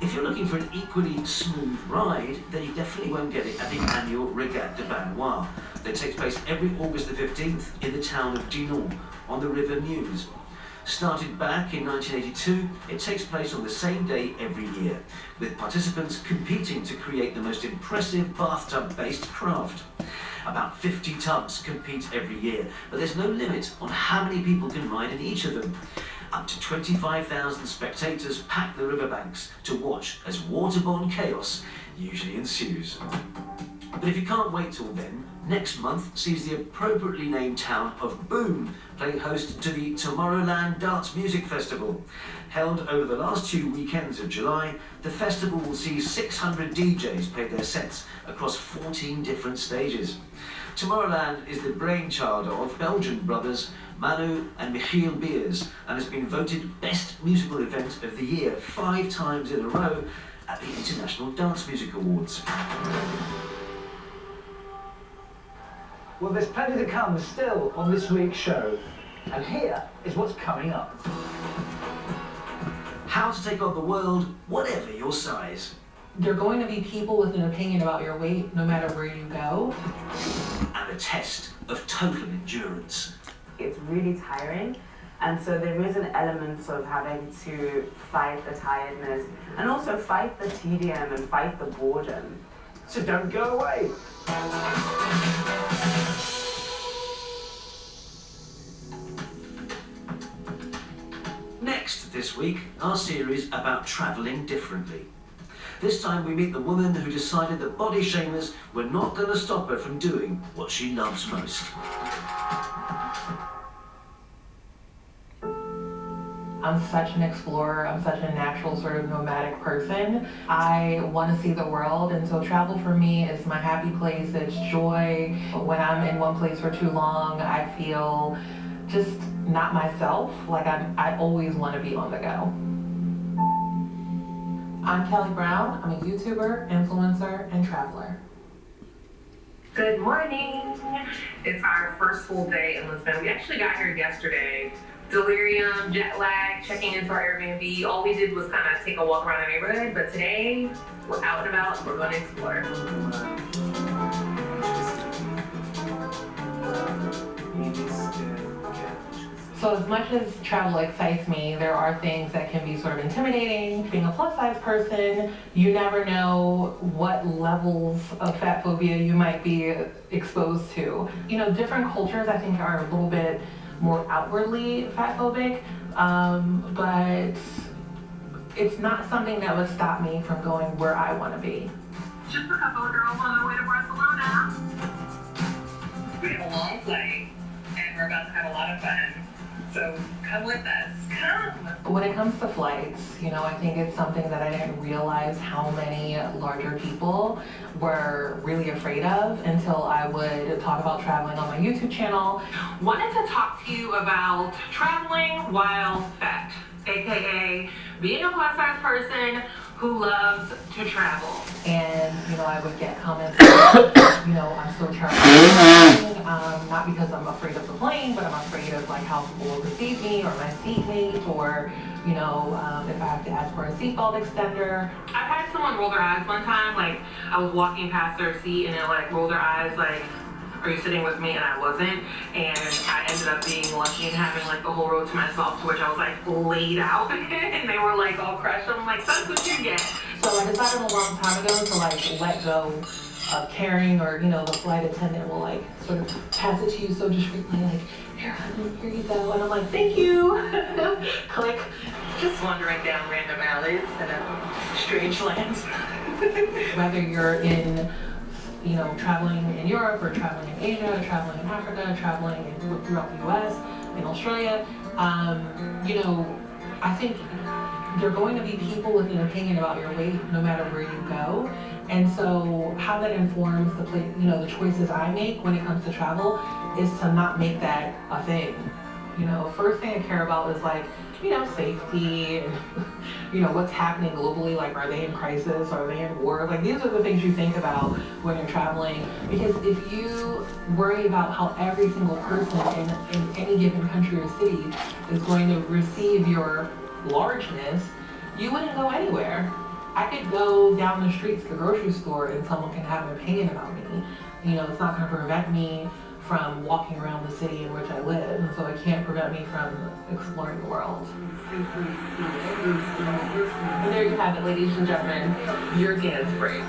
If you're looking for an equally smooth ride, then you definitely won't get it at the annual Regatta de Banois that takes place every August the 15th in the town of Dinan on the River Meuse. Started back in 1982, it takes place on the same day every year, with participants competing to create the most impressive bathtub-based craft. About 50 tubs compete every year, but there's no limit on how many people can ride in each of them. Up to 25,000 spectators pack the riverbanks to watch as waterborne chaos usually ensues. But if you can't wait till then, next month sees the appropriately named town of Boom play host to the Tomorrowland Dance Music Festival. Held over the last 2 weekends of July, the festival will see 600 DJs play their sets across 14 different stages. Tomorrowland is the brainchild of Belgian brothers Manu and Michiel Beers, and has been voted Best Musical Event of the Year 5 times in a row at the International Dance Music Awards. Well, there's plenty to come still on this week's show, and here is what's coming up. How to take on the world, whatever your size. There are going to be people with an opinion about your weight, no matter where you go. And a test of total endurance. It's really tiring, and so there is an element of having to fight the tiredness and also fight the tedium and fight the boredom. So don't go away. Next this week, our series about travelling differently. This time we meet the woman who decided that body shamers were not going to stop her from doing what she loves most. I'm such an explorer, I'm such a natural sort of nomadic person. I want to see the world, and so travel for me is my happy place, it's joy. When I'm in one place for too long, I feel just not myself, like I always want to be on the go. I'm Kelly Brown, I'm a YouTuber, influencer, and traveler. Good morning. It's our first full day in Lisbon. We actually got here yesterday. Delirium, jet lag, checking into our Airbnb. All we did was kind of take a walk around the neighborhood, but today we're out and about and we're going to explore. So as much as travel excites me, there are things that can be sort of intimidating. Being a plus size person, you never know what levels of fat phobia you might be exposed to. You know, different cultures I think are a little bit more outwardly fat phobic, but it's not something that would stop me from going where I want to be. Just a couple of girls on their way to Barcelona. We have a long flight and we're about to have a lot of fun. So come with us, come! When it comes to flights, you know, I think it's something that I didn't realize how many larger people were really afraid of until I would talk about traveling on my YouTube channel. Wanted to talk to you about traveling while fat, aka being a plus size person who loves to travel. And, you know, I would get comments like, you know, I'm so terrified, not because I'm afraid of the plane, but I'm afraid of like how people will receive me or my seatmate, or, you know, if I have to ask for a seatbelt extender. I've had someone roll their eyes one time, like I was walking past their seat and it like rolled their eyes like, are you sitting with me? And I wasn't. And I ended up being lucky and having like the whole road to myself, to which I was like laid out and they were like all crushed. I'm like, that's what you get. So I decided a long time ago to like let go of caring, or, you know, the flight attendant will like sort of pass it to you so discreetly, like, here, honey, here you go. And I'm like, thank you. Click. Just wandering down random alleys in strange lands. Whether you're in, you know, traveling in Europe or traveling in Asia, traveling in Africa, traveling throughout the US, in Australia, you know, I think there are going to be people with an opinion about your weight no matter where you go. And so how that informs the choices I make when it comes to travel is to not make that a thing. You know, first thing I care about is like, you know, safety and, you know, what's happening globally, like are they in crisis, are they in war? Like these are the things you think about when you're traveling, because if you worry about how every single person in any given country or city is going to receive your largeness, you wouldn't go anywhere. I could go down the street to the grocery store and someone can have an opinion about me. You know, it's not going to prevent me from walking around the city in which I live, and so it can't prevent me from exploring the world. And there you have it, ladies and gentlemen, your dance break.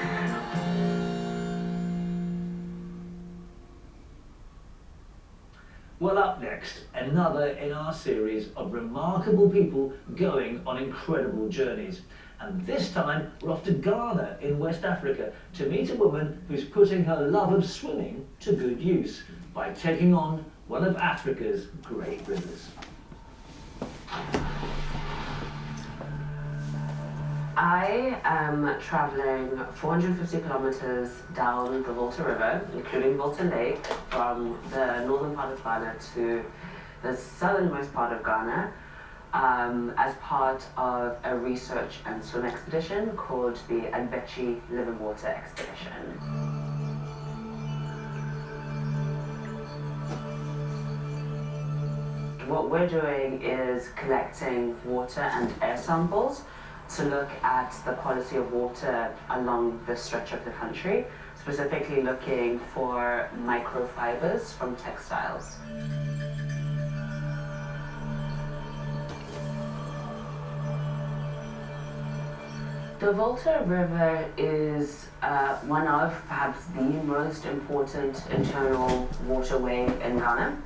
Well, up next, another in our series of remarkable people going on incredible journeys. And this time, we're off to Ghana in West Africa to meet a woman who's putting her love of swimming to good use by taking on one of Africa's great rivers. I am traveling 450 kilometers down the Volta River, including Volta Lake, from the northern part of Ghana to the southernmost part of Ghana, as part of a research and swim expedition called the Adbechi Living Water Expedition. What we're doing is collecting water and air samples to look at the quality of water along this stretch of the country, specifically looking for microfibers from textiles. The Volta River is one of perhaps the most important internal waterway in Ghana.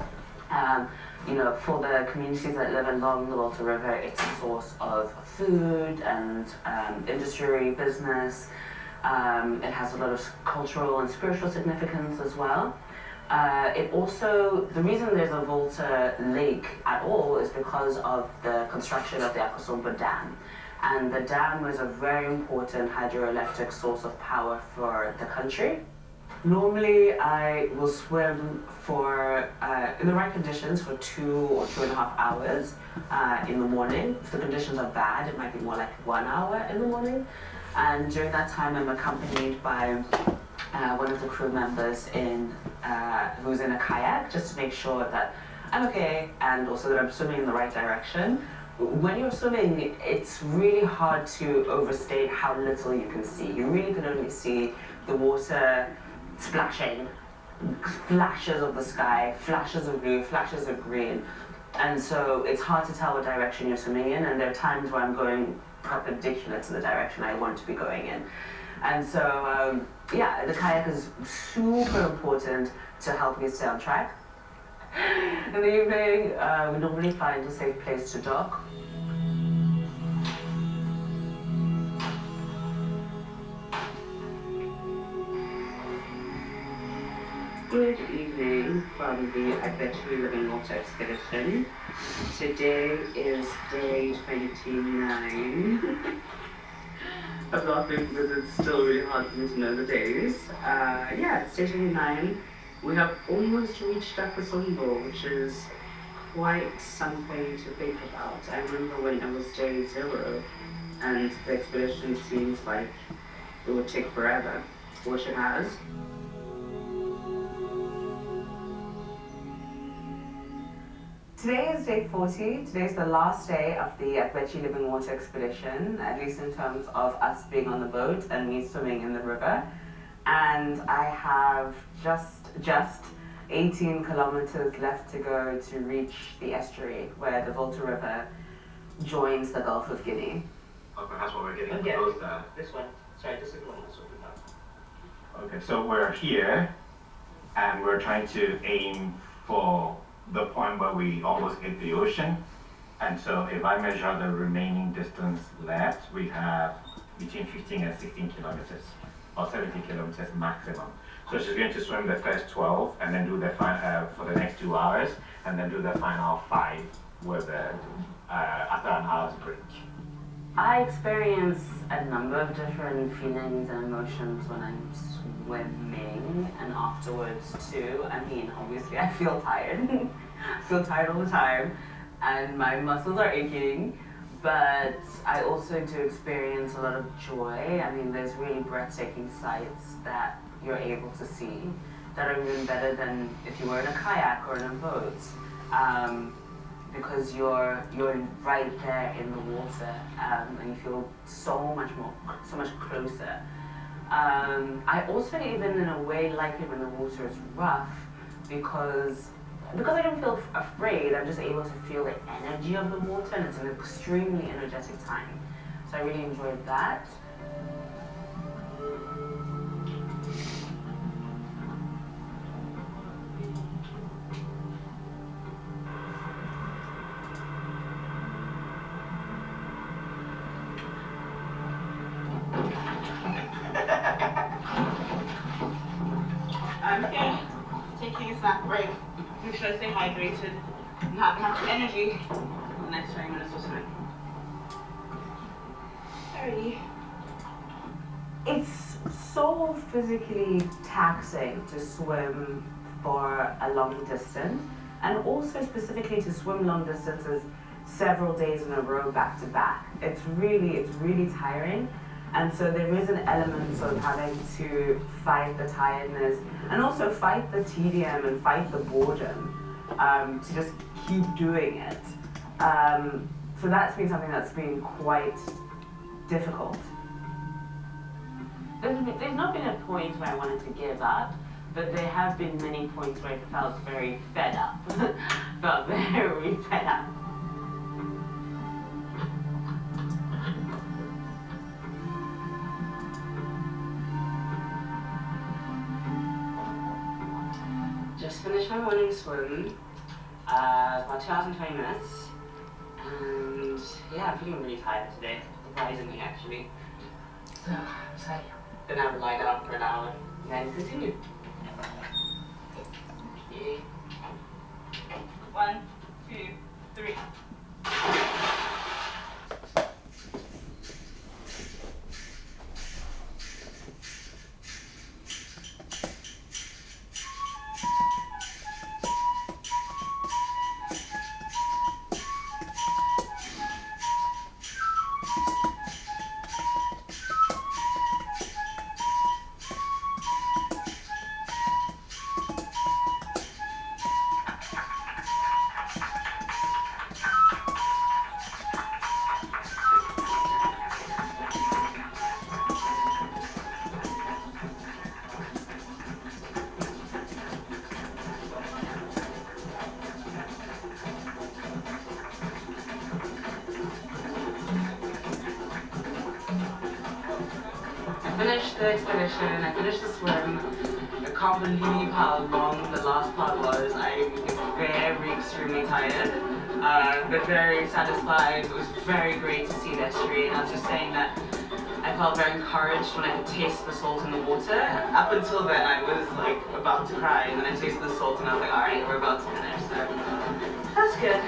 You know, for the communities that live along the Volta River, it's a source of food and industry, business. It has a lot of cultural and spiritual significance as well. It also, the reason there's a Volta Lake at all is because of the construction of the Akosombo Dam. And the dam was a very important hydroelectric source of power for the country. Normally, I will swim for, in the right conditions, for 2 or 2.5 hours in the morning. If the conditions are bad, it might be more like 1 hour in the morning. And during that time, I'm accompanied by one of the crew members who's in a kayak, just to make sure that I'm okay and also that I'm swimming in the right direction. When you're swimming, it's really hard to overstate how little you can see. You really can only see the water splashing, flashes of the sky, flashes of blue, flashes of green. And so it's hard to tell what direction you're swimming in, and there are times where I'm going perpendicular to the direction I want to be going in. And so, yeah, the kayak is super important to help me stay on track. In the evening, we normally find a safe place to dock. Good evening from the Adbechi Living Water Expedition. Today is day 29. I'm laughing because it's still really hard for me to know the days. Yeah, it's day 29. We have almost reached Akosombo, which is quite something to think about. I remember when it was day 0, and the expedition seems like it would take forever, which it has. Today is day 40. Today's the last day of the Akwechi Living Water expedition, at least in terms of us being on the boat and me swimming in the river. And I have just 18 kilometers left to go to reach the estuary where the Volta River joins the Gulf of Guinea. Okay, that's what we're getting Okay. close there. This one. Sorry, this is one. This one. Okay, so we're here and we're trying to aim for the point where we almost hit the ocean. And so if I measure the remaining distance left, we have between 15 and 16 kilometers, or 70 kilometers maximum. So she's going to swim the first 12 and then do the for the next 2 hours, and then do the final 5 with after an hour's break. I experience a number of different feelings and emotions when I'm swimming and afterwards too. I mean, obviously I feel tired. I feel tired all the time and my muscles are aching, but I also do experience a lot of joy. I mean, there's really breathtaking sights that you're able to see that are even better than if you were in a kayak or in a boat. Because you're right there in the water, and you feel so much closer. I also even in a way like it when the water is rough, because I don't feel afraid. I'm just able to feel the energy of the water, and it's an extremely energetic time. So I really enjoyed that. I'm here taking a snack break. Make sure I stay hydrated and have enough energy for the next 20 minutes or so. Alrighty. It's so physically taxing to swim for a long distance, and also specifically to swim long distances several days in a row back to back. It's really tiring. And so there is an element of having to fight the tiredness and also fight the tedium and fight the boredom to just keep doing it. So that's been something that's been quite difficult. There's not been a point where I wanted to give up, but there have been many points where I felt very fed up. Felt very fed up. Just finished my morning swim, about 2 hours and 20 minutes, and yeah, I'm feeling really tired today, surprisingly actually. So, then I would lie down for an hour and then continue. Okay. 1, 2, 3. I finished the expedition, I finished the swim. I can't believe how long the last part was. I'm very extremely tired, but very satisfied. It was very great to see the estuary, and I was just saying that I felt very encouraged when I could taste the salt in the water. Up until then, I was like about to cry, and then I tasted the salt, and I was like, all right, we're about to finish. So that's good.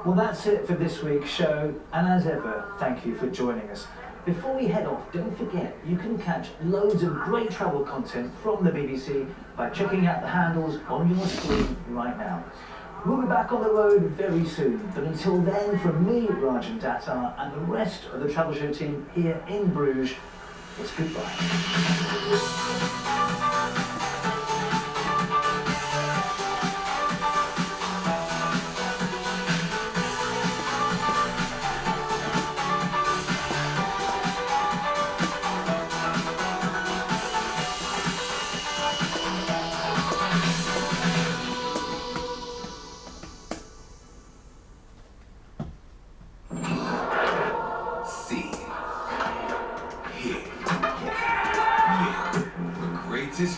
Well, that's it for this week's show, and as ever, thank you for joining us. Before we head off, don't forget you can catch loads of great travel content from the BBC by checking out the handles on your screen right now. We'll be back on the road very soon, but until then, from me, Rajan Datar, and the rest of the Travel Show team here in Bruges, it's goodbye.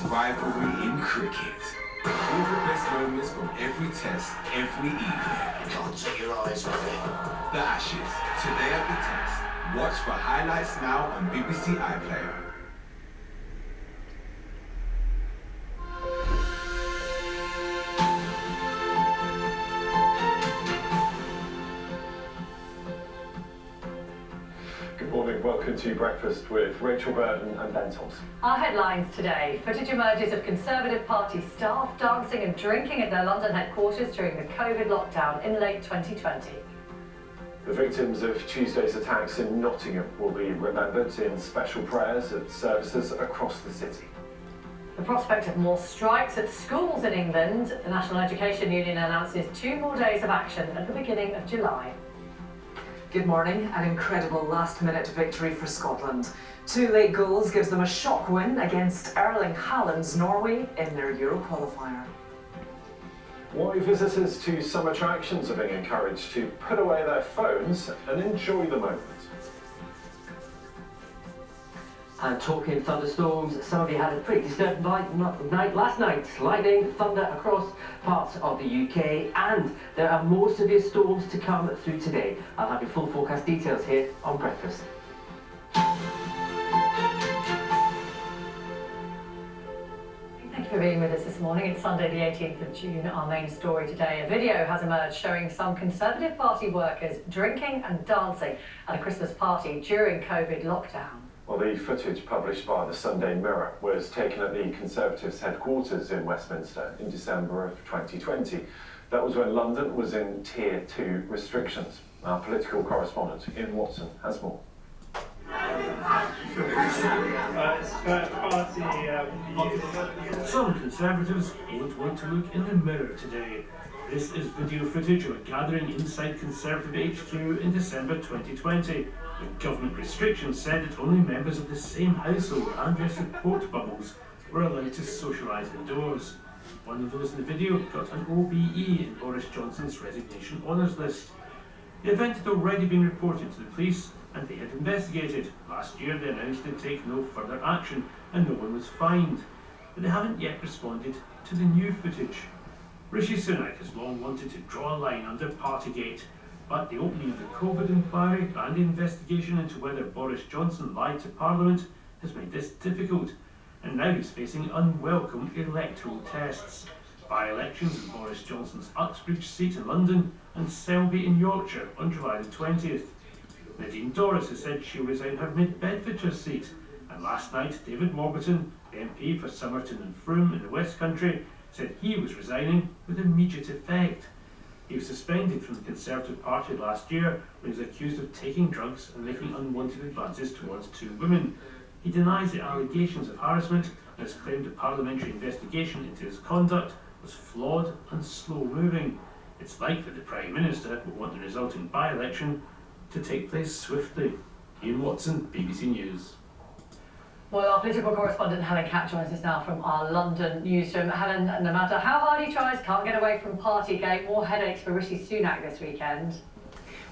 Rivalry in cricket. All the best moments from every test, every evening. Can't take your eyes off it. The Ashes, today at the test. Watch for highlights now on BBC iPlayer. Good morning, welcome to Breakfast with Rachel Burton and Ben Thompson. Our headlines today. Footage emerges of Conservative Party staff dancing and drinking at their London headquarters during the COVID lockdown in late 2020. The victims of Tuesday's attacks in Nottingham will be remembered in special prayers at services across the city. The prospect of more strikes at schools in England. The National Education Union announces 2 more days of action at the beginning of July. Good morning. An incredible last-minute victory for Scotland. 2 late goals gives them a shock win against Erling Haaland's Norway in their Euro qualifier. Why visitors to some attractions are being encouraged to put away their phones and enjoy the moment. And talking thunderstorms, some of you had a pretty disturbing night last night. Lightning, thunder across parts of the UK, and there are more severe storms to come through today. I'll have your full forecast details here on Breakfast. Thank you for being with us this morning. It's Sunday the 18th of June. Our main story today, a video has emerged showing some Conservative Party workers drinking and dancing at a Christmas party during COVID lockdown. Well, the footage published by the Sunday Mirror was taken at the Conservatives' headquarters in Westminster in December of 2020. That was when London was in Tier 2 restrictions. Our political correspondent, Ian Watson, has more. Some Conservatives won't want to look in the mirror today. This is video footage of a gathering inside Conservative HQ in December 2020, when government restrictions said that only members of the same household and their support bubbles were allowed to socialise indoors. One of those in the video got an OBE in Boris Johnson's resignation honours list. The event had already been reported to the police and they had investigated. Last year they announced they'd take no further action and no one was fined. But they haven't yet responded to the new footage. Rishi Sunak has long wanted to draw a line under Partygate, but the opening of the COVID inquiry and the investigation into whether Boris Johnson lied to Parliament has made this difficult, and now he's facing unwelcome electoral tests. By-elections in Boris Johnson's Uxbridge seat in London and Selby in Yorkshire on July the 20th. Nadine Dorries has said she'll resign her Mid-Bedfordshire seat, and last night David Warburton, the MP for Somerton and Frome in the West Country, said he was resigning with immediate effect. He was suspended from the Conservative Party last year when he was accused of taking drugs and making unwanted advances towards 2 women. He denies the allegations of harassment and has claimed a parliamentary investigation into his conduct was flawed and slow-moving. It's likely the Prime Minister will want the resulting by-election to take place swiftly. Ian Watson, BBC News. Well, our political correspondent Helen Catt joins us now from our London newsroom. Helen, no matter how hard he tries, can't get away from Partygate. More headaches for Rishi Sunak this weekend.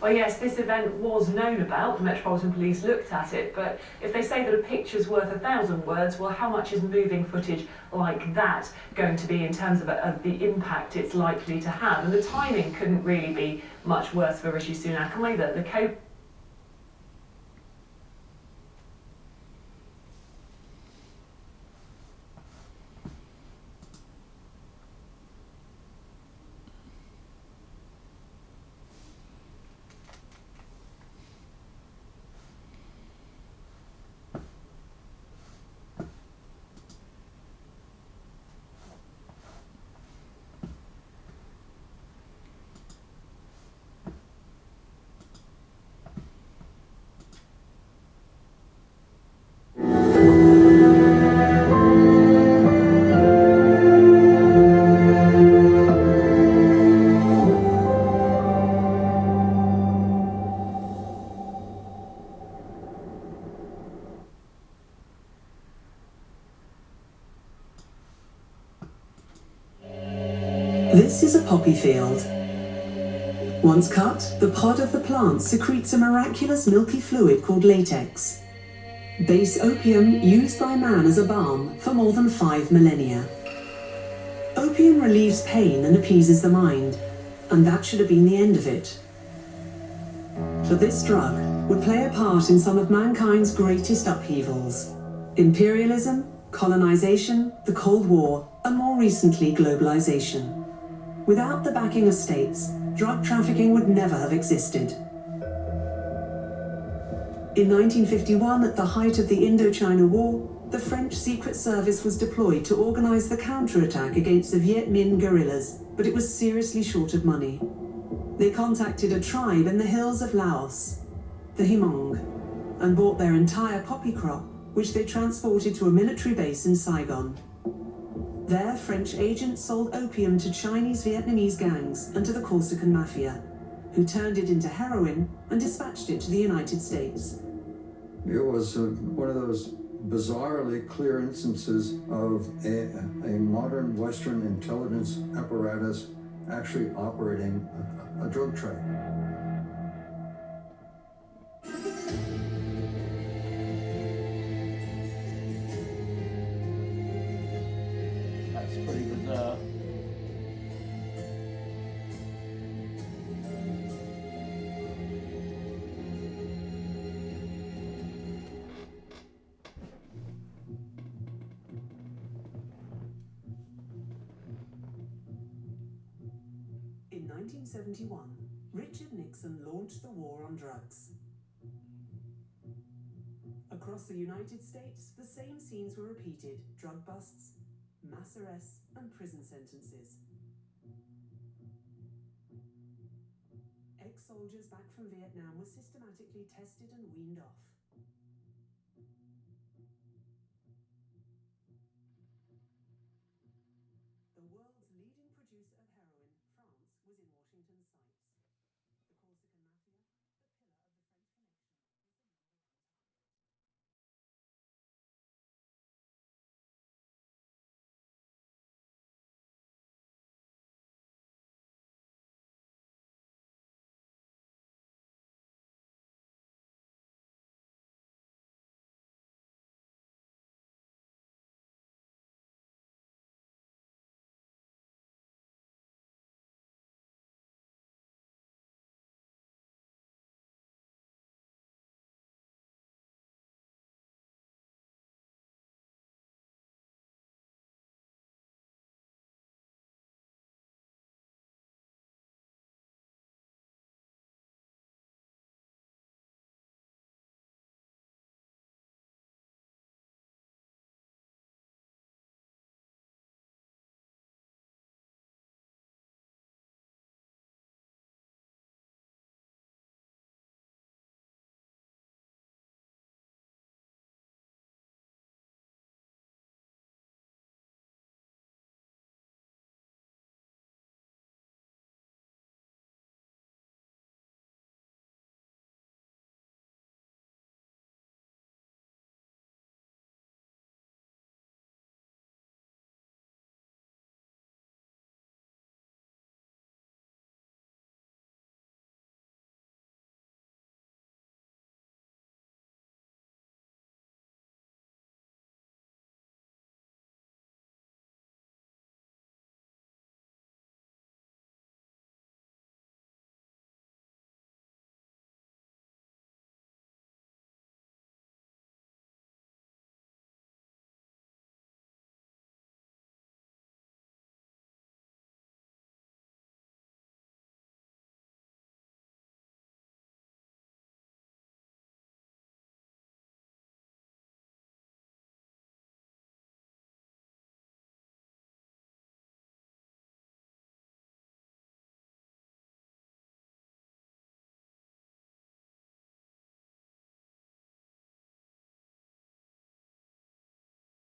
Well, yes, this event was known about. The Metropolitan Police looked at it, but if they say that a picture's worth 1,000 words, well, how much is moving footage like that going to be in terms of the impact it's likely to have? And the timing couldn't really be much worse for Rishi Sunak either. The This is a poppy field. Once cut, the pod of the plant secretes a miraculous milky fluid called latex. Base opium used by man as a balm for more than 5 millennia. Opium relieves pain and appeases the mind, and that should have been the end of it. But this drug would play a part in some of mankind's greatest upheavals: imperialism, colonization, the Cold War, and more recently globalization. Without the backing of states, drug trafficking would never have existed. In 1951, at the height of the Indochina War, the French Secret Service was deployed to organize the counterattack against the Viet Minh guerrillas, but it was seriously short of money. They contacted a tribe in the hills of Laos, the Hmong, and bought their entire poppy crop, which they transported to a military base in Saigon. There, French agents sold opium to Chinese Vietnamese gangs and to the Corsican mafia, who turned it into heroin and dispatched it to the United States. It was one of those bizarrely clear instances of a modern Western intelligence apparatus actually operating a drug trade. That's pretty bizarre. In 1971, Richard Nixon launched the war on drugs. Across the United States, the same scenes were repeated: drug busts, mass arrests, and prison sentences. Ex-soldiers back from Vietnam were systematically tested and weaned off.